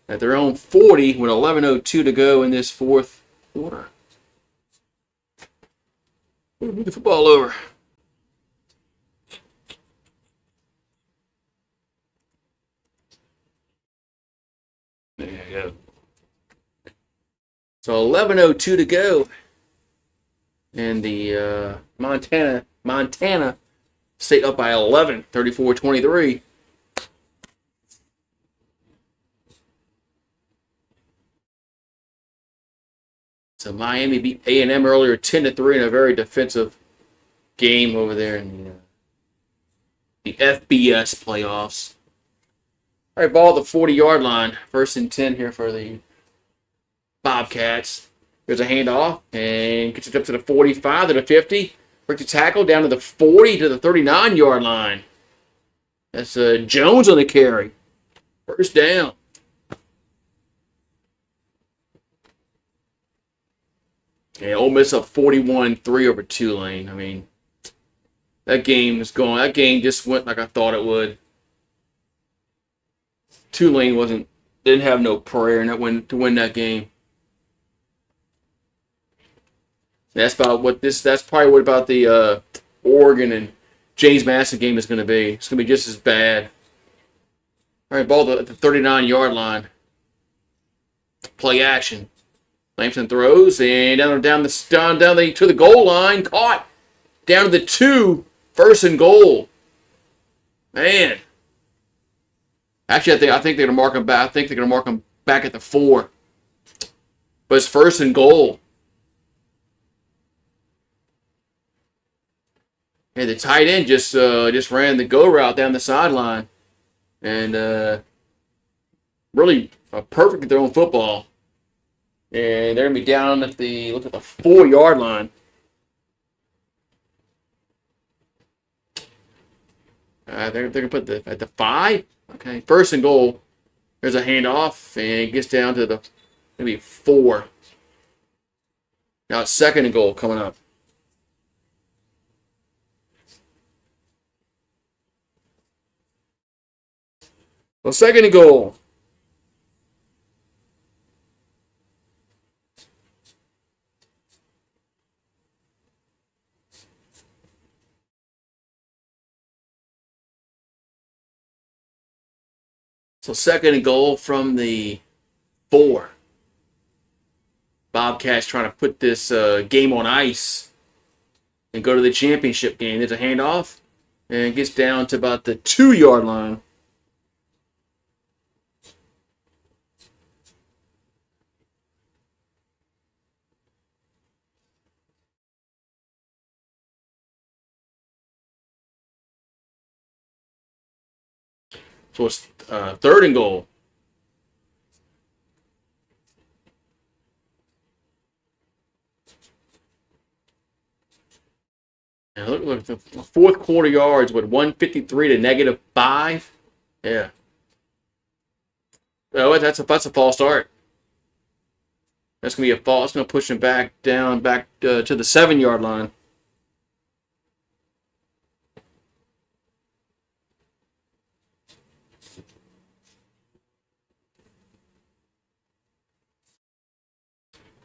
A: at their own 40 with 11:02 to go in this 4th quarter. Move the football over. There you go. So 11:02 to go. And the Montana State up by 11, 34-23. So Miami beat A&M earlier 10-3 in a very defensive game over there in the FBS playoffs. All right, ball at the 40-yard line. 1st and 10 here for the Bobcats. There's a handoff and gets it up to the 45 to the 50. Breaks the tackle down to the 40 to the 39-yard line. That's Jones on the carry. 1st down. Yeah, Ole Miss up 41-3 over Tulane. I mean, that game just went like I thought it would. Tulane didn't have no prayer to win that game. That's probably what about the Oregon and James Madison game is going to be. It's going to be just as bad. All right, ball at the 39-yard line. Play action. Lampson throws and down to the goal line. Caught. Down to the 2. 1st and goal. Man. Actually, I think they're gonna mark him back. I think they're gonna mark him back at the 4. But it's first and goal. And the tight end just ran the go route down the sideline, and really a perfect thrown football. And they're gonna be down at the 4-yard line. They're gonna put at the 5. Okay, first and goal. There's a handoff, and it gets down to the maybe 4. Now it's second and goal coming up. Well, second and goal. So second and goal from the 4. Bobcats trying to put this game on ice and go to the championship game. There's a handoff, and it gets down to about the 2-yard line. So it's third and goal. And look, the fourth quarter yards with 153 to -5. Yeah. Oh, that's a false start. That's gonna be a fall. It's gonna push him back to the 7-yard line.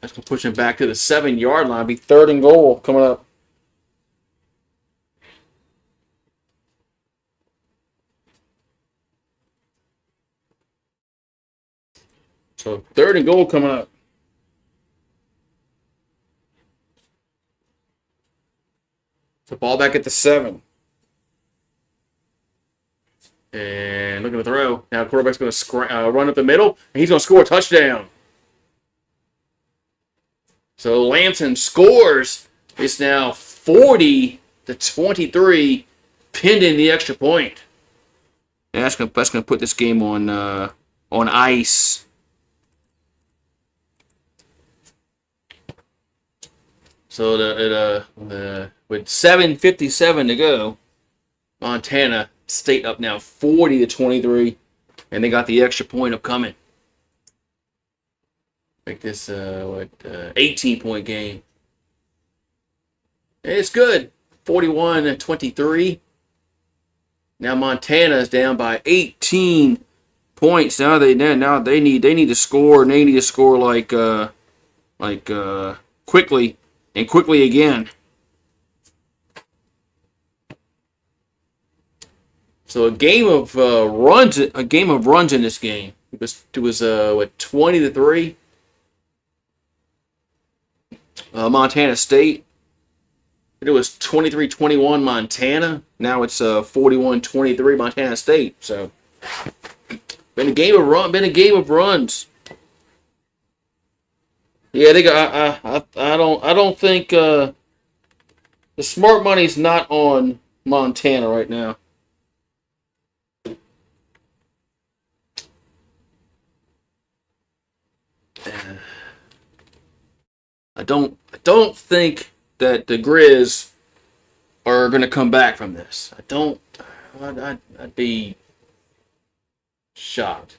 A: That's gonna push him back to the 7-yard line. Be third and goal coming up. So third and goal coming up. The ball back at the 7. And looking to throw. Now the quarterback's going to run up the middle, and he's going to score a touchdown. So Lamson scores. It's now 40-23, pending the extra point. And that's going to put this game on ice. So with 7:57 to go, Montana State up now 40-23, and they got the extra point upcoming. Make this 18-point game. And it's good. 41-23. Now Montana is down by 18 points. Now they need to score, and they need to score quickly and quickly again. So a game of runs in this game. It was 20-3. Montana State. It was 23-21 Montana. Now it's 41-23 Montana State. So been a game of runs. Yeah, they got. I don't think the smart money's not on Montana right now. I don't think that the Grizz are going to come back from this. I'd be shocked.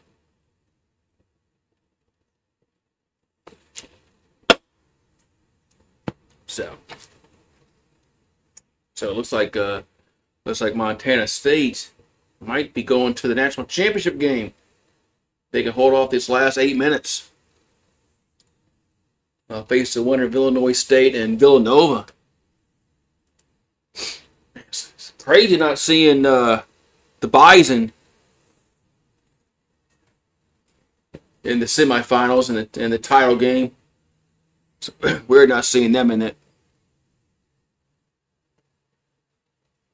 A: So it looks like Montana State might be going to the national championship game. They can hold off this last 8 minutes. Face the winner of Illinois State and Villanova. It's crazy not seeing the Bison in the semifinals and the title game. So we're not seeing them in it.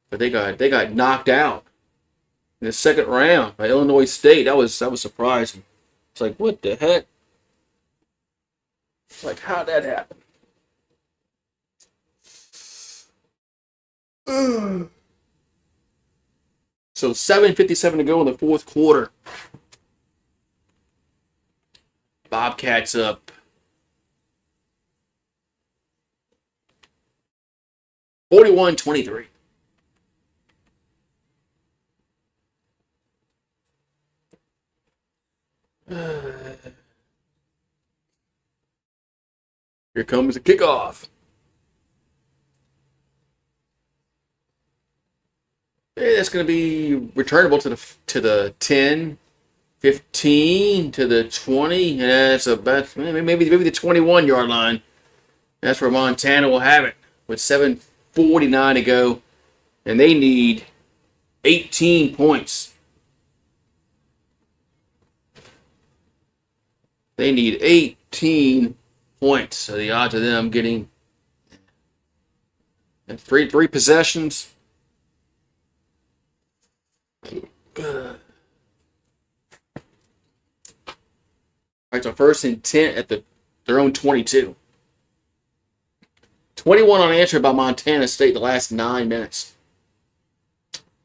A: But they got knocked out in the second round by Illinois State. That was surprising. It's like, what the heck? It's like, how'd that happen? So 7:57 to go in the fourth quarter. Bobcats up 41-23. Here comes the kickoff. Yeah, that's going to be returnable to the 10, 15, to the 20. Yeah, that's about maybe the 21-yard line. That's where Montana will have it with 7:49 to go, and they need 18 points. They need 18 points. So the odds of them getting three possessions. All right, so first and 10 at their own 22. 21 unanswered by Montana State the last 9 minutes.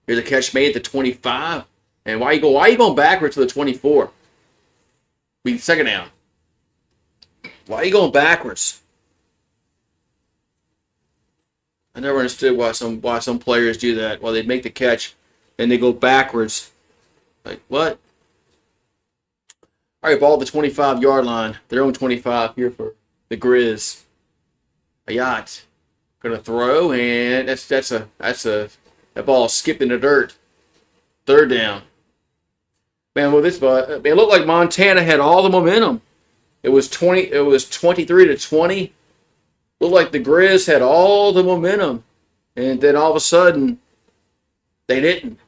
A: Here's a catch made at the 25. And why are you going backwards to the 24? Be second down. Why are you going backwards? I never understood why some players do that. Why they make the catch and they go backwards. Like, what? All right, ball at the 25-yard line. Their own 25 here for the Grizz. A yacht. Gonna throw, and that ball skipped in the dirt. Third down. Man, well, it looked like Montana had all the momentum. It was 23-20. Looked like the Grizz had all the momentum, and then all of a sudden, they didn't.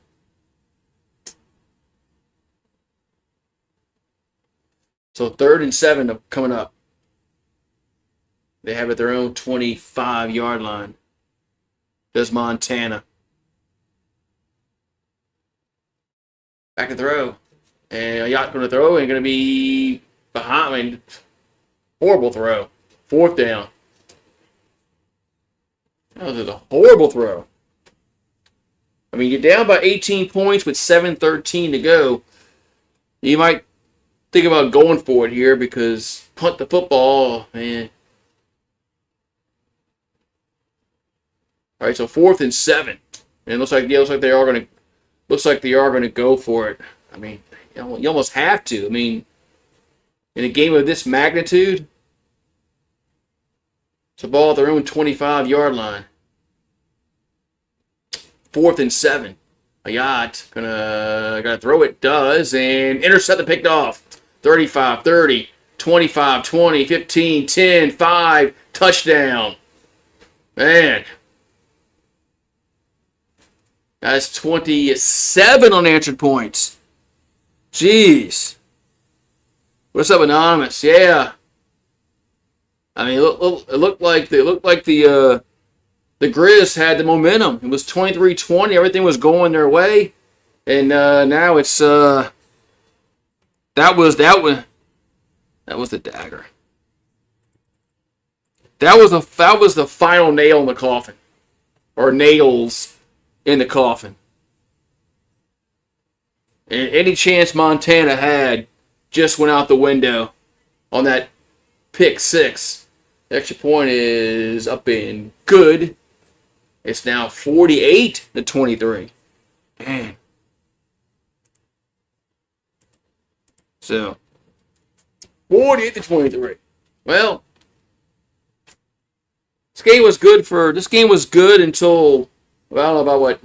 A: So 3rd and 7 coming up. They have it their own 25-yard line. Does Montana. Back to throw. And a yacht going to throw and going to be behind. I mean, horrible throw. 4th down. That was a horrible throw. I mean, you're down by 18 points with 7:13 to go. You might think about going for it here because punt the football, man. All right, so 4th and 7, and it looks like they are going to go for it. I mean, you almost have to. I mean, in a game of this magnitude, it's a ball at their own 25-yard line. 4th and 7. A yacht gonna throw it, does, and intercept the picked off. 35, 30, 25, 20, 15, 10, 5, touchdown. Man. That's 27 unanswered points. Jeez. What's up, Anonymous? Yeah. I mean, it looked like the Grizz had the momentum. It was 23-20. Everything was going their way, and now it's that was the dagger. That was the final nail in the coffin, or nails in the coffin. And any chance Montana had just went out the window on that pick 6. The extra point is up and good. It's now 48-23. Man. So 48-23. Well, this game was good until, well, I don't know about what,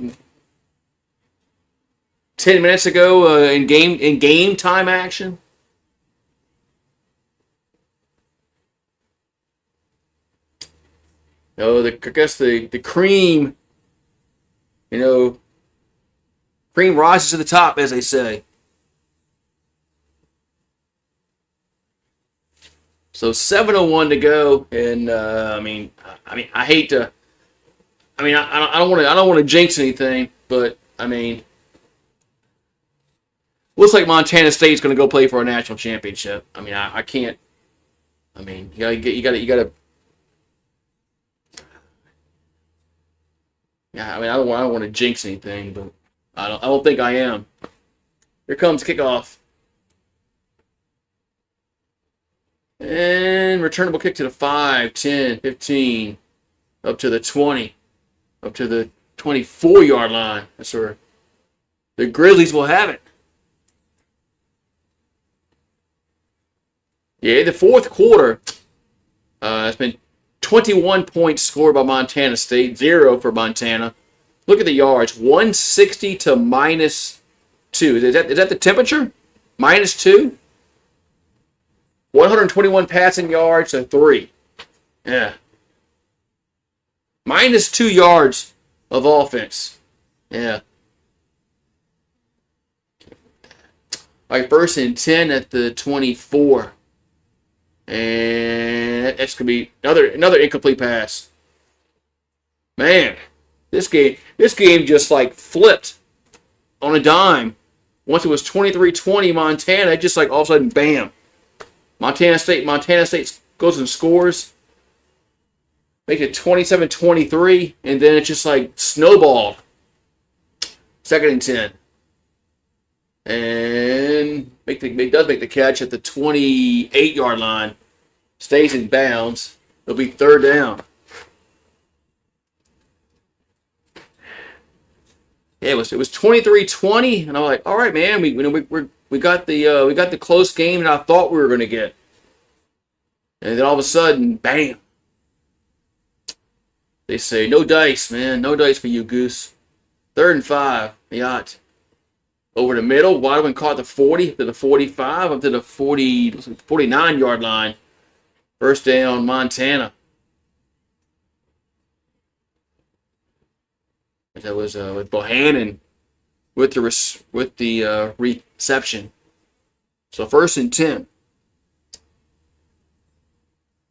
A: 10 minutes ago in game time action. I guess the cream, cream rises to the top, as they say. So 7:01 to go, and I hate to. I don't want to jinx anything, but I mean, Looks like Montana State's going to go play for a national championship. I mean, I can't. I mean, you got to. Yeah, I mean, I don't want to jinx anything, but I don't think I am. Here comes kickoff. And returnable kick to the 5, 10, 15, up to the 20, up to the 24-yard line. That's where the Grizzlies will have it. Yeah, the fourth quarter has been 21 points scored by Montana State, 0 for Montana. Look at the yards, 160 to -2. Is that the temperature? -2? 121 passing yards to 3. Yeah. -2 yards of offense. Yeah. All right, 1st and 10 at the 24. And that's going to be another incomplete pass. Man, this game just like flipped on a dime. Once it was 23-20 Montana, it just like all of a sudden, bam. Montana State goes and scores. Make it 27-23, and then it just like snowballed. 2nd and 10. And does make the catch at the 28-yard line. Stays in bounds. It'll be 3rd down. Yeah, it was 23-20, and I'm like, all right, man, we got the close game that I thought we were going to get. And then all of a sudden, bam. They say, no dice, man. No dice for you, Goose. 3rd and 5. Yacht. Over the middle. Wadman caught the 40 to the 45 up to the 49-yard line. 1st down, Montana. That was with Bohannon with the reception. So 1st and 10.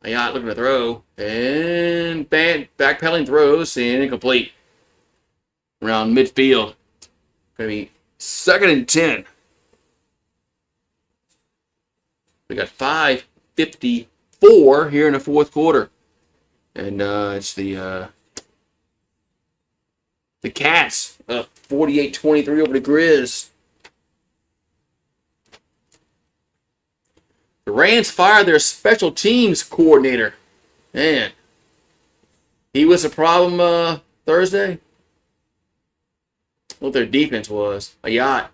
A: Yacht looking to throw. And backpedaling throws and incomplete. Around midfield. Going to be 2nd and 10. We got 5:54 here in the 4th quarter. And it's the Cats up 48-23 over the Grizz. The Rams fired their special teams coordinator. Man, he was a problem Thursday. What their defense was. A yacht.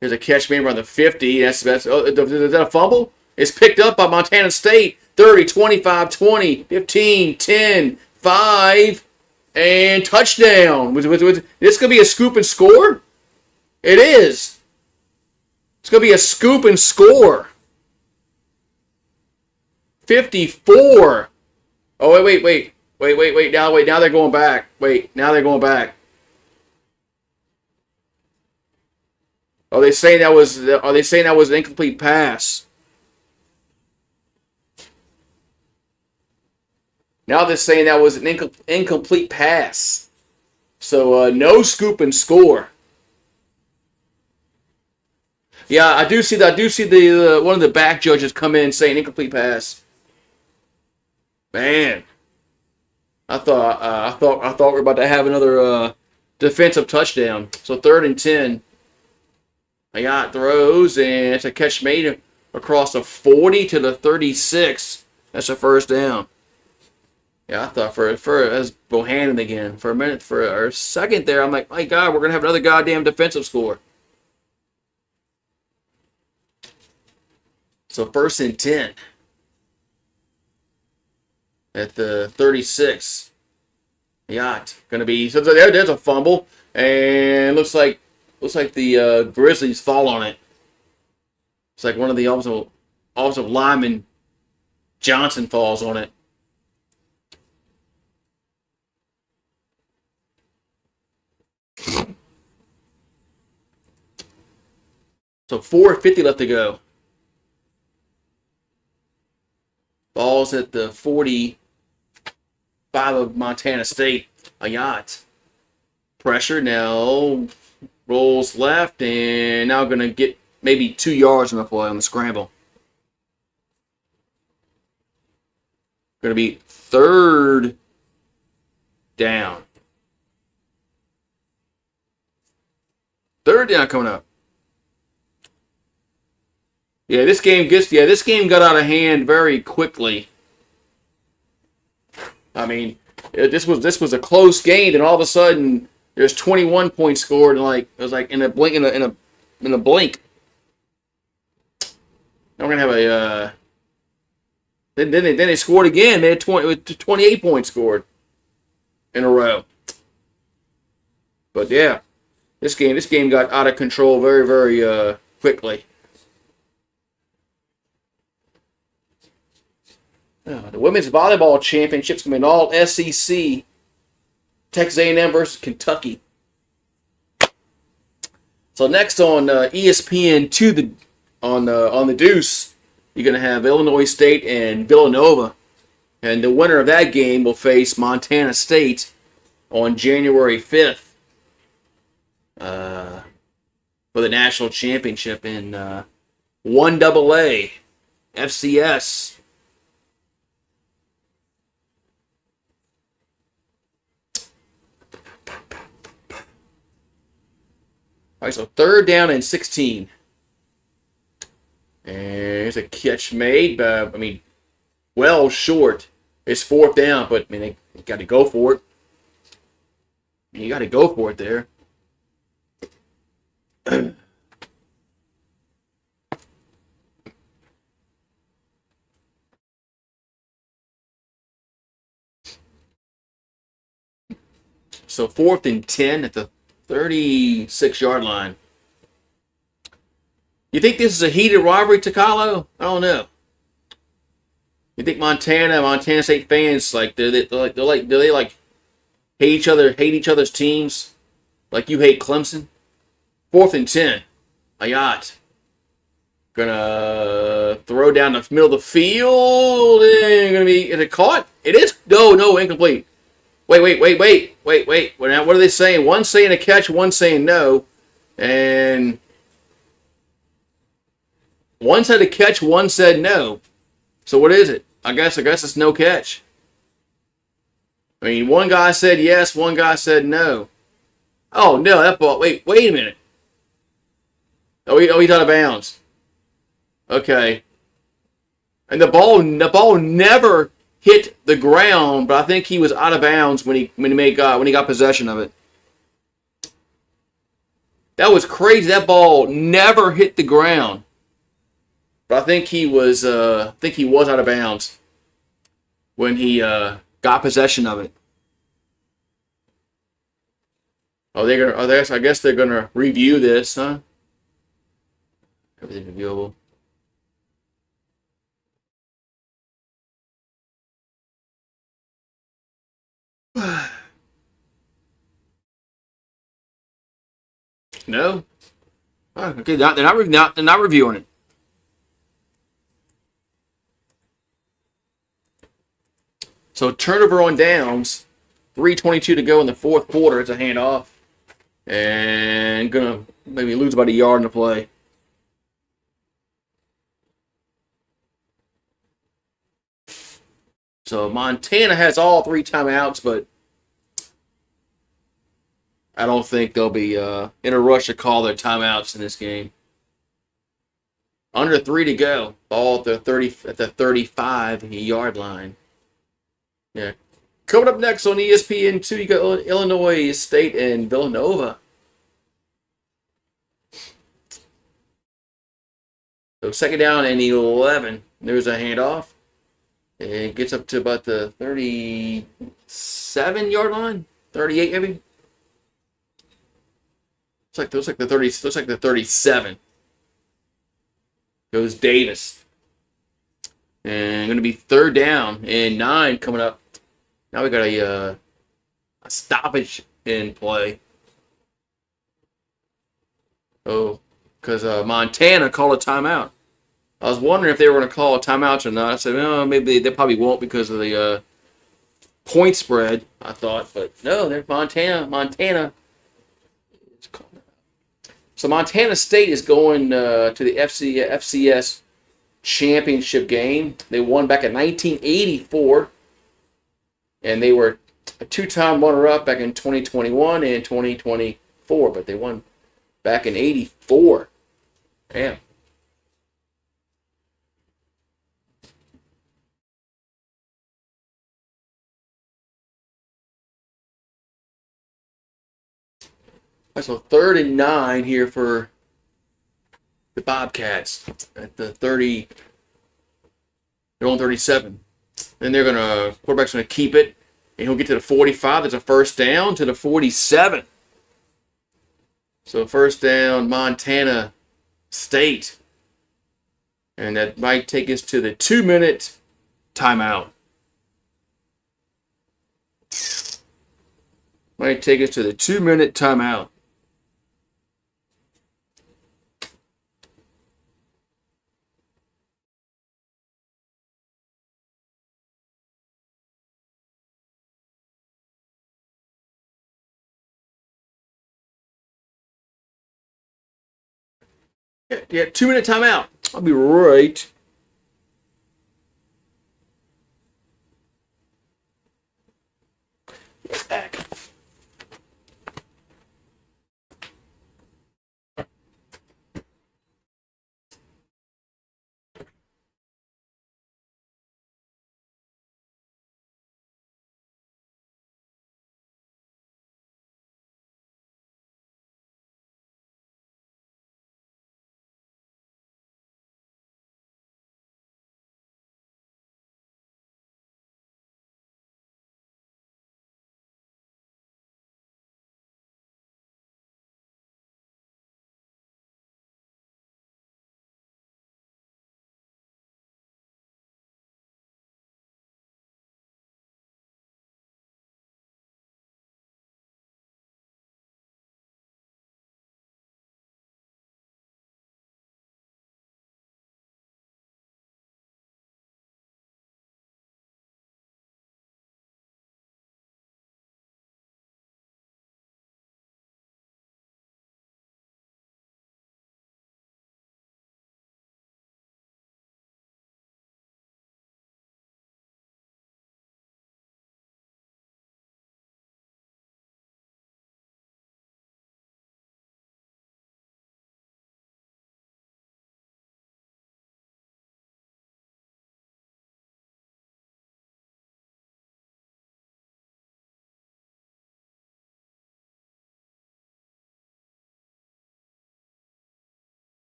A: Here's a catch made around the 50. Is that a fumble? It's picked up by Montana State. 30, 25, 20, 15, 10, 5, and touchdown. This going to be a scoop and score? It is. It's going to be a scoop and score. 54. Oh, wait. Now they're going back. Now they're going back. Are they saying that was an incomplete pass? Now they're saying that was an incomplete pass. So no scoop and score. Yeah, I do see the one of the back judges come in saying incomplete pass. Man, I thought we were about to have another defensive touchdown. So 3rd and 10. Yacht throws, and it's a catch made across the 40 to the 36. That's a 1st down. Yeah, I thought for as Bohannon again. For a second there, I'm like, my God, we're going to have another goddamn defensive score. So 1st and 10. At the 36. Yacht. Going to be, so there's a fumble. And looks like the Grizzlies fall on it. It's like one of the offensive linemen, Johnson, falls on it. So 4:50 left to go. Ball's at the 45 of Montana State. A yacht. Pressure now rolls left and now going to get maybe 2 yards on the play on the scramble. Going to be 3rd down. 3rd down coming up. This game got out of hand very quickly. I mean, this was a close game, and all of a sudden there's 21 points scored, and it was like in a blink. Now we're gonna have a. Then they scored again. They had 28 points scored in a row. But yeah, this game got out of control very, very quickly. The women's volleyball championships going to be an all SEC. Texas A&M versus Kentucky. So next on ESPN on the Deuce, you're going to have Illinois State and Villanova, and the winner of that game will face Montana State on January 5th for the national championship in 1AA FCS. All right, so 3rd down and 16. And here's a catch made, well short. It's 4th down, but they got to go for it. You got to go for it there. So 4th and 10 at the 36-yard line. You think this is a heated rivalry, Takalo? I don't know. You think Montana State fans do they hate each other's teams like you hate Clemson? 4th and 10. Ayat gonna throw down the middle of the field and is it caught? It is. No, incomplete. Wait. What are they saying? One's saying a catch, one's saying no. And one said a catch, one said no. So what is it? I guess it's no catch. One guy said yes, one guy said no. Oh, no, that ball. Wait a minute. He's out of bounds. Okay. And the ball never hit the ground, but I think he was out of bounds when he got possession of it. That was crazy. That ball never hit the ground, but I think he was out of bounds when he got possession of it. I guess they're gonna review this, huh? Everything reviewable. No. Oh, okay, they're not reviewing it. So turnover on downs, 3:22 to go in the 4th quarter. It's a handoff, and gonna maybe lose about a yard in the play. So Montana has all 3 timeouts, but I don't think they'll be in a rush to call their timeouts in this game. Under 3 to go. Ball at the 35-yard line. Yeah. Coming up next on ESPN2, you got Illinois State and Villanova. So 2nd down and 11. There's a handoff. It gets up to about the 37-yard line, 38 maybe. Looks like the 37. Goes Davis. And going to be 3rd down and 9 coming up. Now we got a stoppage in play. Oh, because Montana called a timeout. I was wondering if they were going to call a timeout or not. I said, oh, maybe they probably won't because of the point spread, I thought. But no, they're Montana. So Montana State is going to the FCS championship game. They won back in 1984, and they were a two-time runner-up back in 2021 and 2024, but they won back in 84. Damn. So 3rd and 9 here for the Bobcats at the 30. They're on 37. Then quarterback's going to keep it, and he'll get to the 45. There's a first down to the 47. So first down, Montana State. And that might take us to the 2-minute timeout. Might take us to the 2-minute timeout. Yeah, 2-minute timeout. I'll be right back.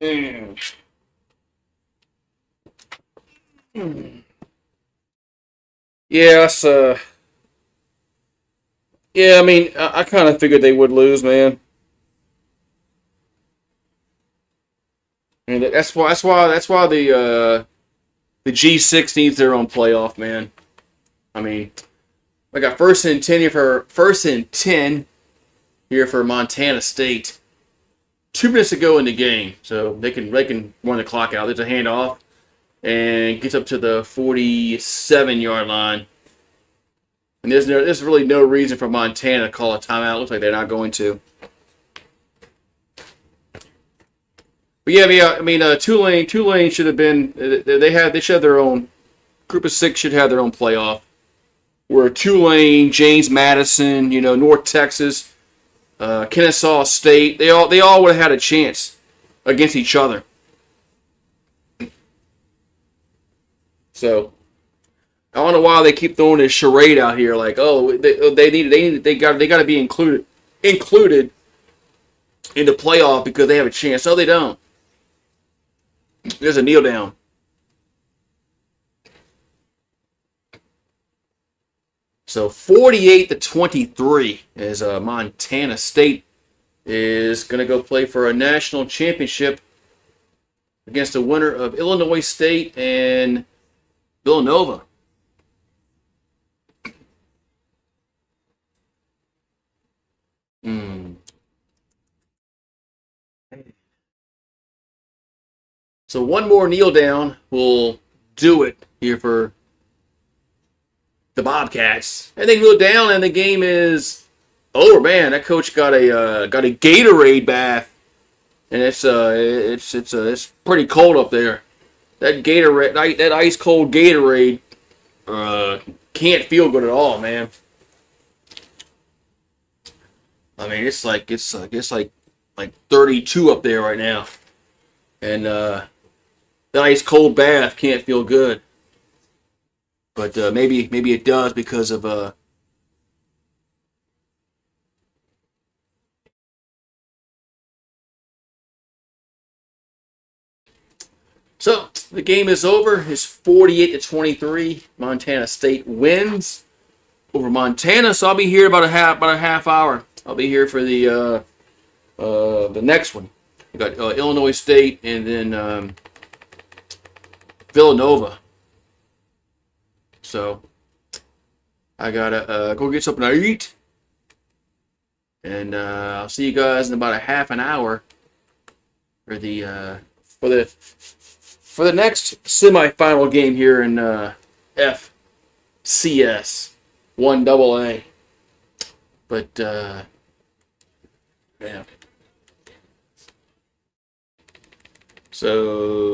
A: Mm. Yes, yeah, I mean, I kind of figured they would lose, man. I mean, that's why the G6 needs their own playoff, man. I mean, I got first and 10 here for Montana State. 2 minutes to go in the game, so they can run the clock out. There's a handoff and gets up to the 47-yard line. And there's really no reason for Montana to call a timeout. Looks like they're not going to. But yeah, I mean, Tulane should have been. They should have their own group of 6 should have their own playoff. Where Tulane, James Madison, North Texas, Kennesaw State, they all would have had a chance against each other. So I don't know why they keep throwing this charade out here, like, oh, they got to be included in the playoff because they have a chance. No, they don't. There's a kneel down. So 48-23 as Montana State is going to go play for a national championship against the winner of Illinois State and Villanova. So one more kneel down will do it here for the Bobcats. And they kneel down and the game is Oh man, that coach got a Gatorade bath, and it's pretty cold up there. That Gatorade, that ice cold Gatorade, can't feel good at all, man. I mean, it's like 32 up there right now, and the ice cold bath can't feel good. But maybe it does because of So the game is over. It's 48-23. Montana State wins over Montana. So I'll be here about a half hour. I'll be here for the next one. We got Illinois State and then Villanova. So I gotta go get something to eat, and I'll see you guys in about a half an hour for the next semifinal game here in FCS 1AA. But yeah. So